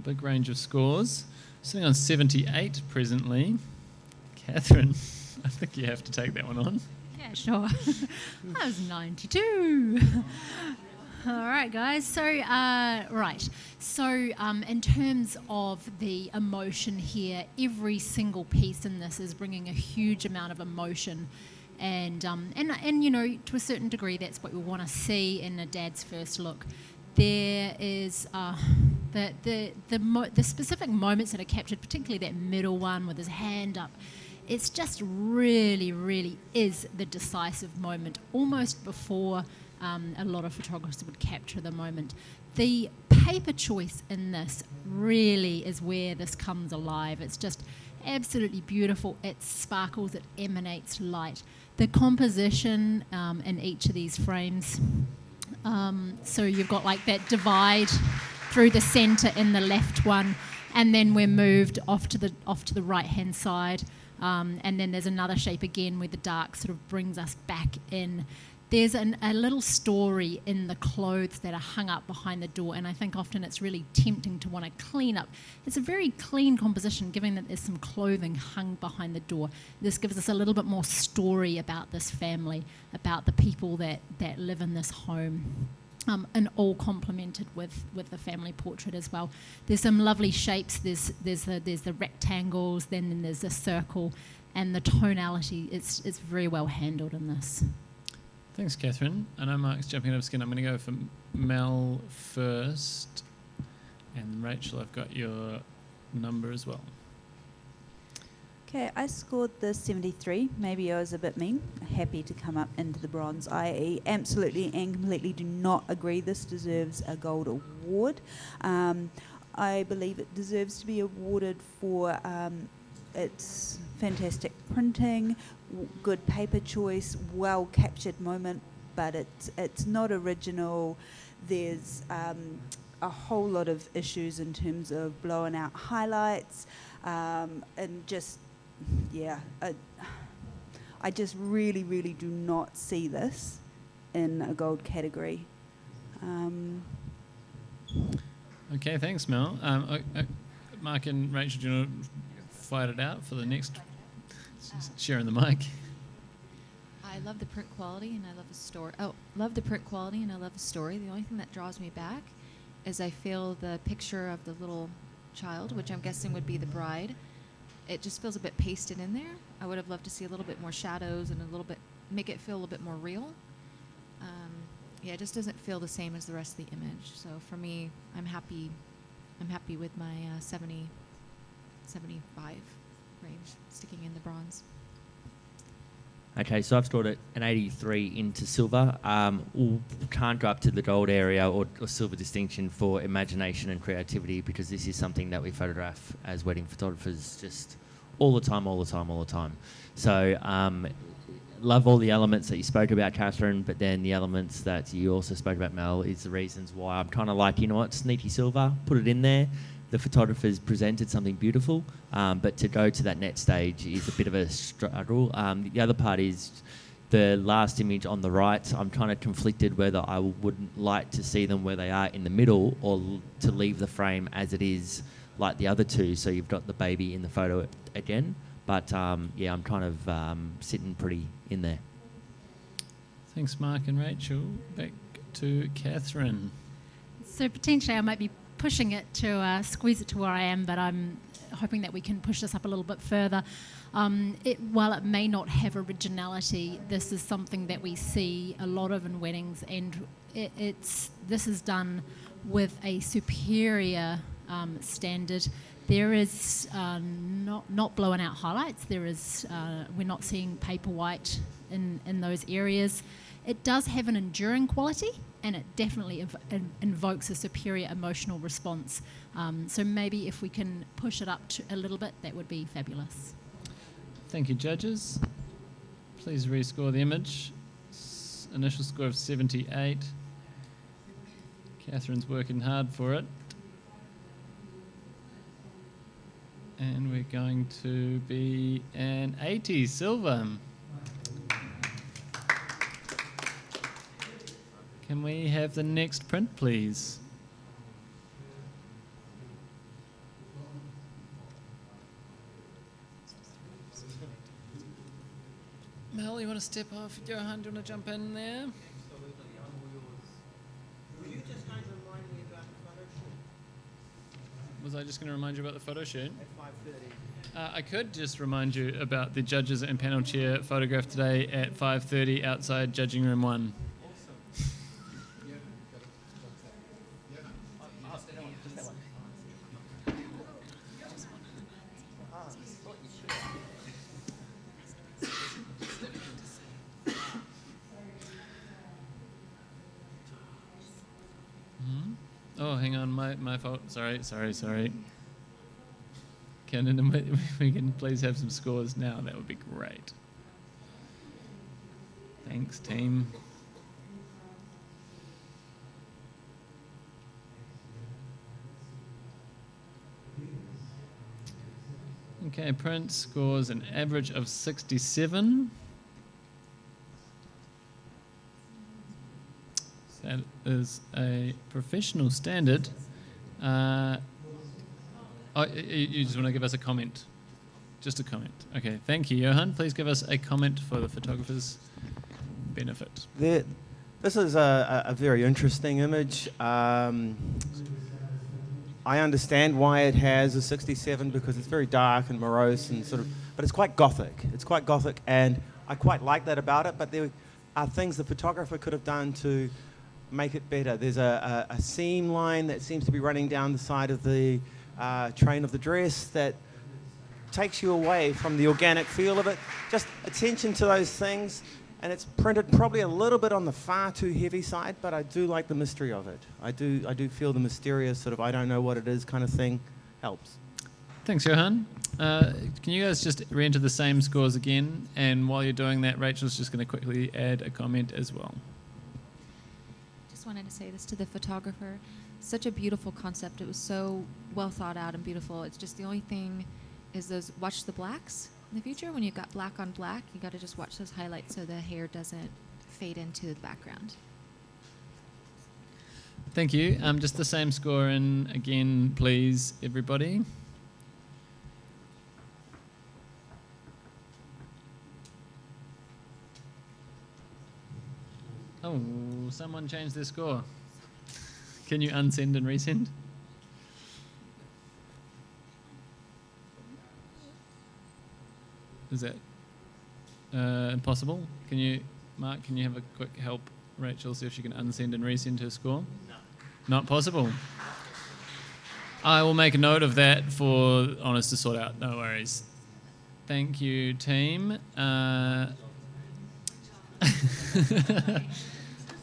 Speaker 1: Big range of scores. Sitting on 78 presently. Catherine, I think you have to take that one on.
Speaker 2: Yeah, sure. That was 92. All right, guys. So, in terms of the emotion here, every single piece in this is bringing a huge amount of emotion, and you know, to a certain degree, that's what we want to see in a dad's first look. there is the specific moments that are captured, particularly that middle one with his hand up. It's just really is the decisive moment, almost before a lot of photographers would capture the moment. The paper choice in this really is where this comes alive. It's just absolutely beautiful. It sparkles, it emanates light. The composition in each of these frames, so you've got like that divide through the centre in the left one, and then we're moved off to the right hand side, and then there's another shape again where the dark sort of brings us back in. There's a little story in the clothes that are hung up behind the door, and I think often it's really tempting to want to clean up. It's a very clean composition, given that there's some clothing hung behind the door. This gives us a little bit more story about this family, about the people that live in this home, and all complemented with the family portrait as well. There's some lovely shapes. There's the rectangles, then there's the circle, and the tonality. It's very well handled in this.
Speaker 1: Thanks, Catherine. I know Mark's jumping out of skin. I'm going to go for Mel first. And Rachel, I've got your number as well.
Speaker 9: Okay, I scored the 73. Maybe I was a bit mean. Happy to come up into the bronze. I absolutely and completely do not agree this deserves a gold award. I believe it deserves to be awarded for its fantastic printing, good paper choice, well captured moment, but it's not original. There's a whole lot of issues in terms of blowing out highlights, and just, yeah, I just really do not see this in a gold category.
Speaker 1: Okay, thanks, Mel. Mark and Rachel, do you want to fight it out for the next? Sharing the mic.
Speaker 12: I love the print quality and I love the story. Love the print quality and I love the story. The only thing that draws me back is I feel the picture of the little child, which I'm guessing would be the bride. It just feels a bit pasted in there. I would have loved to see a little bit more shadows and a little bit, make it feel a little bit more real. Yeah, it just doesn't feel the same as the rest of the image. So for me, I'm happy with my 70, 75 range, sticking in the bronze.
Speaker 10: Okay, so I've scored it an 83 into silver. Can't go up to the gold area or silver distinction for imagination and creativity, because this is something that we photograph as wedding photographers just all the time. So love all the elements that you spoke about, Catherine, but then the elements that you also spoke about, Mel, is the reasons why I'm kind of like, you know what, sneaky silver, put it in there. The photographers presented something beautiful, but to go to that next stage is a bit of a struggle. The other part is the last image on the right. I'm kind of conflicted whether I would like to see them where they are in the middle or to leave the frame as it is like the other two. So you've got the baby in the photo again. But yeah, I'm kind of sitting pretty in there.
Speaker 1: Thanks, Mark and Rachel. Back to Catherine.
Speaker 2: So potentially I might be pushing it to squeeze it to where I am, but I'm hoping that we can push this up a little bit further. While it may not have originality, this is something that we see a lot of in weddings, and this is done with a superior standard. There is not blowing out highlights. There is we're not seeing paper white in those areas. It does have an enduring quality, and it definitely invokes a superior emotional response. So maybe if we can push it up a little bit, that would be fabulous.
Speaker 1: Thank you, judges. Please rescore the image. Initial score of 78. Catherine's working hard for it. And we're going to be an 80 silver. Can we have the next print, please? Mel, you want to step off? Johan, do you want to jump in there?
Speaker 6: Absolutely, I'm all yours. Were you just going to remind me about the photo shoot?
Speaker 1: Was I just going to remind you about the photo shoot?
Speaker 6: At 5:30.
Speaker 1: I could just remind you about the judges and panel chair photograph today at 5:30 outside Judging Room 1. Oh, hang on, my fault. Sorry. Can we can please have some scores now? That would be great. Thanks, team. Okay, Prince scores an average of 67. That is a professional standard. You just want to give us a comment? Just a comment. Okay, thank you, Johan. Please give us a comment for the photographer's benefit.
Speaker 6: This is a very interesting image. I understand why it has a 67 because it's very dark and morose and but it's quite gothic. It's quite gothic, and I quite like that about it. But there are things the photographer could have done to make it better. There's a seam line that seems to be running down the side of the train of the dress that takes you away from the organic feel of it. Just attention to those things. And it's printed probably a little bit on the far too heavy side, but I do like the mystery of it. I do feel the mysterious sort of I don't know what it is kind of thing helps.
Speaker 1: Thanks, Johan. Can you guys just re-enter the same scores again? And while you're doing that, Rachel's just going to quickly add a comment as well.
Speaker 12: Just wanted to say this to the photographer. Such a beautiful concept. It was so well thought out and beautiful. It's just the only thing is watch the blacks. In the future, when you've got black on black, you got to just watch those highlights so the hair doesn't fade into the background.
Speaker 1: Thank you. Just the same score in again, please, everybody. Oh, someone changed their score. Can you unsend and resend? Is that impossible? Mark, can you have a quick help Rachel, see if she can unsend and resend her score? No. Not possible. I will make a note of that for Honest to sort out. No worries. Thank you, team.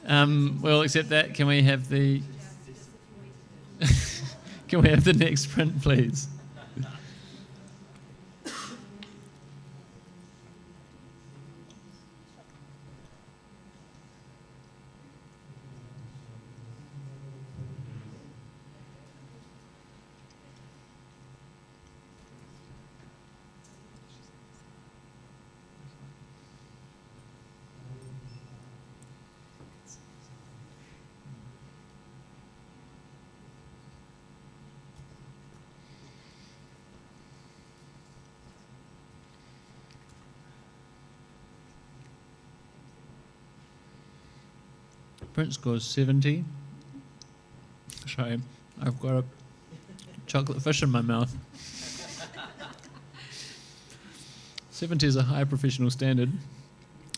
Speaker 1: We'll accept that. Can we have the Can we have the next print, please? Print scores 70. Sorry, I've got a chocolate fish in my mouth. 70 is a high professional standard,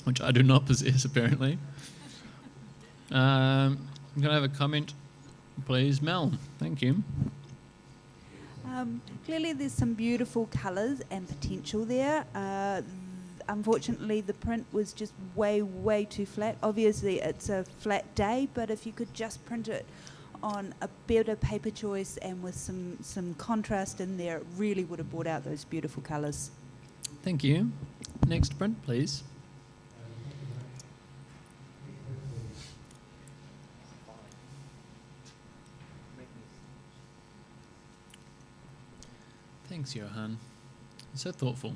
Speaker 1: which I do not possess apparently. I'm going to have a comment, please, Mel. Thank you.
Speaker 9: Clearly there's some beautiful colours and potential there. Unfortunately, the print was just way too flat. Obviously, it's a flat day, but if you could just print it on a better paper choice and with some contrast in there, it really would have brought out those beautiful colours.
Speaker 1: Thank you. Next print, please. Thanks, Johan. So thoughtful.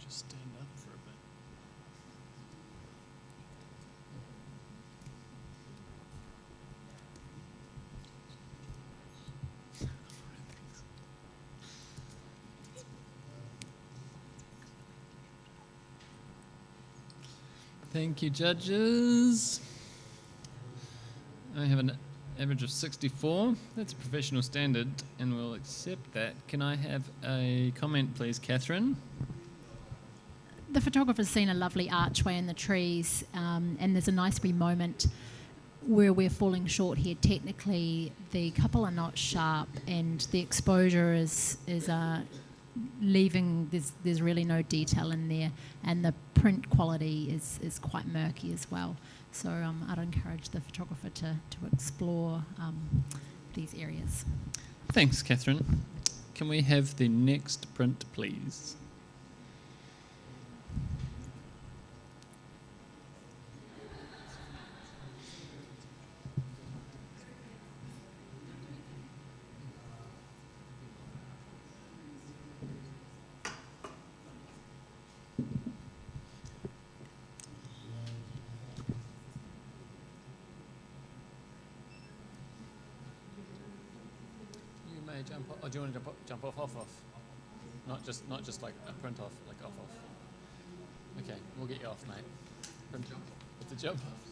Speaker 1: Just stand up for a bit. Thank you, judges. I have an average of 64. That's a professional standard, and we'll accept that. Can I have a comment, please, Catherine?
Speaker 2: the photographer's seen a lovely archway in the trees, and there's a nice wee moment where we're falling short here. Technically, the couple are not sharp, and the exposure is leaving. There's really no detail in there, and the print quality is quite murky as well. So I'd encourage the photographer to explore these areas.
Speaker 1: Thanks, Catherine. Can we have the next print, please? Jump off, or do you want to jump off? Not just like a print off, like off. Okay, we'll get you off, mate. Print jump. It's a jump off.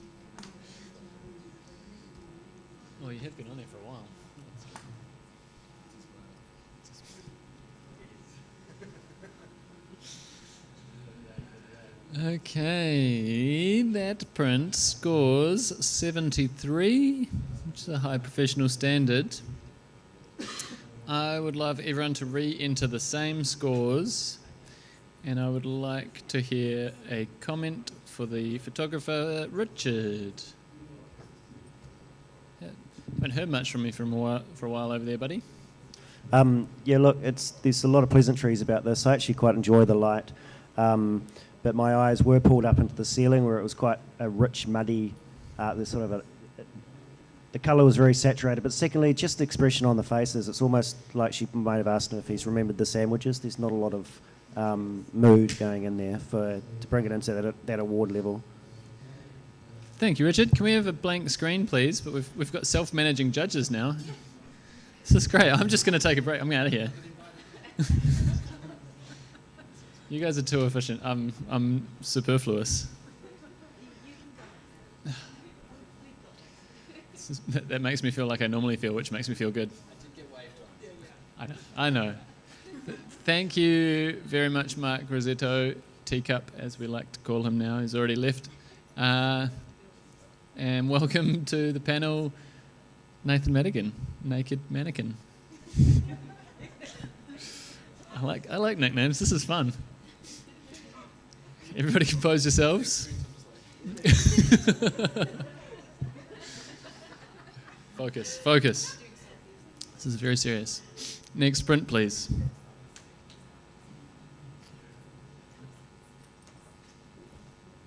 Speaker 1: Oh, you have been on there for a while. Okay, that print scores 73, which is a high professional standard. I would love everyone to re-enter the same scores, and I would like to hear a comment for the photographer, Richard. Haven't heard much from you for a while over there, buddy.
Speaker 8: Yeah, look, there's a lot of pleasantries about this. I actually quite enjoy the light, but my eyes were pulled up into the ceiling where it was quite a rich, muddy, there's sort of the colour was very saturated, but secondly, just the expression on the faces. It's almost like she might have asked him if he's remembered the sandwiches. There's not a lot of mood going in there to bring it into that award level.
Speaker 1: Thank you, Richard. Can we have a blank screen, please? But we've got self-managing judges now. This is great. I'm just going to take a break. I'm out of here. You guys are too efficient. I'm superfluous. That makes me feel like I normally feel, which makes me feel good. I know. Thank you very much, Mark Rosetto, Teacup, as we like to call him now. He's already left. And welcome to the panel, Nathan Madigan, Naked Mannequin. I like nicknames. This is fun. Everybody compose yourselves. Focus. This is very serious. Next sprint, please.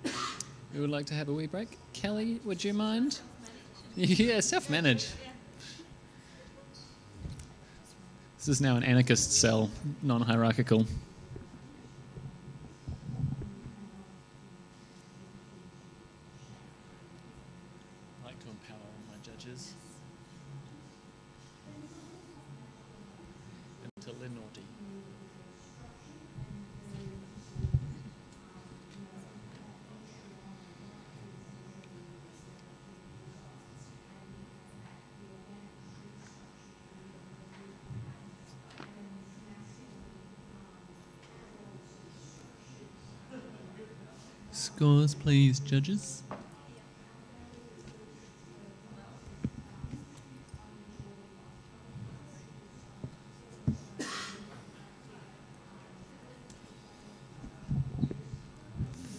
Speaker 1: We would like to have a wee break. Kelly, would you mind? Yeah, self-manage. This is now an anarchist cell, non-hierarchical. I like to empower all my judges. Until they're naughty. Scores, please, judges.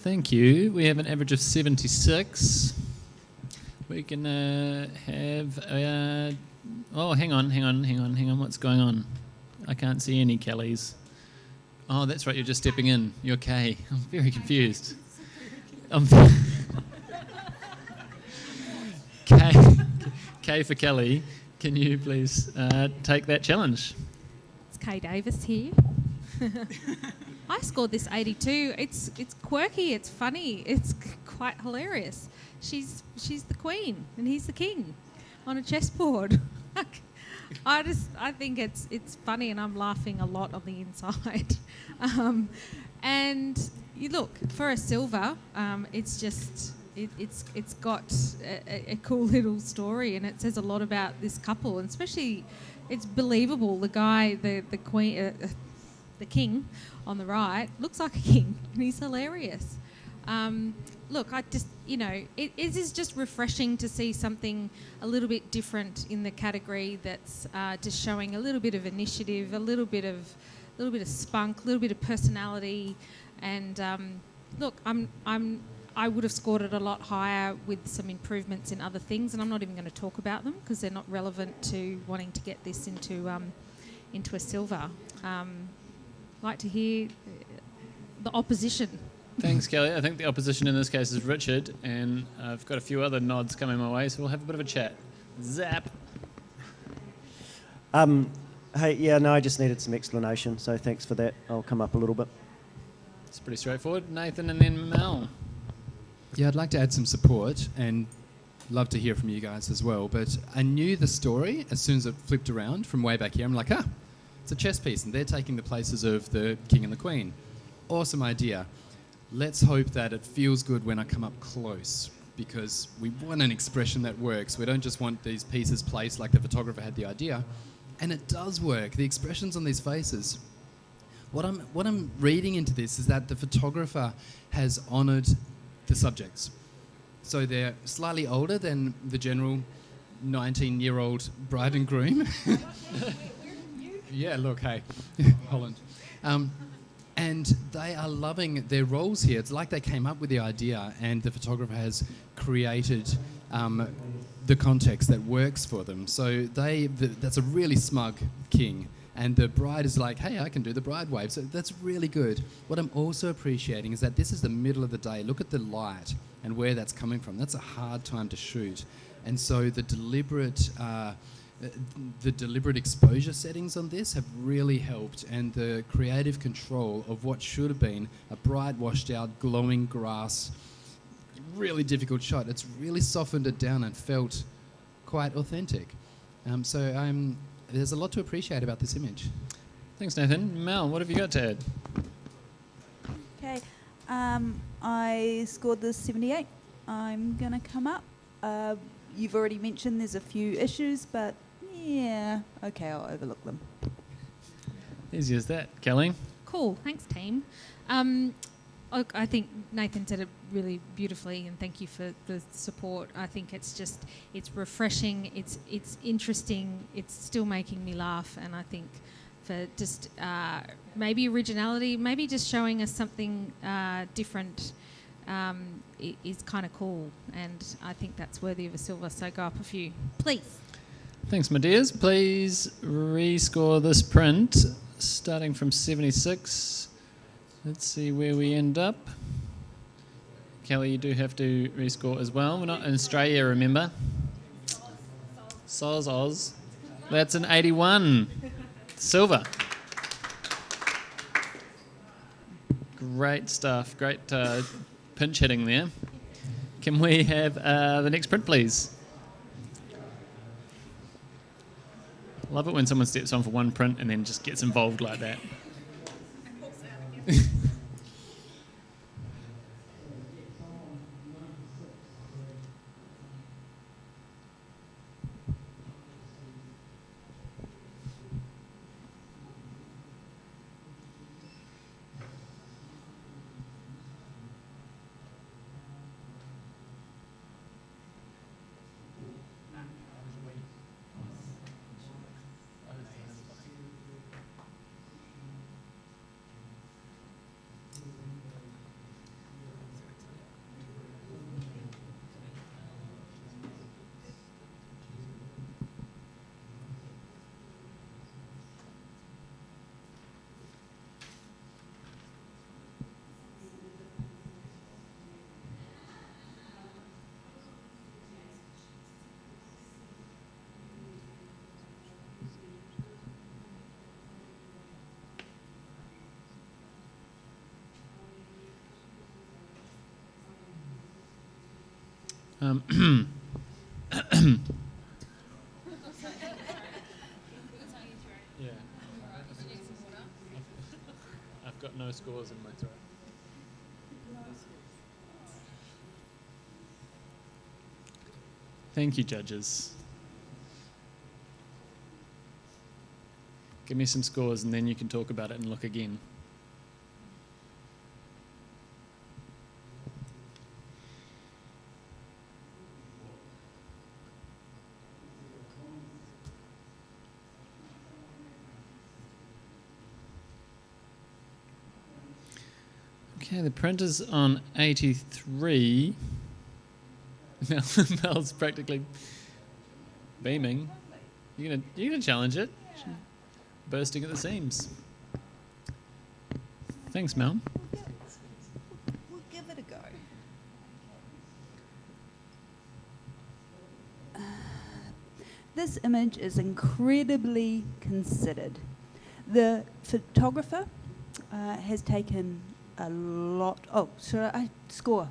Speaker 1: Thank you. We have an average of 76. We can have... oh, hang on. What's going on? I can't see any Kellys. Oh, that's right. You're just stepping in. You're K. I'm very confused. K for Kelly. Can you please take that challenge?
Speaker 11: It's Kay Davis here. I scored this 82. It's quirky. It's funny. It's quite hilarious. She's the queen and he's the king on a chessboard. I think it's funny and I'm laughing a lot on the inside. And you look for a silver. It's got a cool little story and it says a lot about this couple, and especially it's believable. The guy, the queen, the king on the right looks like a king, and he's hilarious. Look, I just, it is just refreshing to see something a little bit different in the category that's just showing a little bit of initiative, a little bit of spunk, a little bit of personality, and look, I would have scored it a lot higher with some improvements in other things, and I'm not even going to talk about them because they're not relevant to wanting to get this into a silver. Like to hear the opposition.
Speaker 1: Thanks, Kelly. I think the opposition in this case is Richard, and I've got a few other nods coming my way, so we'll have a bit of a chat. Zap.
Speaker 8: Hey, yeah, no, I just needed some explanation, so thanks for that. I'll come up a little bit.
Speaker 1: It's pretty straightforward. Nathan and then Mel.
Speaker 5: Yeah, I'd like to add some support and love to hear from you guys as well. But I knew the story as soon as it flipped around from way back here. I'm like, it's a chess piece and they're taking the places of the king and the queen. Awesome idea. Let's hope that it feels good when I come up close, because we want an expression that works. We don't just want these pieces placed like the photographer had the idea. And it does work. The expressions on these faces. What I'm reading into this is that the photographer has honoured the subjects. So they're slightly older than the general 19-year-old bride and groom. Yeah, look, hey, Holland. And they are loving their roles here. It's like they came up with the idea and the photographer has created the context that works for them. So that's a really smug king. And the bride is like, hey, I can do the bride wave. So that's really good. What I'm also appreciating is that this is the middle of the day. Look at the light and where that's coming from. That's a hard time to shoot. And so the deliberate exposure settings on this have really helped, and the creative control of what should have been a bright, washed out, glowing grass, really difficult shot. It's really softened it down and felt quite authentic. There's a lot to appreciate about this image.
Speaker 1: Thanks, Nathan. Mel, what have you got to add?
Speaker 9: Okay, I scored this 78. I'm going to come up. You've already mentioned there's a few issues, but yeah, okay, I'll overlook them.
Speaker 1: Easy as that. Kelly?
Speaker 11: Cool, thanks team. Look, I think Nathan said it really beautifully, and thank you for the support. I think it's refreshing, it's interesting, it's still making me laugh, and I think for just maybe originality, maybe just showing us something different is kind of cool, and I think that's worthy of a silver, so go up a few, please.
Speaker 1: Thanks, my dears. Please rescore this print, starting from 76. Let's see where we end up. Kelly, you do have to rescore as well. We're not in Australia, remember? Soz. That's an 81. Silver. Great stuff. Great pinch hitting there. Can we have the next print, please? Love it when someone steps on for one print and then just gets involved like that. Yeah. I've got no scores in my throat. Thank you, judges. Give me some scores and then you can talk about it and look again. Okay, the printer's on 83. Mel's practically beaming. You're gonna challenge it. Yeah. Bursting at the seams. Thanks, Mel.
Speaker 9: We'll give it a go. This image is incredibly considered. The photographer has taken a lot. Oh, should I score?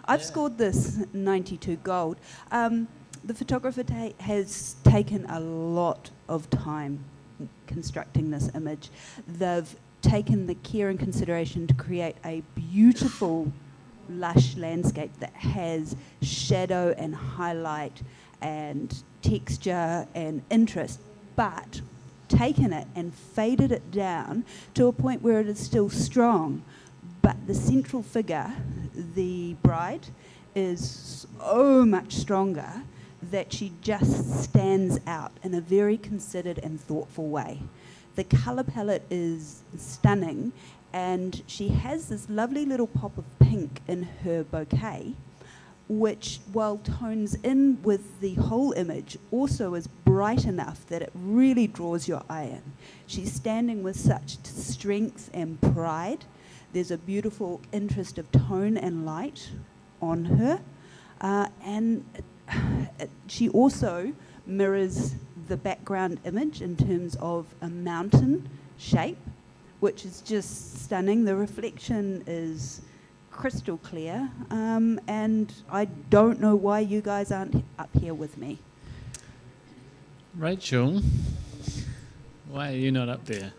Speaker 9: I've scored this 92 gold. The photographer has taken a lot of time constructing this image. They've taken the care and consideration to create a beautiful, lush landscape that has shadow and highlight and texture and interest, but taken it and faded it down to a point where it is still strong. But the central figure, the bride, is so much stronger that she just stands out in a very considered and thoughtful way. The colour palette is stunning, and she has this lovely little pop of pink in her bouquet, which, while tones in with the whole image, also is bright enough that it really draws your eye in. She's standing with such strength and pride. There's a beautiful interest of tone and light on her, and she also mirrors the background image in terms of a mountain shape, which is just stunning. The reflection is crystal clear, and I don't know why you guys aren't up here with me.
Speaker 1: Rachel, why are you not up there?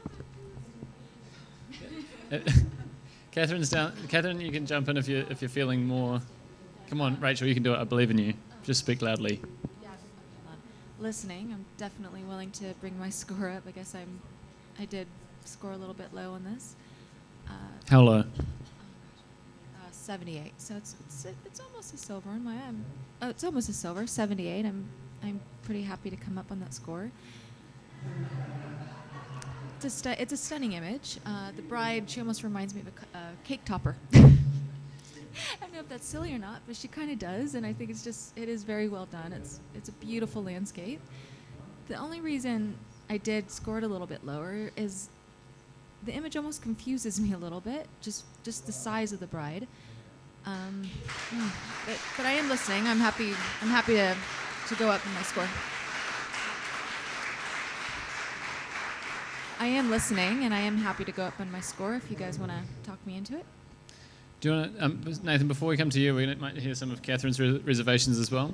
Speaker 1: Catherine's down. Catherine, you can jump in if you're feeling more. Come on, Rachel, you can do it. I believe in you. Just speak loudly.
Speaker 12: Yeah, listening. I'm definitely willing to bring my score up. I guess I did score a little bit low on this.
Speaker 1: How low?
Speaker 12: 78. So it's almost a silver in my it's almost a silver. 78. I'm pretty happy to come up on that score. It's a stunning image. The bride, she almost reminds me of a cake topper. I don't know if that's silly or not, but she kind of does, and I think it is very well done. It's a beautiful landscape. The only reason I did score it a little bit lower is the image almost confuses me a little bit, just the size of the bride. But I am listening. I'm happy to go up in my score. I am listening, and I am happy to go up on my score if you guys want to talk me into it.
Speaker 1: Do you want to, Nathan, before we come to you, we might hear some of Catherine's reservations as well.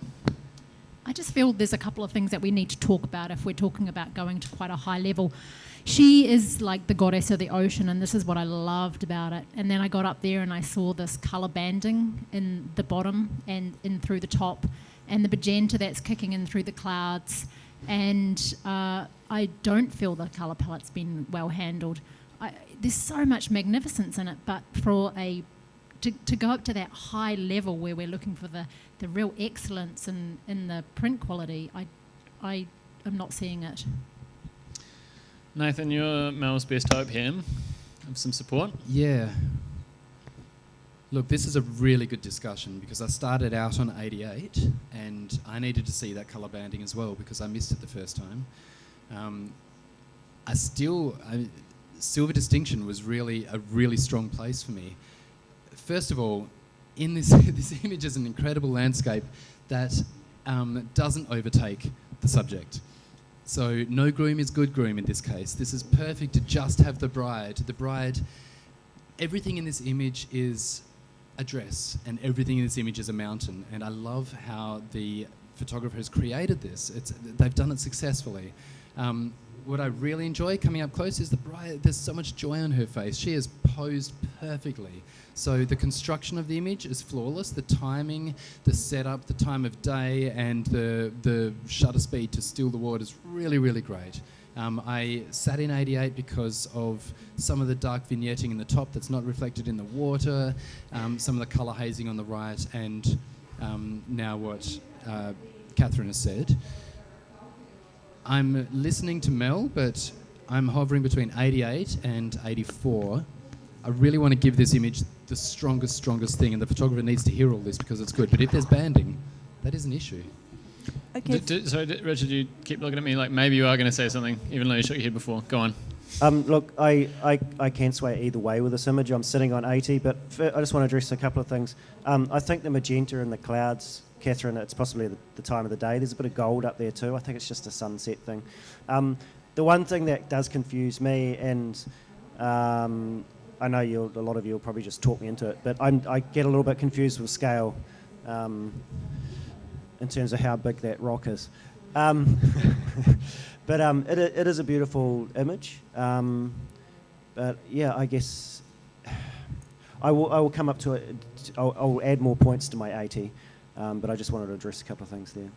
Speaker 2: I just feel there's a couple of things that we need to talk about if we're talking about going to quite a high level. She is like the goddess of the ocean, and this is what I loved about it. And then I got up there and I saw this colour banding in the bottom and in through the top, and the magenta that's kicking in through the clouds. And I don't feel the colour palette's been well handled. There's so much magnificence in it, but for to go up to that high level where we're looking for the real excellence in the print quality, I am not seeing it.
Speaker 1: Nathan, you're Mel's best hope here. Have some support?
Speaker 5: Yeah. Look, this is a really good discussion because I started out on 88 and I needed to see that colour banding as well because I missed it the first time. Silver Distinction was really a really strong place for me. First of all, in this image is an incredible landscape that doesn't overtake the subject. So no groom is good groom in this case. This is perfect to just have the bride. The bride, everything in this image is a dress and everything in this image is a mountain. And I love how the photographer has created this. They've done it successfully. What I really enjoy coming up close is the bride. There's so much joy on her face. She is posed perfectly. So the construction of the image is flawless. The timing, the setup, the time of day, and the shutter speed to still the water is really, really great. I sat in 88 because of some of the dark vignetting in the top that's not reflected in the water, some of the colour hazing on the right, and now what Catherine has said. I'm listening to Mel, but I'm hovering between 88 and 84. I really want to give this image the strongest thing, and the photographer needs to hear all this because it's good. But if there's banding, that is an issue.
Speaker 9: Okay.
Speaker 1: Sorry, Richard, you keep looking at me like maybe you are going to say something, even though you shook your head before. Go on.
Speaker 8: Look, I can sway either way with this image. I'm sitting on 80, but I just want to address a couple of things. I think the magenta in the clouds, Catherine, it's possibly the time of the day. There's a bit of gold up there too. I think it's just a sunset thing. The one thing that does confuse me, and I know a lot of you will probably just talk me into it, but I get a little bit confused with scale in terms of how big that rock is. But it is a beautiful image. But yeah, I guess I will come up to it. I'll add more points to my 80, but I just wanted to address a couple of things there.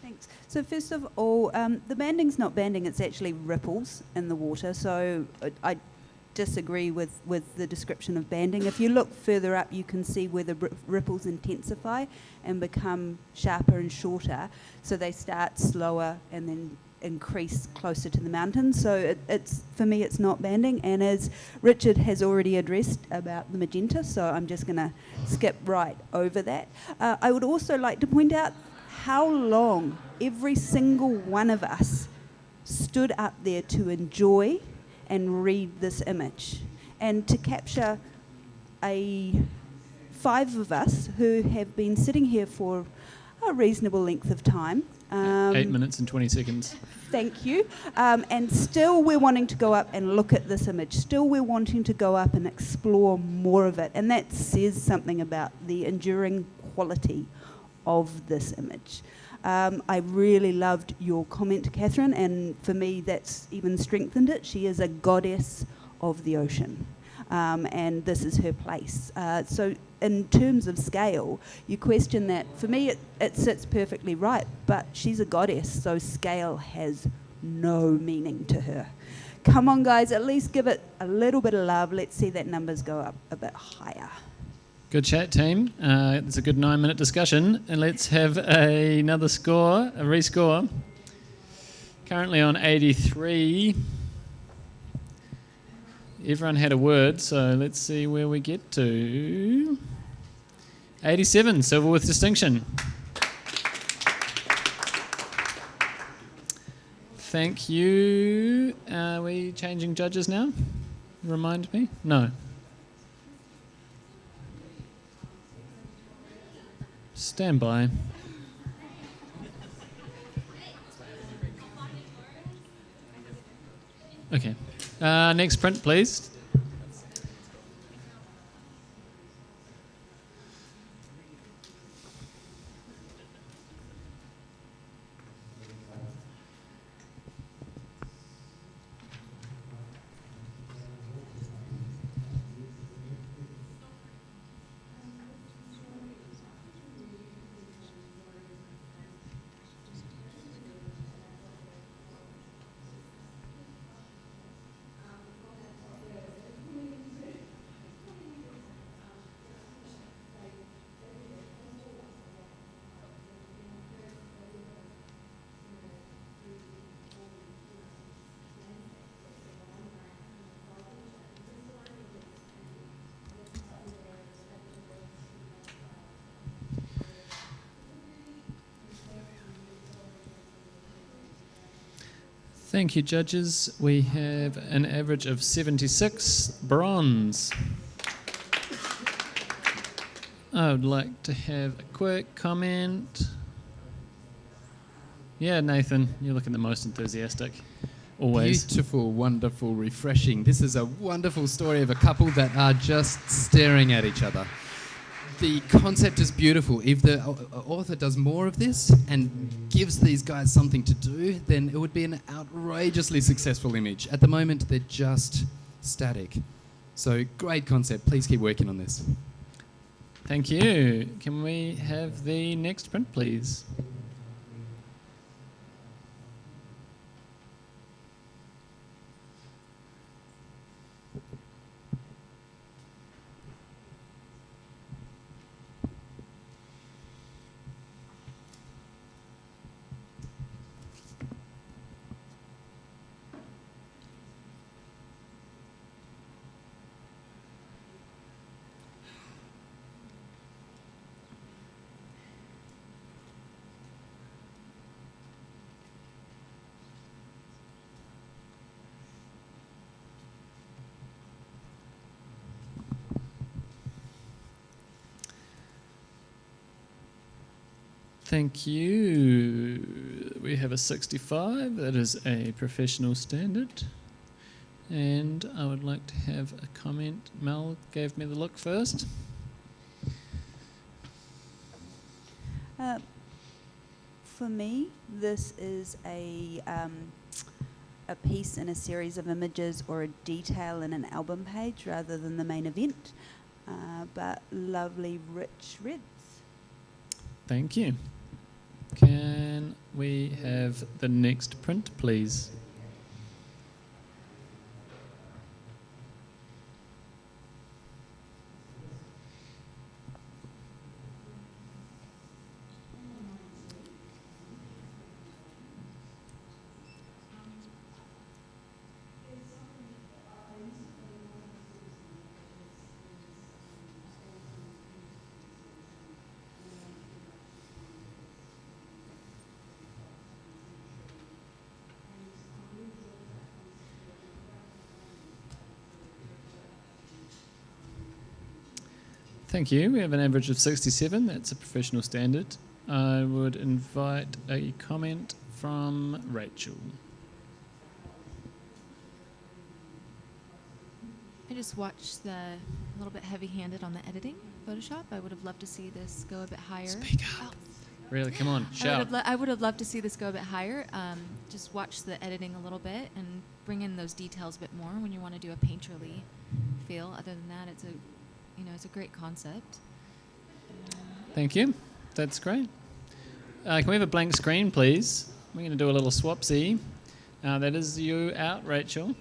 Speaker 9: Thanks. So first of all, the banding's not banding, it's actually ripples in the water. So I disagree with the description of banding. If you look further up, you can see where the ripples intensify and become sharper and shorter. So they start slower and then increase closer to the mountains. So it's for me, it's not banding. And as Richard has already addressed about the magenta, so I'm just going to skip right over that. I would also like to point out how long every single one of us stood up there to enjoy and read this image, and to capture 5 of us who have been sitting here for a reasonable length of time.
Speaker 1: 8 minutes and 20 seconds.
Speaker 9: Thank you. And still we're wanting to go up and look at this image. Still we're wanting to go up and explore more of it. And that says something about the enduring quality of this image. I really loved your comment, Catherine, and for me that's even strengthened it. She is a goddess of the ocean, and this is her place. So in terms of scale, you question that. For me, it sits perfectly right, but she's a goddess, so scale has no meaning to her. Come on, guys, at least give it a little bit of love. Let's see that numbers go up a bit higher.
Speaker 1: Good chat, team. It's a good 9-minute discussion. And let's have another score, a rescore. Currently on 83. Everyone had a word, so let's see where we get to. 87, silver with distinction. Thank you. Are we changing judges now? Remind me? No. Stand by. Okay. Next print, please. Thank you, judges. We have an average of 76, bronze. I would like to have a quick comment. Yeah, Nathan, you're looking the most enthusiastic. Always.
Speaker 5: Beautiful, wonderful, refreshing. This is a wonderful story of a couple that are just staring at each other. The concept is beautiful. If the author does more of this and gives these guys something to do, then it would be an outrageously successful image. At the moment, they're just static. So, great concept. Please keep working on this.
Speaker 1: Thank you. Can we have the next print, please? Thank you. We have a 65. That is a professional standard. And I would like to have a comment. Mel gave me the look first.
Speaker 9: For me, this is a piece in a series of images or a detail in an album page rather than the main event, but lovely rich reds.
Speaker 1: Thank you. Can we have the next print, please? Thank you. We have an average of 67. That's a professional standard. I would invite a comment from Rachel.
Speaker 12: I just watched a little bit heavy-handed on the editing, Photoshop. I would have loved to see this go a bit higher.
Speaker 1: Speak up. Really, come on, shout.
Speaker 12: I would have loved to see this go a bit higher. Just watch the editing a little bit and bring in those details a bit more when you want to do a painterly feel. Other than that, it's a great concept.
Speaker 1: Thank you. That's great. Can we have a blank screen, please? We're going to do a little swapsy. That is you out, Rachel.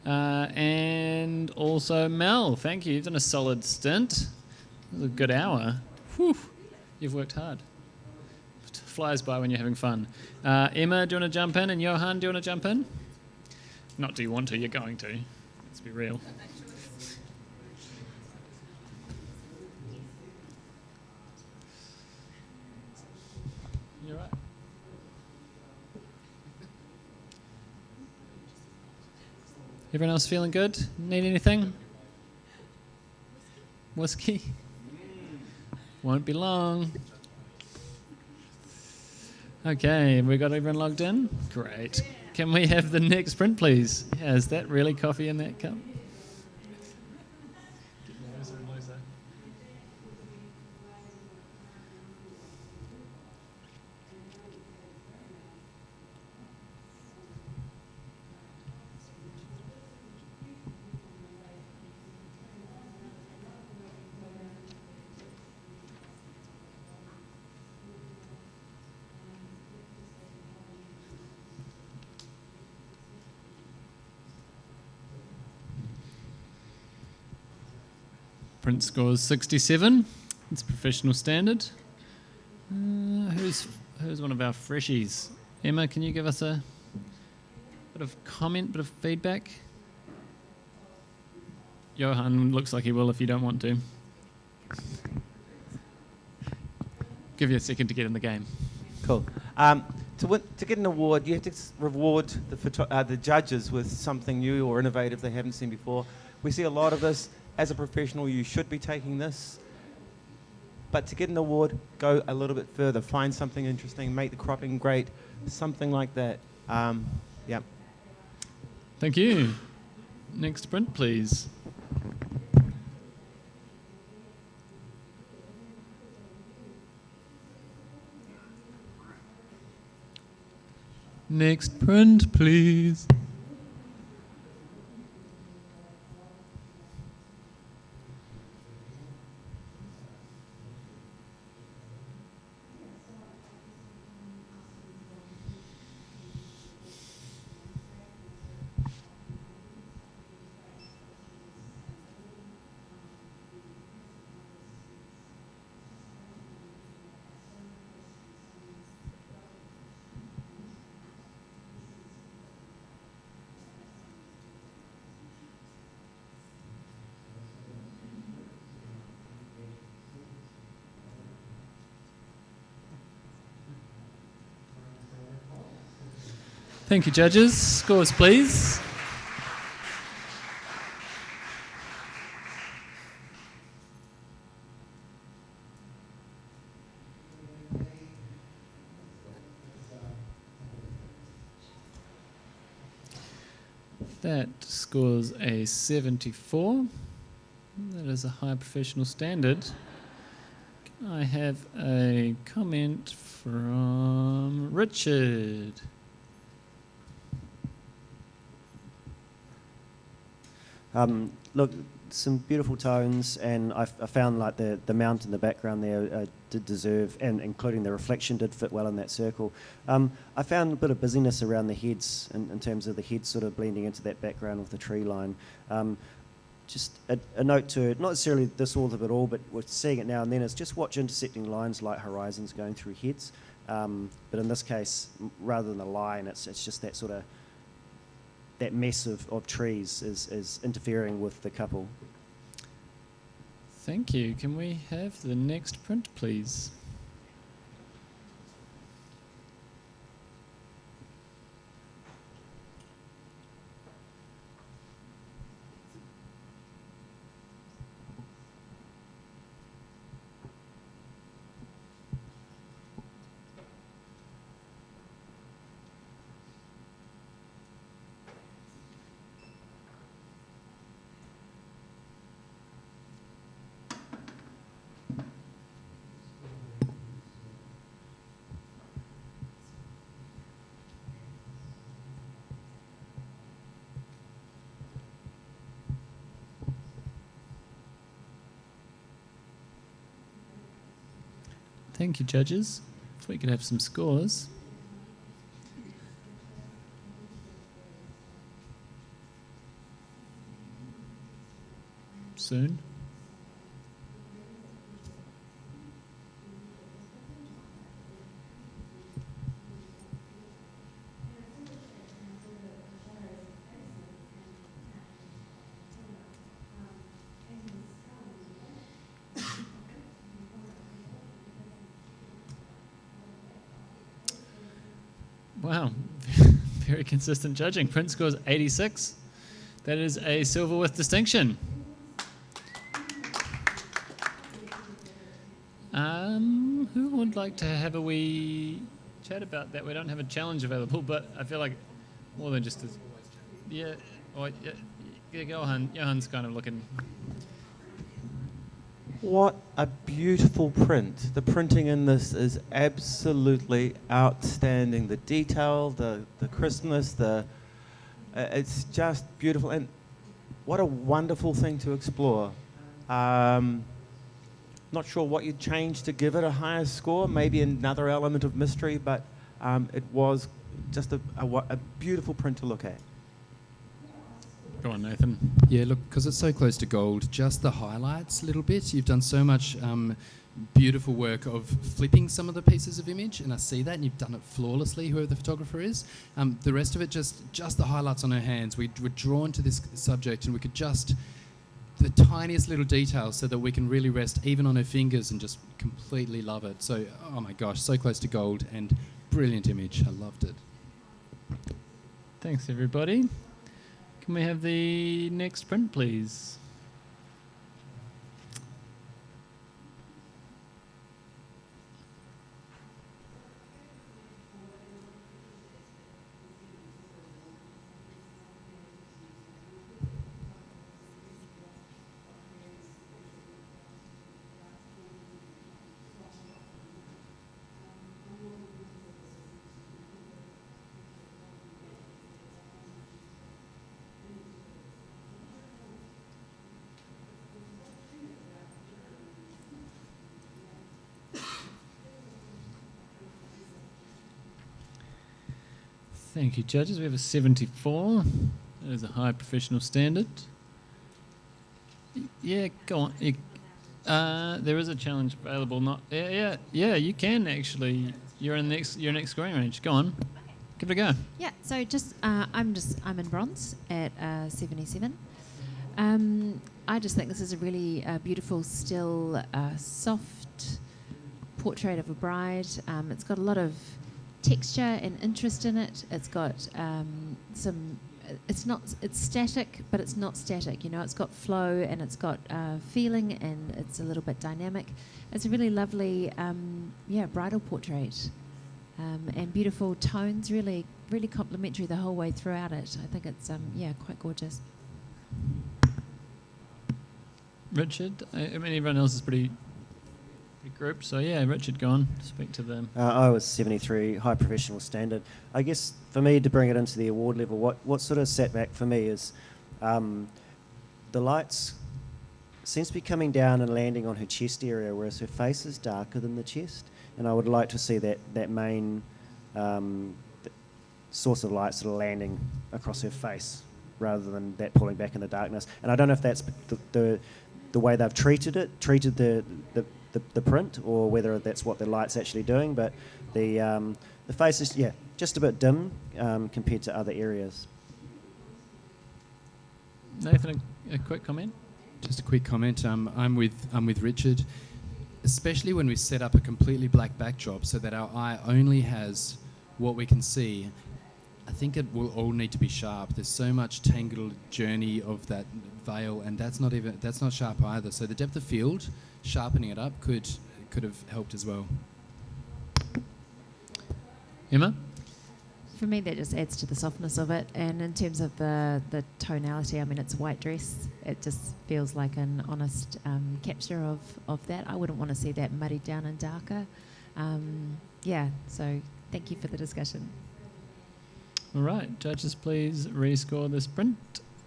Speaker 1: And also Mel. Thank you. You've done a solid stint. It was a good hour. Whew. You've worked hard. It flies by when you're having fun. Emma, do you want to jump in? And Johan, do you want to jump in? Not do you want to, you're going to. Let's be real. You're right. Everyone else feeling good? Need anything? Whiskey? Won't be long. Okay, we got everyone logged in? Great. Can we have the next print, please? Yeah, is that really coffee in that cup? Print scores 67. It's professional standard. Who's one of our freshies? Emma, can you give us a bit of comment, bit of feedback? Johan looks like he will if you don't want to. Give you a second to get in the game.
Speaker 6: Cool. To get an award, you have to reward the judges with something new or innovative they haven't seen before. We see a lot of this. As a professional, you should be taking this. But to get an award, go a little bit further. Find something interesting, make the cropping great, something like that. Yeah.
Speaker 1: Thank you. Next print, please. Next print, please. Thank you, judges. Scores, please. That scores a 74. That is a high professional standard. Can I have a comment from Richard?
Speaker 8: Look, some beautiful tones, and I found like the mount in the background there did deserve, and including the reflection did fit well in that circle. I found a bit of busyness around the heads in terms of the heads sort of blending into that background with the tree line. Just a note to, not necessarily this all of it all, but we're seeing it now and then, is just watch intersecting lines like horizons going through heads. But in this case, rather than a line, it's just that sort of, that mess of trees is interfering with the couple.
Speaker 1: Thank you. Can we have the next print, please? Thank you, judges. If we could have some scores. Soon. Wow, very consistent judging. Print scores 86. That is a silver with distinction. Who would like to have a wee chat about that? We don't have a challenge available, but I feel like more than just as... Yeah, Johan's kind of looking...
Speaker 6: What a beautiful print. The printing in this is absolutely outstanding. The detail, the crispness, it's just beautiful. And what a wonderful thing to explore. Not sure what you'd change to give it a higher score, maybe another element of mystery, but it was just a beautiful print to look at.
Speaker 1: Go on, Nathan.
Speaker 5: Yeah, look, because it's so close to gold, just the highlights a little bit. You've done so much beautiful work of flipping some of the pieces of image, and I see that, and you've done it flawlessly, whoever the photographer is. The rest of it, just the highlights on her hands. We were drawn to this subject, and we could just, the tiniest little details, so that we can really rest even on her fingers and just completely love it. So, oh my gosh, so close to gold, and brilliant image. I loved it.
Speaker 1: Thanks, everybody. Can we have the next print, please? Thank you, judges. We have a 74. That is a high professional standard. Yeah, go on. There is a challenge available. Not. Yeah. You can actually. You're in next scoring range. Go on. Give it a go.
Speaker 7: Yeah. So I'm in bronze at 77. I just think this is a really beautiful, still, soft portrait of a bride. It's got a lot of texture and interest in it. It's got it's static, but it's not static, it's got flow and it's got feeling, and it's a little bit dynamic. It's a really lovely bridal portrait, and beautiful tones, really really complimentary the whole way throughout it. I think it's quite gorgeous.
Speaker 1: Richard, I mean everyone else is pretty grouped, so yeah, Richard, go on, speak to them.
Speaker 8: I was 73, high professional standard. I guess for me to bring it into the award level, what sort of sat back for me is the lights seems to be coming down and landing on her chest area, whereas her face is darker than the chest. And I would like to see that main source of light sort of landing across her face rather than that pulling back in the darkness. And I don't know if that's the way they've treated the print, or whether that's what the light's actually doing. But the face is just a bit dim compared to other areas.
Speaker 1: Nathan, a quick comment.
Speaker 5: Just a quick comment. I'm with Richard, especially when we set up a completely black backdrop so that our eye only has what we can see. I think it will all need to be sharp. There's so much tangled journey of that veil, and that's not sharp either. So the depth of field, sharpening it up could have helped as well.
Speaker 1: Emma?
Speaker 7: For me, that just adds to the softness of it. And in terms of the tonality, I mean, it's a white dress. It just feels like an honest capture of that. I wouldn't want to see that muddied down and darker. So thank you for the discussion.
Speaker 1: All right, judges, please rescore this print.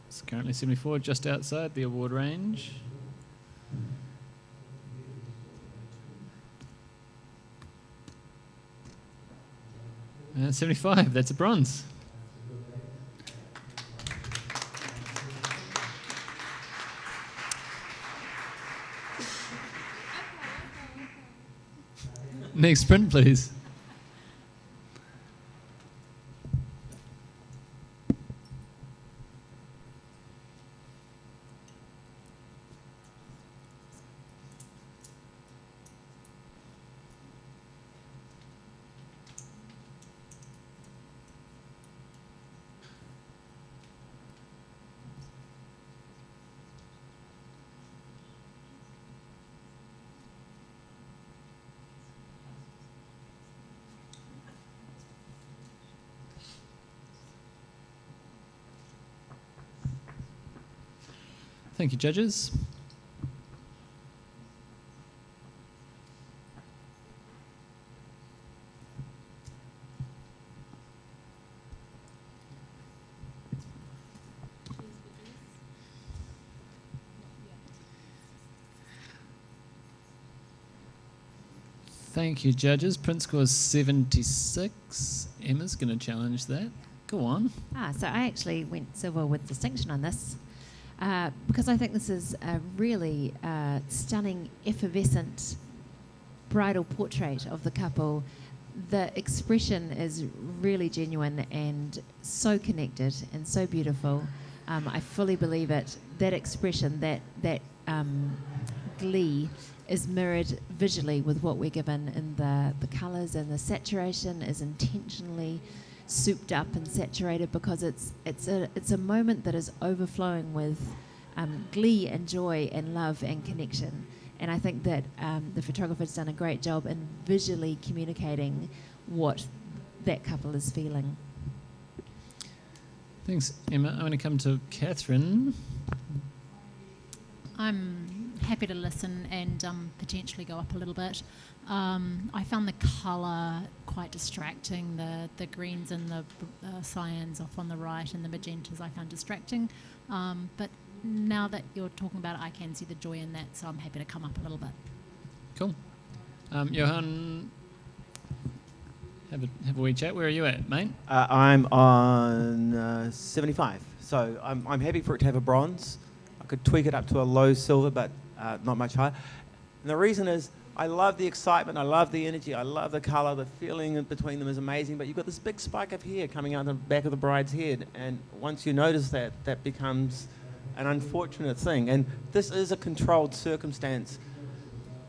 Speaker 1: It's currently 74, just outside the award range. And 75, that's a bronze. Next print, please. Thank you, judges. Thank you, judges. Print score is 76. Emma's going to challenge that. Go on.
Speaker 7: So I actually went silver with distinction on this. Because I think this is a really stunning, effervescent bridal portrait of the couple. The expression is really genuine and so connected and so beautiful. I fully believe it. That expression, that glee, is mirrored visually with what we're given in the colours, and the saturation is intentionally souped up and saturated because it's a moment that is overflowing with glee and joy and love and connection. And I think that the photographer's done a great job in visually communicating what that couple is feeling.
Speaker 1: Thanks, Emma. I'm going to come to Catherine.
Speaker 2: I'm happy to listen and potentially go up a little bit. I found the colour quite distracting. The greens and the cyans off on the right and the magentas I found distracting. But now that you're talking about it, I can see the joy in that, so I'm happy to come up a little bit.
Speaker 1: Cool. Johan, have a wee chat. Where are you at, mate?
Speaker 6: I'm on 75, so I'm happy for it to have a bronze. I could tweak it up to a low silver, but not much higher. And the reason is I love the excitement, I love the energy, I love the colour, the feeling between them is amazing, but you've got this big spike of hair coming out the back of the bride's head, and once you notice that, that becomes an unfortunate thing. And this is a controlled circumstance.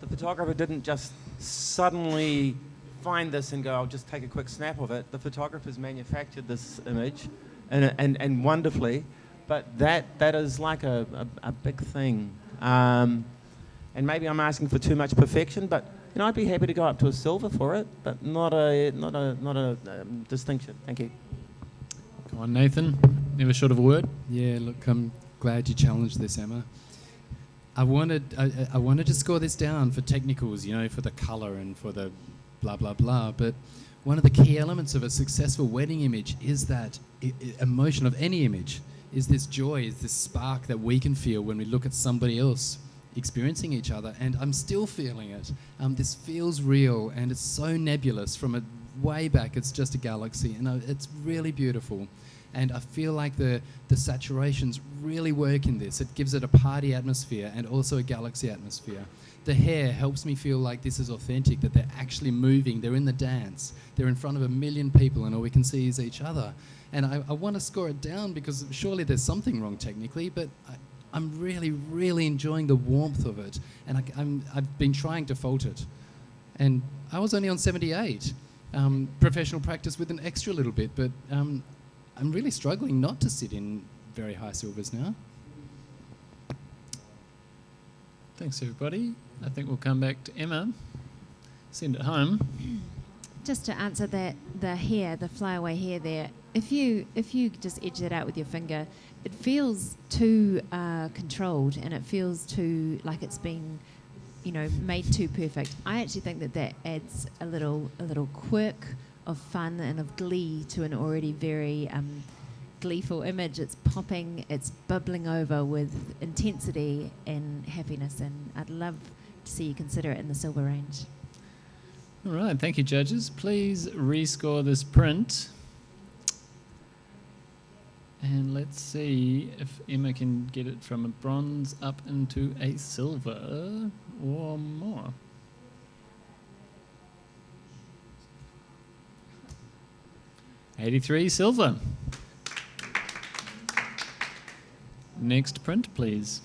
Speaker 6: The photographer didn't just suddenly find this and go, I'll just take a quick snap of it. The photographer's manufactured this image and wonderfully, but that is like a big thing. And maybe I'm asking for too much perfection, but you know, I'd be happy to go up to a silver for it, but not a distinction. Thank you.
Speaker 1: Come on, Nathan. Never short of a word.
Speaker 5: Yeah, look, I'm glad you challenged this, Emma. I wanted to score this down for technicals, you know, for the colour and for the blah, blah, blah. But one of the key elements of a successful wedding image is that emotion of any image, is this joy, is this spark that we can feel when we look at somebody else experiencing each other. And I'm still feeling it. This feels real, and it's so nebulous. From a way back, it's just a galaxy, and it's really beautiful. And I feel like the saturations really work in this. It gives it a party atmosphere and also a galaxy atmosphere. The hair helps me feel like this is authentic, that they're actually moving, they're in the dance, they're in front of 1 million people, and all we can see is each other. And I want to score it down because surely there's something wrong technically, but I'm really, really enjoying the warmth of it. And I've been trying to fault it. And I was only on 78. Professional practice with an extra little bit, but I'm really struggling not to sit in very high silvers now.
Speaker 1: Thanks, everybody. I think we'll come back to Emma. Send it home.
Speaker 7: Just to answer that, the hair, the flyaway hair there, if you just edge it out with your finger, it feels too controlled, and it feels too like it's been, you know, made too perfect. I actually think that adds a little quirk of fun and of glee to an already very gleeful image. It's popping, it's bubbling over with intensity and happiness, and I'd love to see you consider it in the silver range.
Speaker 1: All right, thank you, judges. Please rescore this print. And let's see if Emma can get it from a bronze up into a silver or more. $83 silver. Next print, please.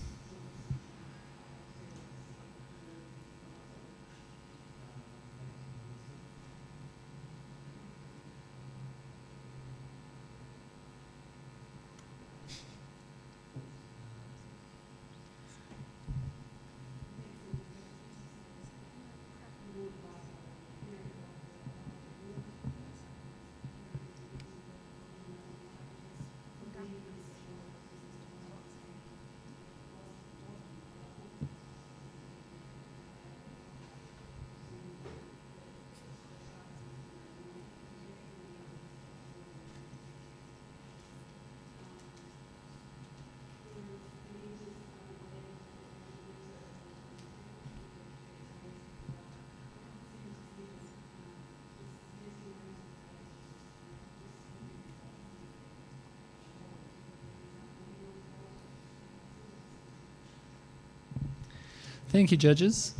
Speaker 1: Thank you, judges.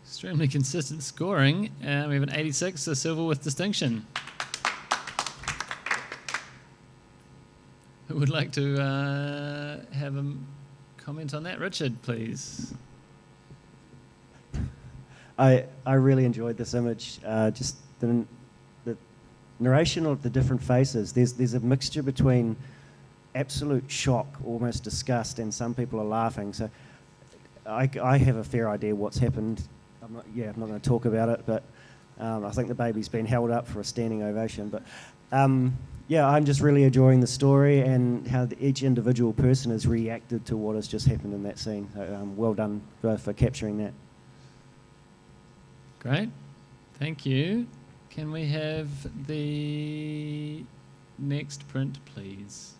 Speaker 1: Extremely consistent scoring. We have an 86, a silver with distinction. Who would like to have a comment on that? Richard, please.
Speaker 8: I really enjoyed this image. Just the narration of the different faces. There's a mixture between absolute shock, almost disgust, and some people are laughing. So I have a fair idea what's happened. I'm not going to talk about it, but I think the baby's been held up for a standing ovation. But yeah, I'm just really enjoying the story and how each individual person has reacted to what has just happened in that scene. So, well done for capturing that.
Speaker 1: Great. Thank you. Can we have the next print, please?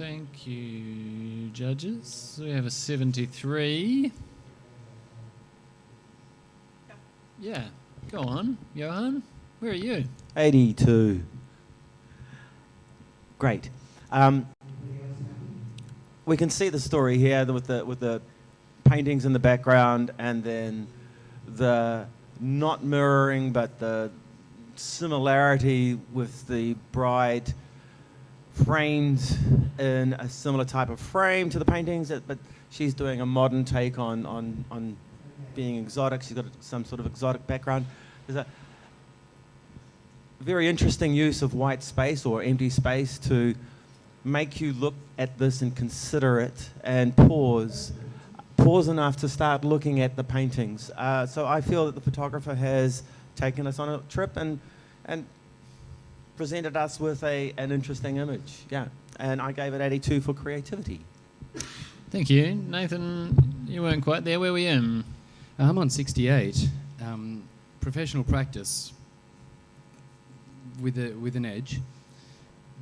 Speaker 1: Thank you, judges. We have a 73. Yeah, go on, Johan. Where are you?
Speaker 6: 82. Great. We can see the story here with the paintings in the background, and then the not mirroring, but the similarity with the bride framed in a similar type of frame to the paintings, but she's doing a modern take on being exotic. She's got some sort of exotic background. There's a very interesting use of white space or empty space to make you look at this and consider it and pause enough to start looking at the paintings. So I feel that the photographer has taken us on a trip and presented us with an interesting image. Yeah, and I gave it 82 for creativity.
Speaker 1: Thank you. Nathan, you weren't quite there. Where were you?
Speaker 5: I'm on 68. Professional practice with an edge.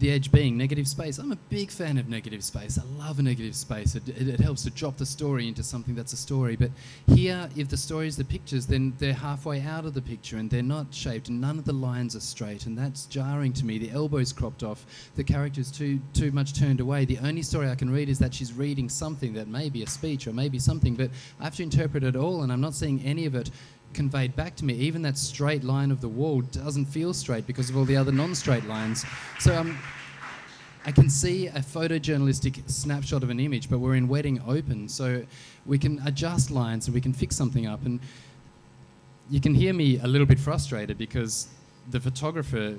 Speaker 5: The edge being negative space. I'm a big fan of negative space. I love a negative space. It helps to drop the story into something that's a story. But here, if the story is the pictures, then they're halfway out of the picture and they're not shaped and none of the lines are straight, and that's jarring to me. The elbow's cropped off. The character's too much turned away. The only story I can read is that she's reading something that may be a speech or maybe something, but I have to interpret it all, and I'm not seeing any of it conveyed back to me. Even that straight line of the wall doesn't feel straight because of all the other non-straight lines. So I can see a photojournalistic snapshot of an image, but we're in wedding open, so we can adjust lines and we can fix something up. And you can hear me a little bit frustrated because the photographer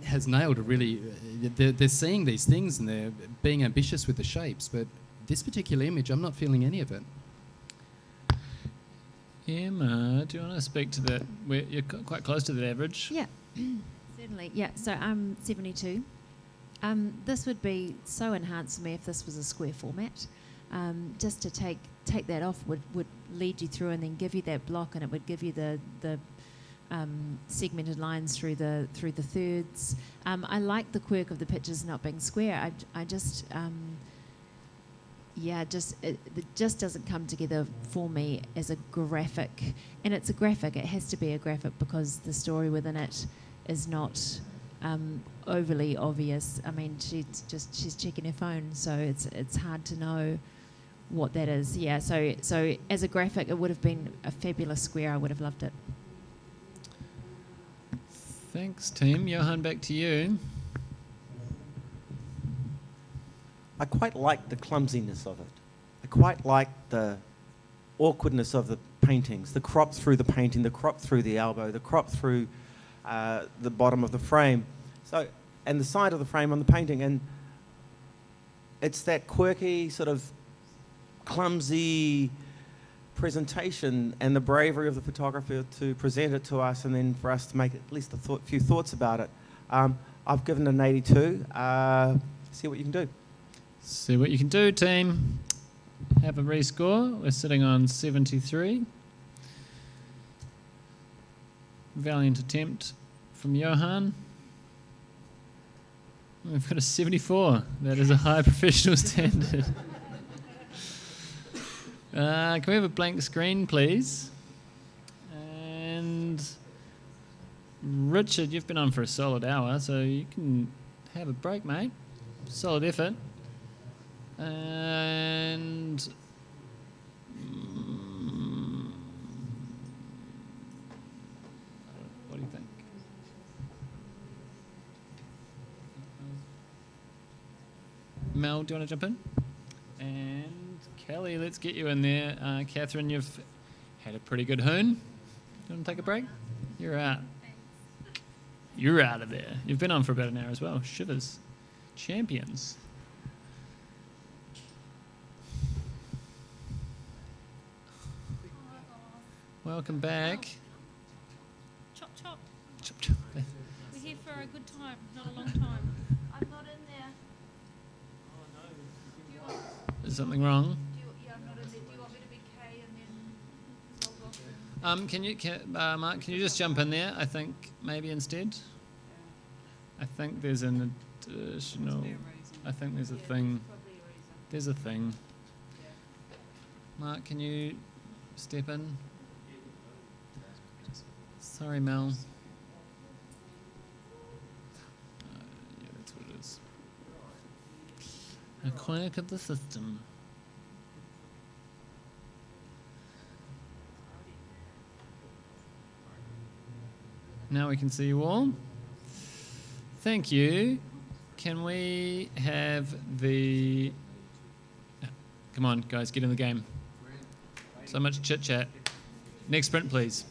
Speaker 5: has nailed it really. They're seeing these things and they're being ambitious with the shapes, but this particular image, I'm not feeling any of it.
Speaker 1: Emma, do you want to speak to that? You're quite close to the average.
Speaker 7: Yeah, certainly. Yeah, so I'm 72. This would be so enhanced for me if this was a square format. Just to take that off would lead you through and then give you that block, and it would give you the segmented lines through the thirds. I like the quirk of the pictures not being square. I just it just doesn't come together for me as a graphic. And it's a graphic. It has to be a graphic because the story within it is not overly obvious. I mean, she's checking her phone, so it's hard to know what that is. Yeah. So as a graphic, it would have been a fabulous square. I would have loved it.
Speaker 1: Thanks, team. Johan, back to you.
Speaker 6: I quite like the clumsiness of it. I quite like the awkwardness of the paintings, the crop through the painting, the crop through the elbow, the crop through the bottom of the frame, and the side of the frame on the painting. And it's that quirky, sort of clumsy presentation and the bravery of the photographer to present it to us and then for us to make at least a few thoughts about it. I've given it an 82. See what you can do.
Speaker 1: See what you can do, team. Have a rescore. We're sitting on 73. Valiant attempt from Johan. We've got a 74. That is a high professional standard. Can we have a blank screen, please? And Richard, you've been on for a solid hour, so you can have a break, mate. Solid effort. And what do you think? Mel, do you want to jump in? And Kelly, let's get you in there. Catherine, you've had a pretty good hoon. Do you want to take a break? You're out. You're out of there. You've been on for about an hour as well. Shivers. Champions. Welcome back.
Speaker 3: Chop, chop.
Speaker 1: Chop, chop.
Speaker 3: We're here for a good time, not a long time. I'm not in there.
Speaker 1: Is something wrong?
Speaker 3: Yeah, I'm not in there. Do you want me to be K and then log off?
Speaker 1: Mark, can you just jump in there? I think maybe instead. I think there's an additional. I think there's a thing. There's a thing. Mark, can you step in? Sorry, Mel. Yeah, that's what it is. A quirk of the system. Now we can see you all. Thank you. Can we have the... Come on, guys, get in the game. So much chit-chat. Next sprint, please.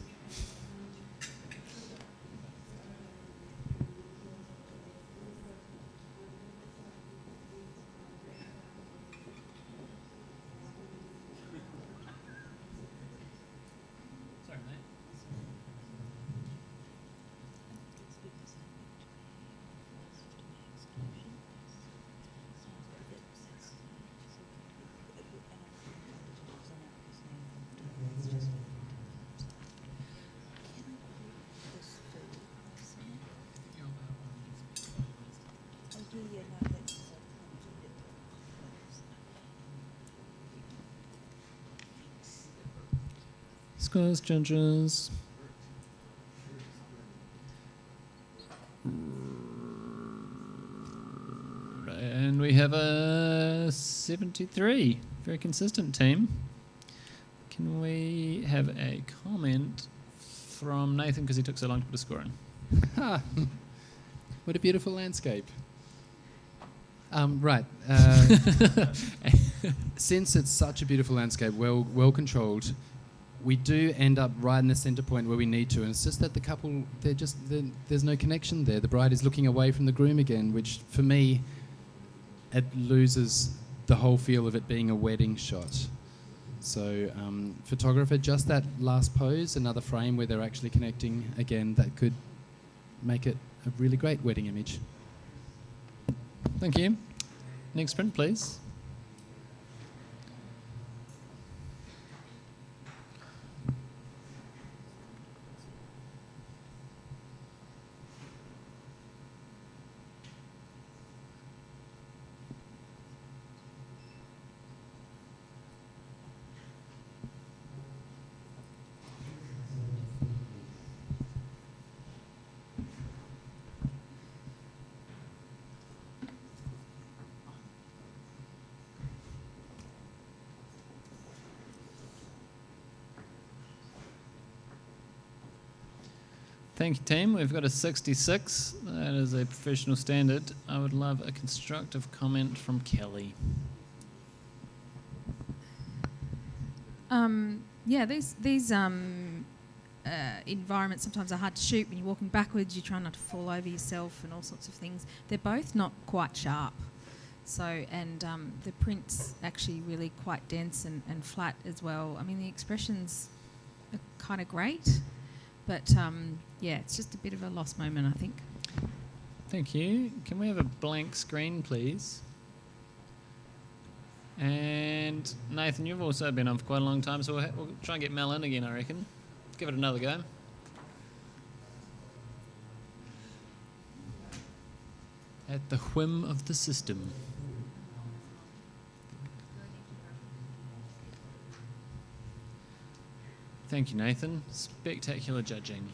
Speaker 1: Scores, judges. And we have a 73. Very consistent team. Can we have a comment from Nathan because he took so long to put a score in?
Speaker 5: What a beautiful landscape. Right. Since it's such a beautiful landscape, well controlled, we do end up right in the centre point where we need to, and it's just that the couple, there's no connection there. The bride is looking away from the groom again, which for me, it loses the whole feel of it being a wedding shot. So, photographer, just that last pose, another frame where they're actually connecting again, that could make it a really great wedding image.
Speaker 1: Thank you. Next print, please. Thank you, team. We've got a 66. That is a professional standard. I would love a constructive comment from Kelly.
Speaker 11: Yeah, these environments sometimes are hard to shoot. When you're walking backwards, you try not to fall over yourself and all sorts of things. They're both not quite sharp. So, and the print's actually really quite dense and flat as well. I mean, the expressions are kind of great, but yeah, it's just a bit of a lost moment, I think.
Speaker 1: Thank you. Can we have a blank screen, please? And Nathan, you've also been on for quite a long time, so we'll try and get Mel in again, I reckon. Give it another go. At the whim of the system. Thank you, Nathan. Spectacular judging.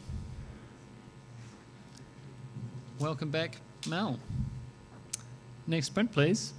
Speaker 1: Welcome back, Mel. Next print, please.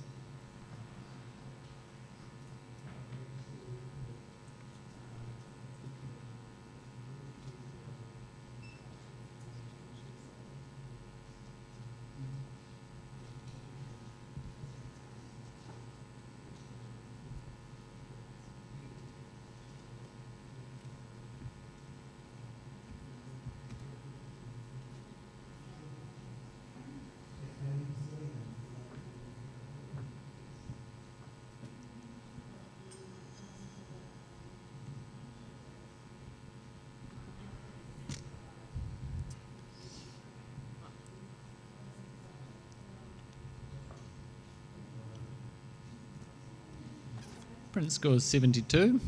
Speaker 1: Print score is 72.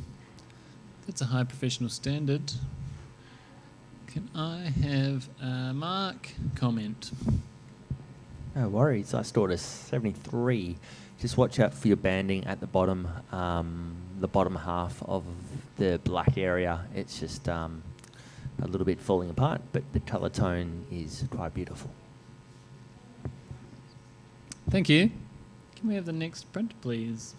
Speaker 1: That's a high professional standard. Can I have a Mark comment?
Speaker 10: No worries. I scored a 73. Just watch out for your banding at the bottom half of the black area. It's just a little bit falling apart, but the colour tone is quite beautiful.
Speaker 1: Thank you. Can we have the next print, please?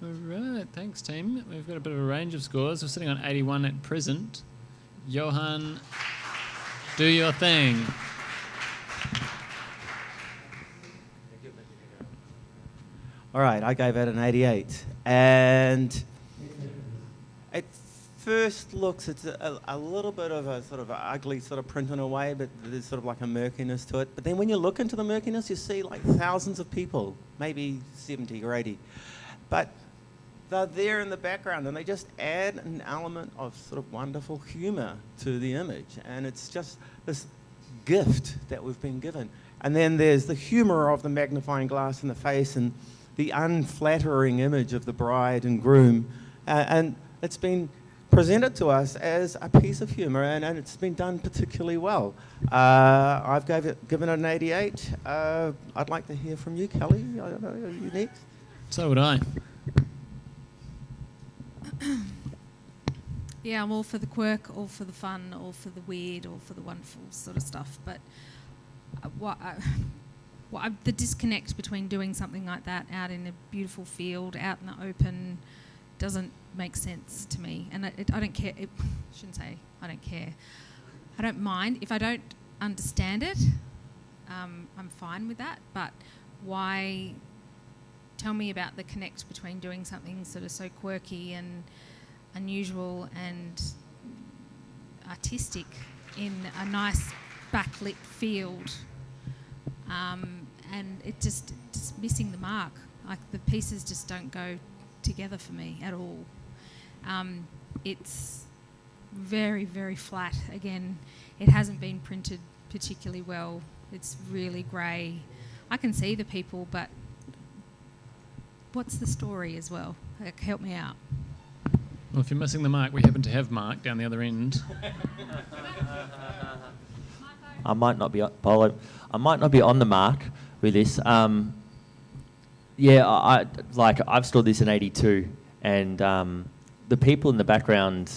Speaker 1: All right, thanks, team. We've got a bit of a range of scores. We're sitting on 81 at present. Johan, do your thing.
Speaker 6: All right, I gave it an 88. And at first looks, it's a little bit of a sort of ugly sort of print in a way, but there's sort of like a murkiness to it. But then when you look into the murkiness, you see like thousands of people, maybe 70 or 80. But they're there in the background, and they just add an element of sort of wonderful humour to the image. And it's just this gift that we've been given. And then there's the humour of the magnifying glass in the face and the unflattering image of the bride and groom. And it's been presented to us as a piece of humour, and it's been done particularly well. I've given it an 88. I'd like to hear from you, Kelly. I don't know, are you next?
Speaker 1: So would I.
Speaker 11: Yeah, I'm all for the quirk, all for the fun, all for the weird, all for the wonderful sort of stuff. But the disconnect between doing something like that out in a beautiful field, out in the open, doesn't make sense to me. And I don't care. I shouldn't say I don't care. I don't mind. If I don't understand it, I'm fine with that. But why... Tell me about the connect between doing something sort of so quirky and unusual and artistic in a nice backlit field, and it just missing the mark. Like the pieces just don't go together for me at all. It's very, very flat. Again, it hasn't been printed particularly well. It's really grey. I can see the people, but what's the story as well? Like, help me out.
Speaker 1: Well, if you're missing the mark, we happen to have Mark down the other end.
Speaker 10: I might not be on the mark with this. I've scored this in 82, and the people in the background.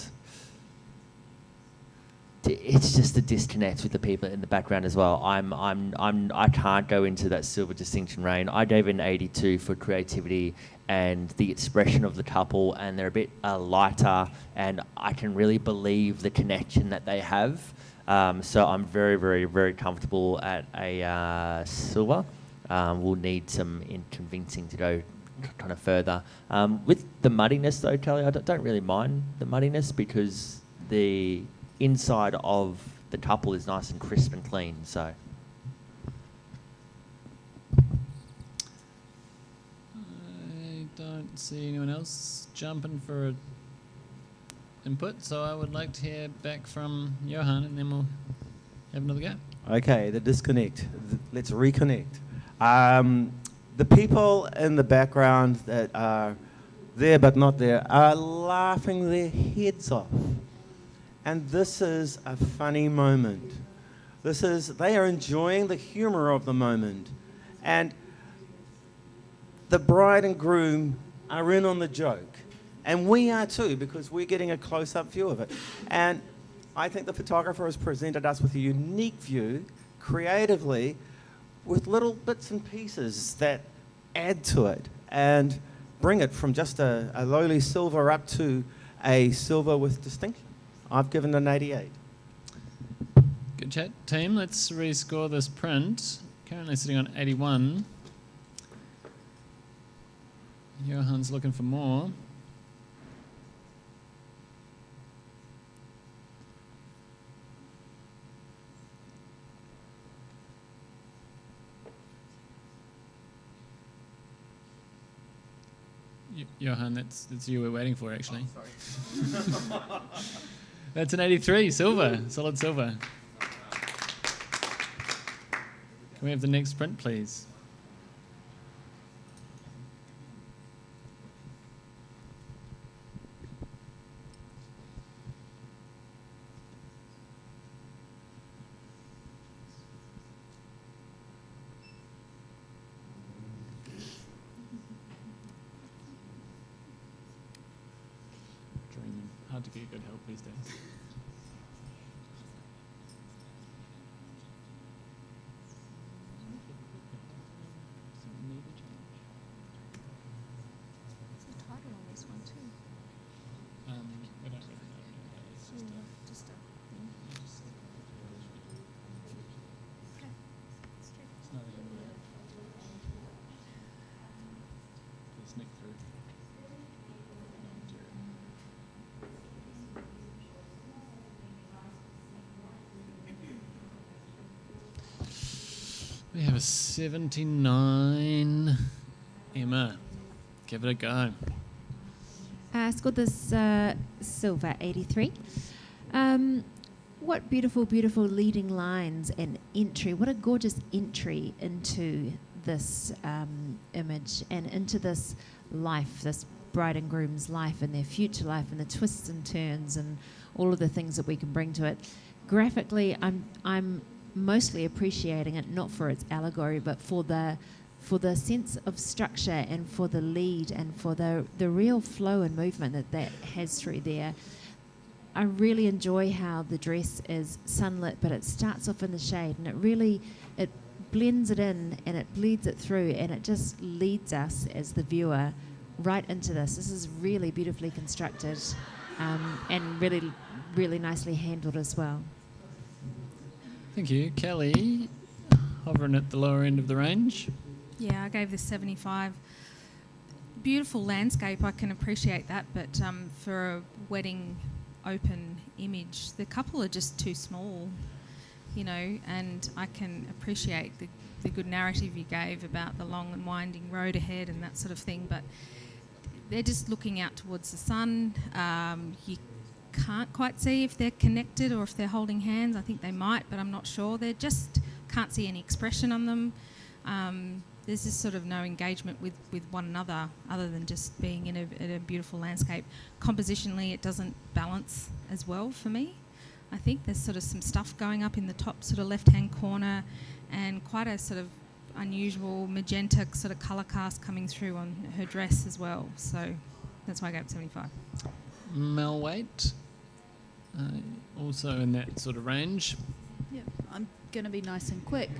Speaker 10: It's just a disconnect with the people in the background as well. I can't go into that silver distinction reign. I gave it an 82 for creativity and the expression of the couple, and they're a bit lighter, and I can really believe the connection that they have. So I'm very, very, very comfortable at a silver. We'll need some convincing to go kind of further. With the muddiness though, Kelly, I don't really mind the muddiness because the inside of the couple is nice and crisp and clean, so.
Speaker 1: I don't see anyone else jumping for input, so I would like to hear back from Johan, and then we'll have another go.
Speaker 6: Okay, the disconnect. Let's reconnect. The people in the background that are there but not there are laughing their heads off. And this is a funny moment. They are enjoying the humour of the moment. And the bride and groom are in on the joke. And we are too, because we're getting a close-up view of it. And I think the photographer has presented us with a unique view, creatively, with little bits and pieces that add to it. And bring it from just a lowly silver up to a silver with distinction. I've given it an 88.
Speaker 1: Good chat, team. Let's rescore this print. Currently sitting on 81. Johan's looking for more. Johan, that's you we're waiting for, actually.
Speaker 6: Sorry.
Speaker 1: That's an 83, silver, solid silver. Can we have the next print, please? Hard to get good help these days.
Speaker 12: What's the title on this one too?
Speaker 1: We don't really know. It's just
Speaker 12: Just a okay.
Speaker 1: it's not even to sneak through. We have a 79. Emma, give it a go.
Speaker 7: I scored this silver 83. What beautiful, beautiful leading lines and entry. What a gorgeous entry into this image and into this life, this bride and groom's life and their future life and the twists and turns and all of the things that we can bring to it. Graphically, I'm mostly appreciating it not for its allegory but for the sense of structure and for the lead and for the real flow and movement that has through there. I really enjoy how the dress is sunlit but it starts off in the shade and it blends it in and it bleeds it through and it just leads us as the viewer right into this. This is really beautifully constructed and really, really nicely handled as well.
Speaker 1: Thank you. Kelly, hovering at the lower end of the range.
Speaker 11: Yeah, I gave this 75. Beautiful landscape, I can appreciate that, but for a wedding open image, the couple are just too small, you know, and I can appreciate the good narrative you gave about the long and winding road ahead and that sort of thing, but they're just looking out towards the sun. You can't quite see if they're connected or if they're holding hands. I think they might, but I'm not sure. They just can't see any expression on them. There's just sort of no engagement with one another other than just being in a beautiful landscape. Compositionally, it doesn't balance as well for me. I think there's sort of some stuff going up in the top sort of left-hand corner and quite a sort of unusual magenta sort of colour cast coming through on her dress as well. So that's why I gave it 75.
Speaker 1: Mel Waite, also in that sort of range.
Speaker 9: Yep, I'm going to be nice and quick.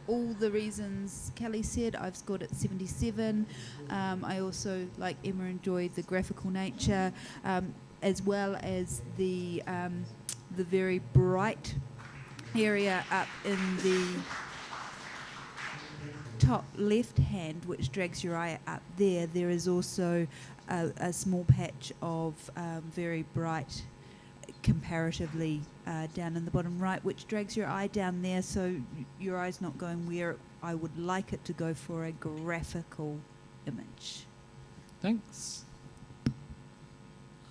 Speaker 9: All the reasons Kelly said, I've scored at 77. I also, like Emma, enjoyed the graphical nature, as well as the very bright area up in the top left hand, which drags your eye up there. There is also a small patch of very bright, comparatively down in the bottom right, which drags your eye down there, so your eye's not going where I would like it to go for a graphical image.
Speaker 1: Thanks.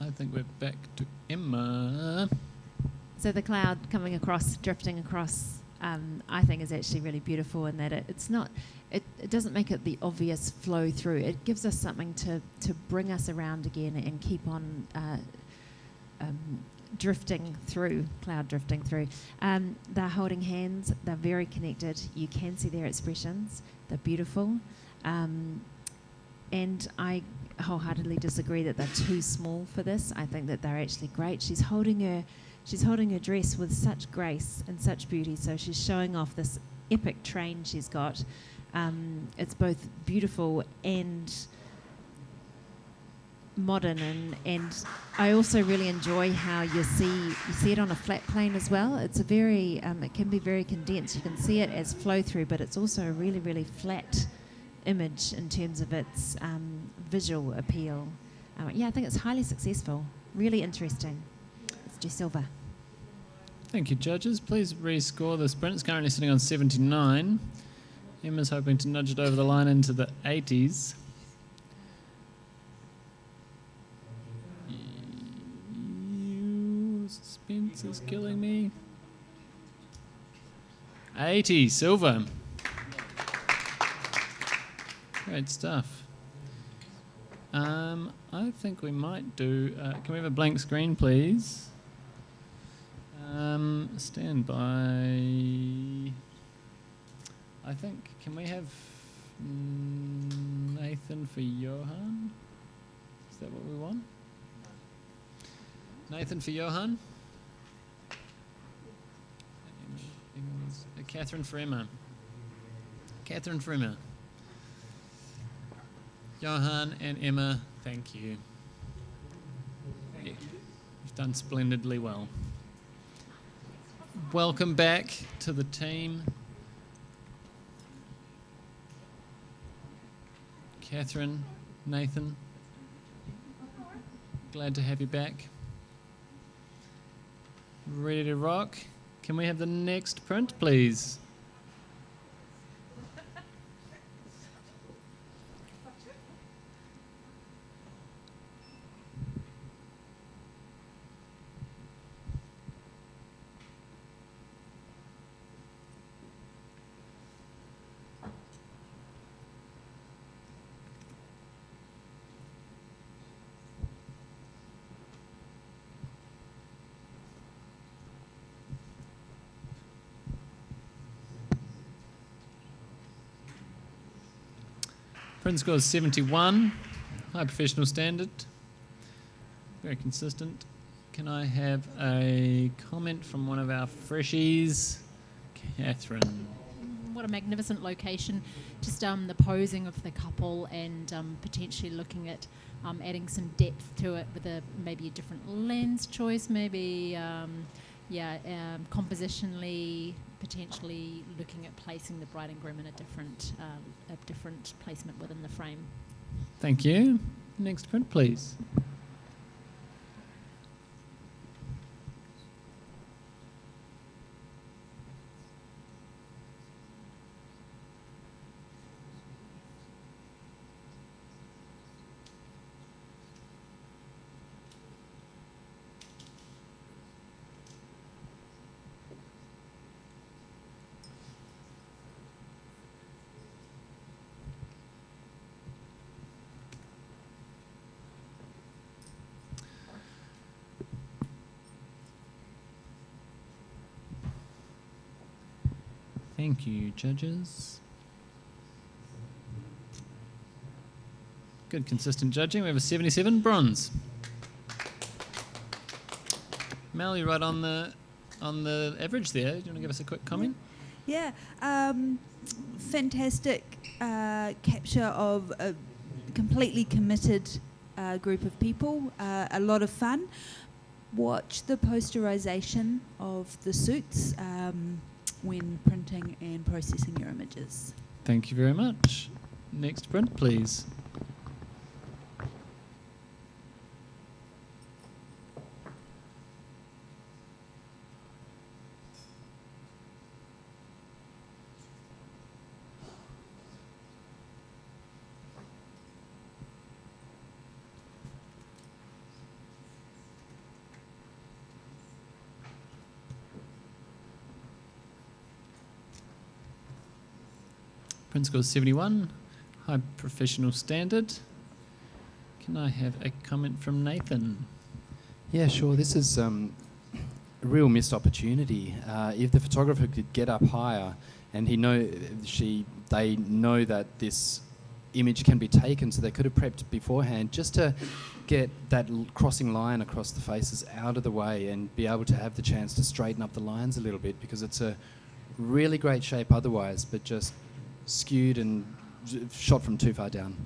Speaker 1: I think we're back to Emma.
Speaker 7: So the cloud coming across, drifting across, I think is actually really beautiful in that it doesn't make it the obvious flow through. It gives us something to bring us around again and keep on drifting through, cloud drifting through. They're holding hands, they're very connected, you can see their expressions, they're beautiful. And I wholeheartedly disagree that they're too small for this. I think that they're actually great. She's holding her dress with such grace and such beauty, so she's showing off this epic train she's got. It's both beautiful and modern, and I also really enjoy how you see it on a flat plane as well. It's a very it can be very condensed. You can see it as flow through, but it's also a really, really flat image in terms of its visual appeal. I think it's highly successful. Really interesting. It's Jess Silver.
Speaker 1: Thank you, judges. Please rescore the sprint. It's currently sitting on 79. Emma's hoping to nudge it over the line into the 80s. Suspense is killing me. 80, silver. Great stuff. I think we might do... can we have a blank screen, please? Stand by. I think, can we have Nathan for Johan? Is that what we want? Nathan for Johan? Catherine for Emma. Catherine for Emma. Johan and Emma, thank you. Yeah, you've done splendidly well. Welcome back to the team. Catherine, Nathan, glad to have you back. Ready to rock? Can we have the next print, please? Print score is 71, high professional standard, very consistent. Can I have a comment from one of our freshies? Catherine.
Speaker 2: What a magnificent location. Just the posing of the couple and potentially looking at adding some depth to it with maybe a different lens choice, maybe compositionally, potentially looking at placing the bride and groom in a different placement within the frame.
Speaker 1: Thank you. Next print, please. Thank you, judges. Good, consistent judging. We have a 77, bronze. Mel, you're right on the average there. Do you want to give us a quick comment?
Speaker 9: Yeah, fantastic capture of a completely committed group of people. A lot of fun. Watch the posterization of the suits when printing and processing your images.
Speaker 1: Thank you very much. Next print, please. Print score is 71, high professional standard. Can I have a comment from Nathan?
Speaker 5: Yeah, sure. This is a real missed opportunity. If the photographer could get up higher, and they know that this image can be taken, so they could have prepped beforehand just to get that crossing line across the faces out of the way and be able to have the chance to straighten up the lines a little bit, because it's a really great shape otherwise, but just skewed and shot from too far down.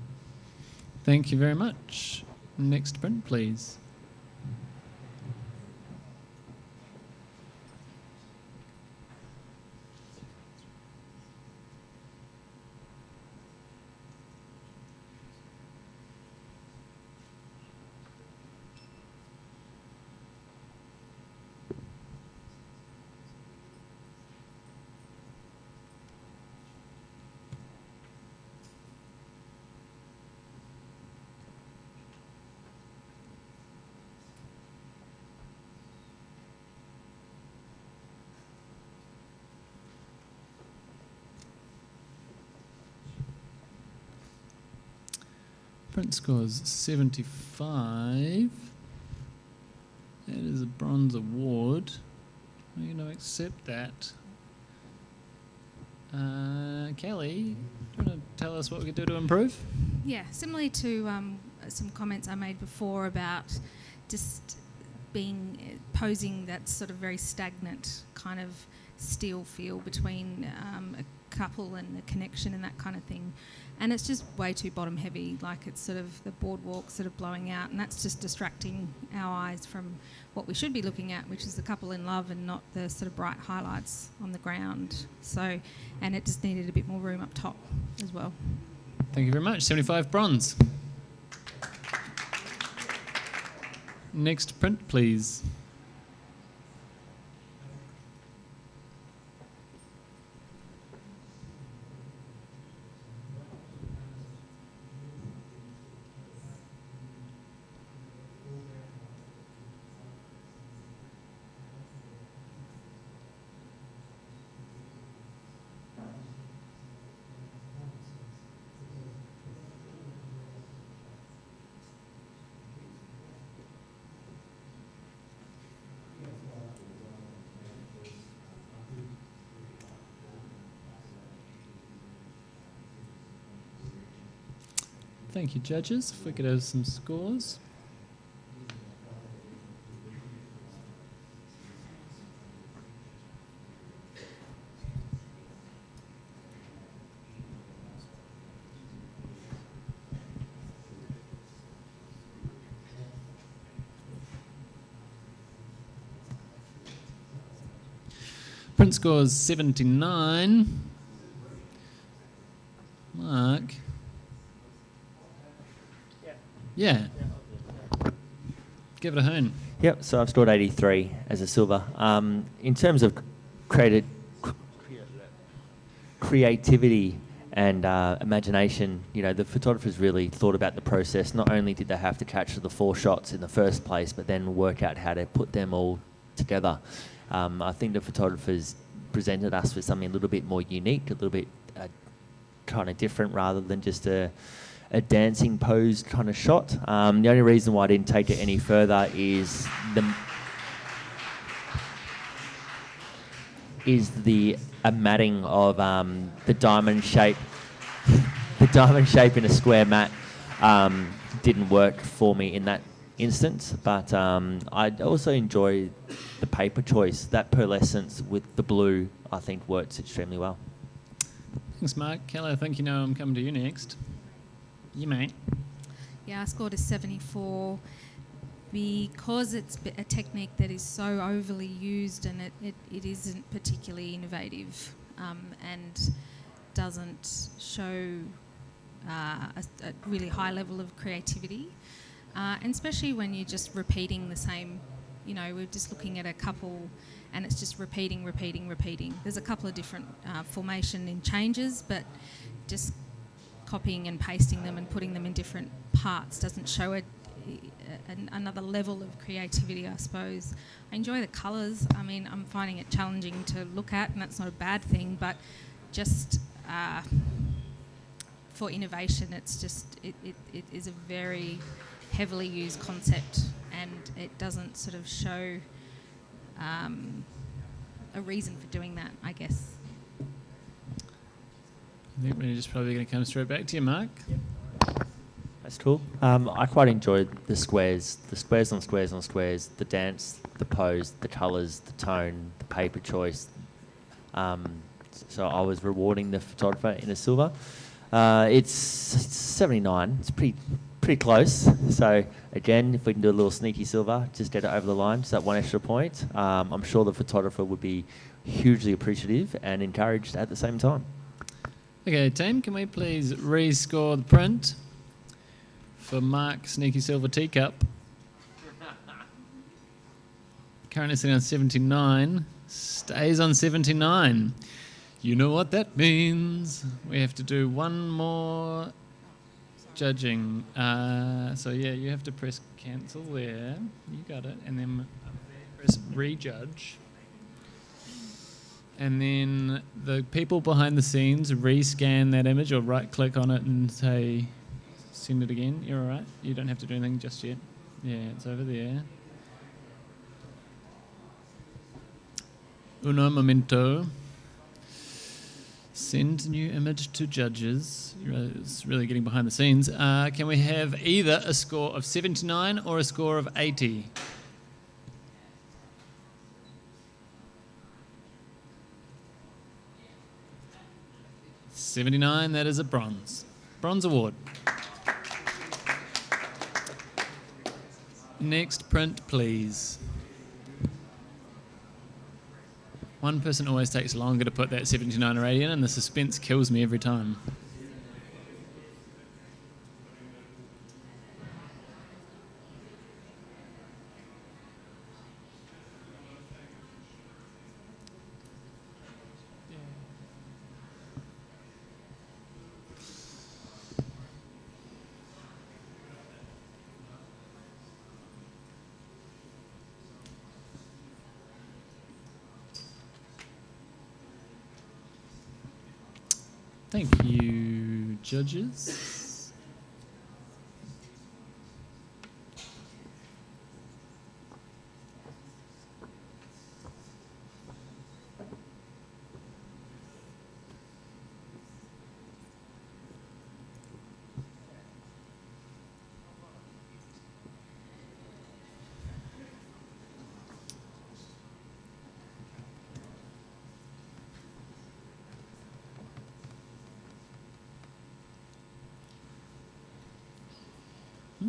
Speaker 1: Thank you very much. Next print, please. Print scores 75. That is a bronze award. We're going to accept that. Kelly, do you want to tell us what we could do to improve?
Speaker 11: Yeah, similarly to some comments I made before about just posing that sort of very stagnant kind of still feel between a couple and the connection and that kind of thing. And it's just way too bottom heavy, like it's sort of the boardwalk sort of blowing out, and that's just distracting our eyes from what we should be looking at, which is the couple in love and not the sort of bright highlights on the ground. So, and it just needed a bit more room up top as well.
Speaker 1: Thank you very much. 75 bronze. Next print, please. Thank you, judges. If we could have some scores. Print scores 79. Mark. Yeah. Give it a hoon.
Speaker 10: Yep, so I've scored 83 as a silver. In terms of creativity and imagination, you know, the photographers really thought about the process. Not only did they have to capture the 4 shots in the first place, but then work out how to put them all together. I think the photographers presented us with something a little bit more unique, a little bit kind of different, rather than just a dancing pose kind of shot. The only reason why I didn't take it any further is a matting of the diamond shape. The diamond shape in a square mat didn't work for me in that instance, but I also enjoy the paper choice. That pearlescence with the blue, I think, works extremely well.
Speaker 1: Thanks, Mark. Kelly, I think you know I'm coming to you next. You mate.
Speaker 11: Yeah, I scored a 74 because it's a technique that is so overly used, and it isn't particularly innovative and doesn't show a really high level of creativity. And especially when you're just repeating the same, you know, we're just looking at a couple and it's just repeating. There's a couple of different formation and changes, but just copying and pasting them and putting them in different parts doesn't show another level of creativity, I suppose. I enjoy the colours. I mean, I'm finding it challenging to look at, and that's not a bad thing, but just for innovation, it's just, it is a very heavily used concept, and it doesn't sort of show a reason for doing that, I guess.
Speaker 1: I think we're just probably going to come straight back to you, Mark.
Speaker 10: Yep. That's cool. I quite enjoyed the squares on squares, the dance, the pose, the colours, the tone, the paper choice. So I was rewarding the photographer in a silver. It's 79. It's pretty pretty close. So again, if we can do a little sneaky silver, just get it over the line, just that one extra point. I'm sure the photographer would be hugely appreciative and encouraged at the same time.
Speaker 1: Okay, team, can we please rescore the print for Mark Sneaky Silver Teacup? Currently sitting on 79, stays on 79. You know what that means. We have to do one more judging. So yeah, you have to press cancel there. You got it. And then press rejudge. And then the people behind the scenes rescan that image or right click on it and say, send it again. You're all right. You don't have to do anything just yet. Yeah, it's over there. Uno momento. Send new image to judges. It's really getting behind the scenes. Can we have either a score of 79 or a score of 80? $79, that is a bronze. Bronze award. Next print, please. One person always takes longer to put that 79 or 80 in, and the suspense kills me every time. Thank you, judges.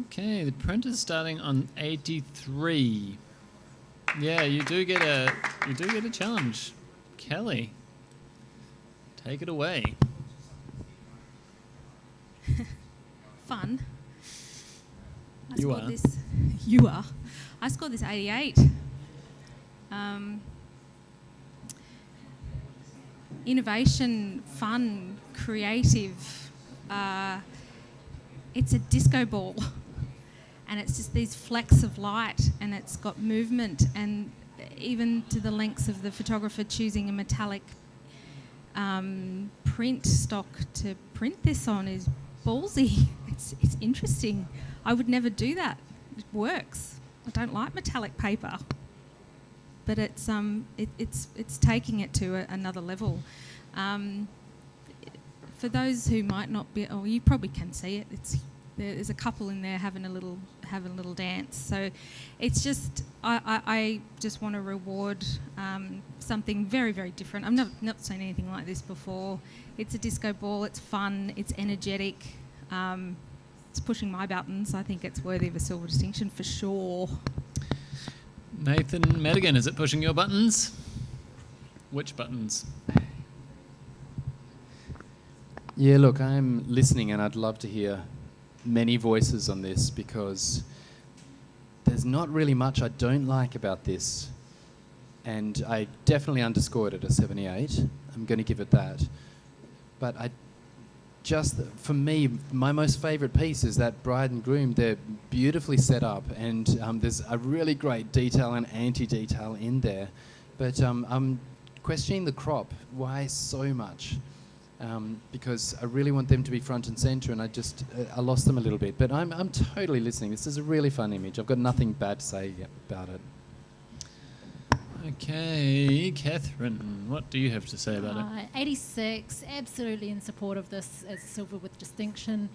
Speaker 1: Okay, the print is starting on 83. Yeah, you do get a challenge. Kelly, take it away.
Speaker 11: Fun.
Speaker 1: You are.
Speaker 11: You are. I scored this 88. Innovation, fun, creative. It's a disco ball. And it's just these flecks of light, and it's got movement, and even to the lengths of the photographer choosing a metallic print stock to print this on is ballsy. It's interesting. I would never do that. It works. I don't like metallic paper, but it's taking it to another level. For those who might not be, you probably can see it. There's a couple in there having a little dance. So it's just I just want to reward something very, very different. I've not seen anything like this before. It's a disco ball. It's fun. It's energetic. It's pushing my buttons. I think it's worthy of a silver distinction for sure.
Speaker 1: Nathan Madigan, is it pushing your buttons? Which buttons?
Speaker 5: Yeah, look, I'm listening and I'd love to hear many voices on this because there's not really much I don't like about this. And I definitely underscored it a 78. I'm going to give it that. But for me, my most favourite piece is that bride and groom. They're beautifully set up, and there's a really great detail and anti-detail in there. But I'm questioning the crop. Why so much? Because I really want them to be front and centre, and I lost them a little bit. But I'm totally listening. This is a really fun image. I've got nothing bad to say about it.
Speaker 1: Okay, Catherine, what do you have to say about it?
Speaker 2: 86, absolutely in support of this as silver with distinction.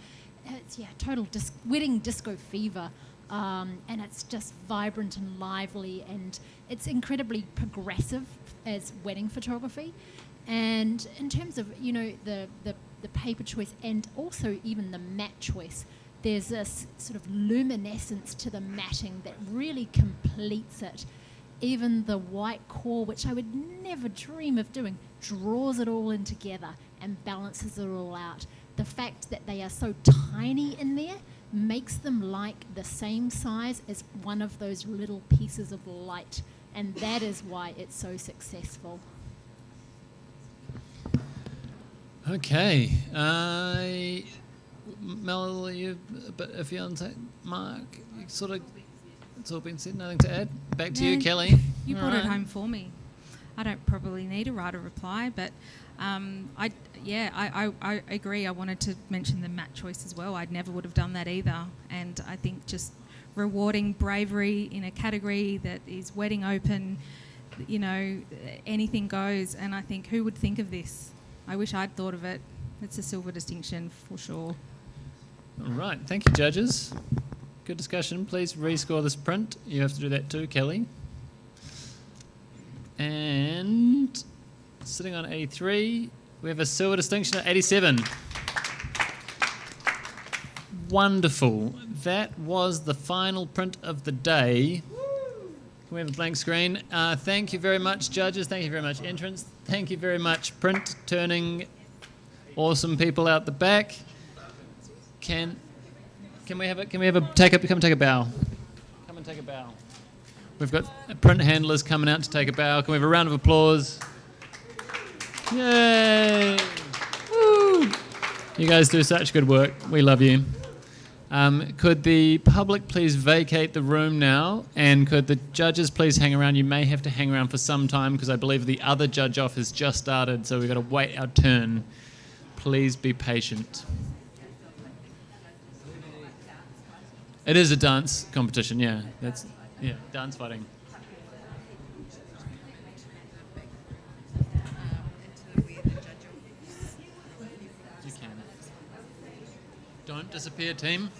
Speaker 2: It's total wedding disco fever, and it's just vibrant and lively, and it's incredibly progressive as wedding photography. And in terms of the paper choice and also even the matte choice, there's this sort of luminescence to the matting that really completes it. Even the white core, which I would never dream of doing, draws it all in together and balances it all out. The fact that they are so tiny in there makes them like the same size as one of those little pieces of light, and that is why it's so successful.
Speaker 1: Okay. Mel, you a bit iffy on Mark? You sort of, it's all been said, nothing to add? Back to you, Kelly.
Speaker 11: You
Speaker 1: All
Speaker 11: brought it
Speaker 1: right.
Speaker 11: home for me. I don't probably need to write a reply, but I agree. I wanted to mention the mat choice as well. I never would have done that either. And I think just rewarding bravery in a category that is wedding open, you know, anything goes. And I think, who would think of this? I wish I'd thought of it. It's a silver distinction for sure.
Speaker 1: All right. Thank you, judges. Good discussion. Please rescore this print. You have to do that too, Kelly. And sitting on 83, we have a silver distinction at 87. Wonderful. That was the final print of the day. Can we have a blank screen? Thank you very much, judges. Thank you very much, entrants. Thank you very much, print turning awesome people out the back. Can we have a come and take a bow? Come and take a bow. We've got print handlers coming out to take a bow. Can we have a round of applause? Yay! Woo! You guys do such good work. We love you. Could the public please vacate the room now? And could the judges please hang around? You may have to hang around for some time because I believe the other judge off has just started, so we've got to wait our turn. Please be patient. It is a dance competition, yeah. Dance fighting. You can. Don't disappear, team.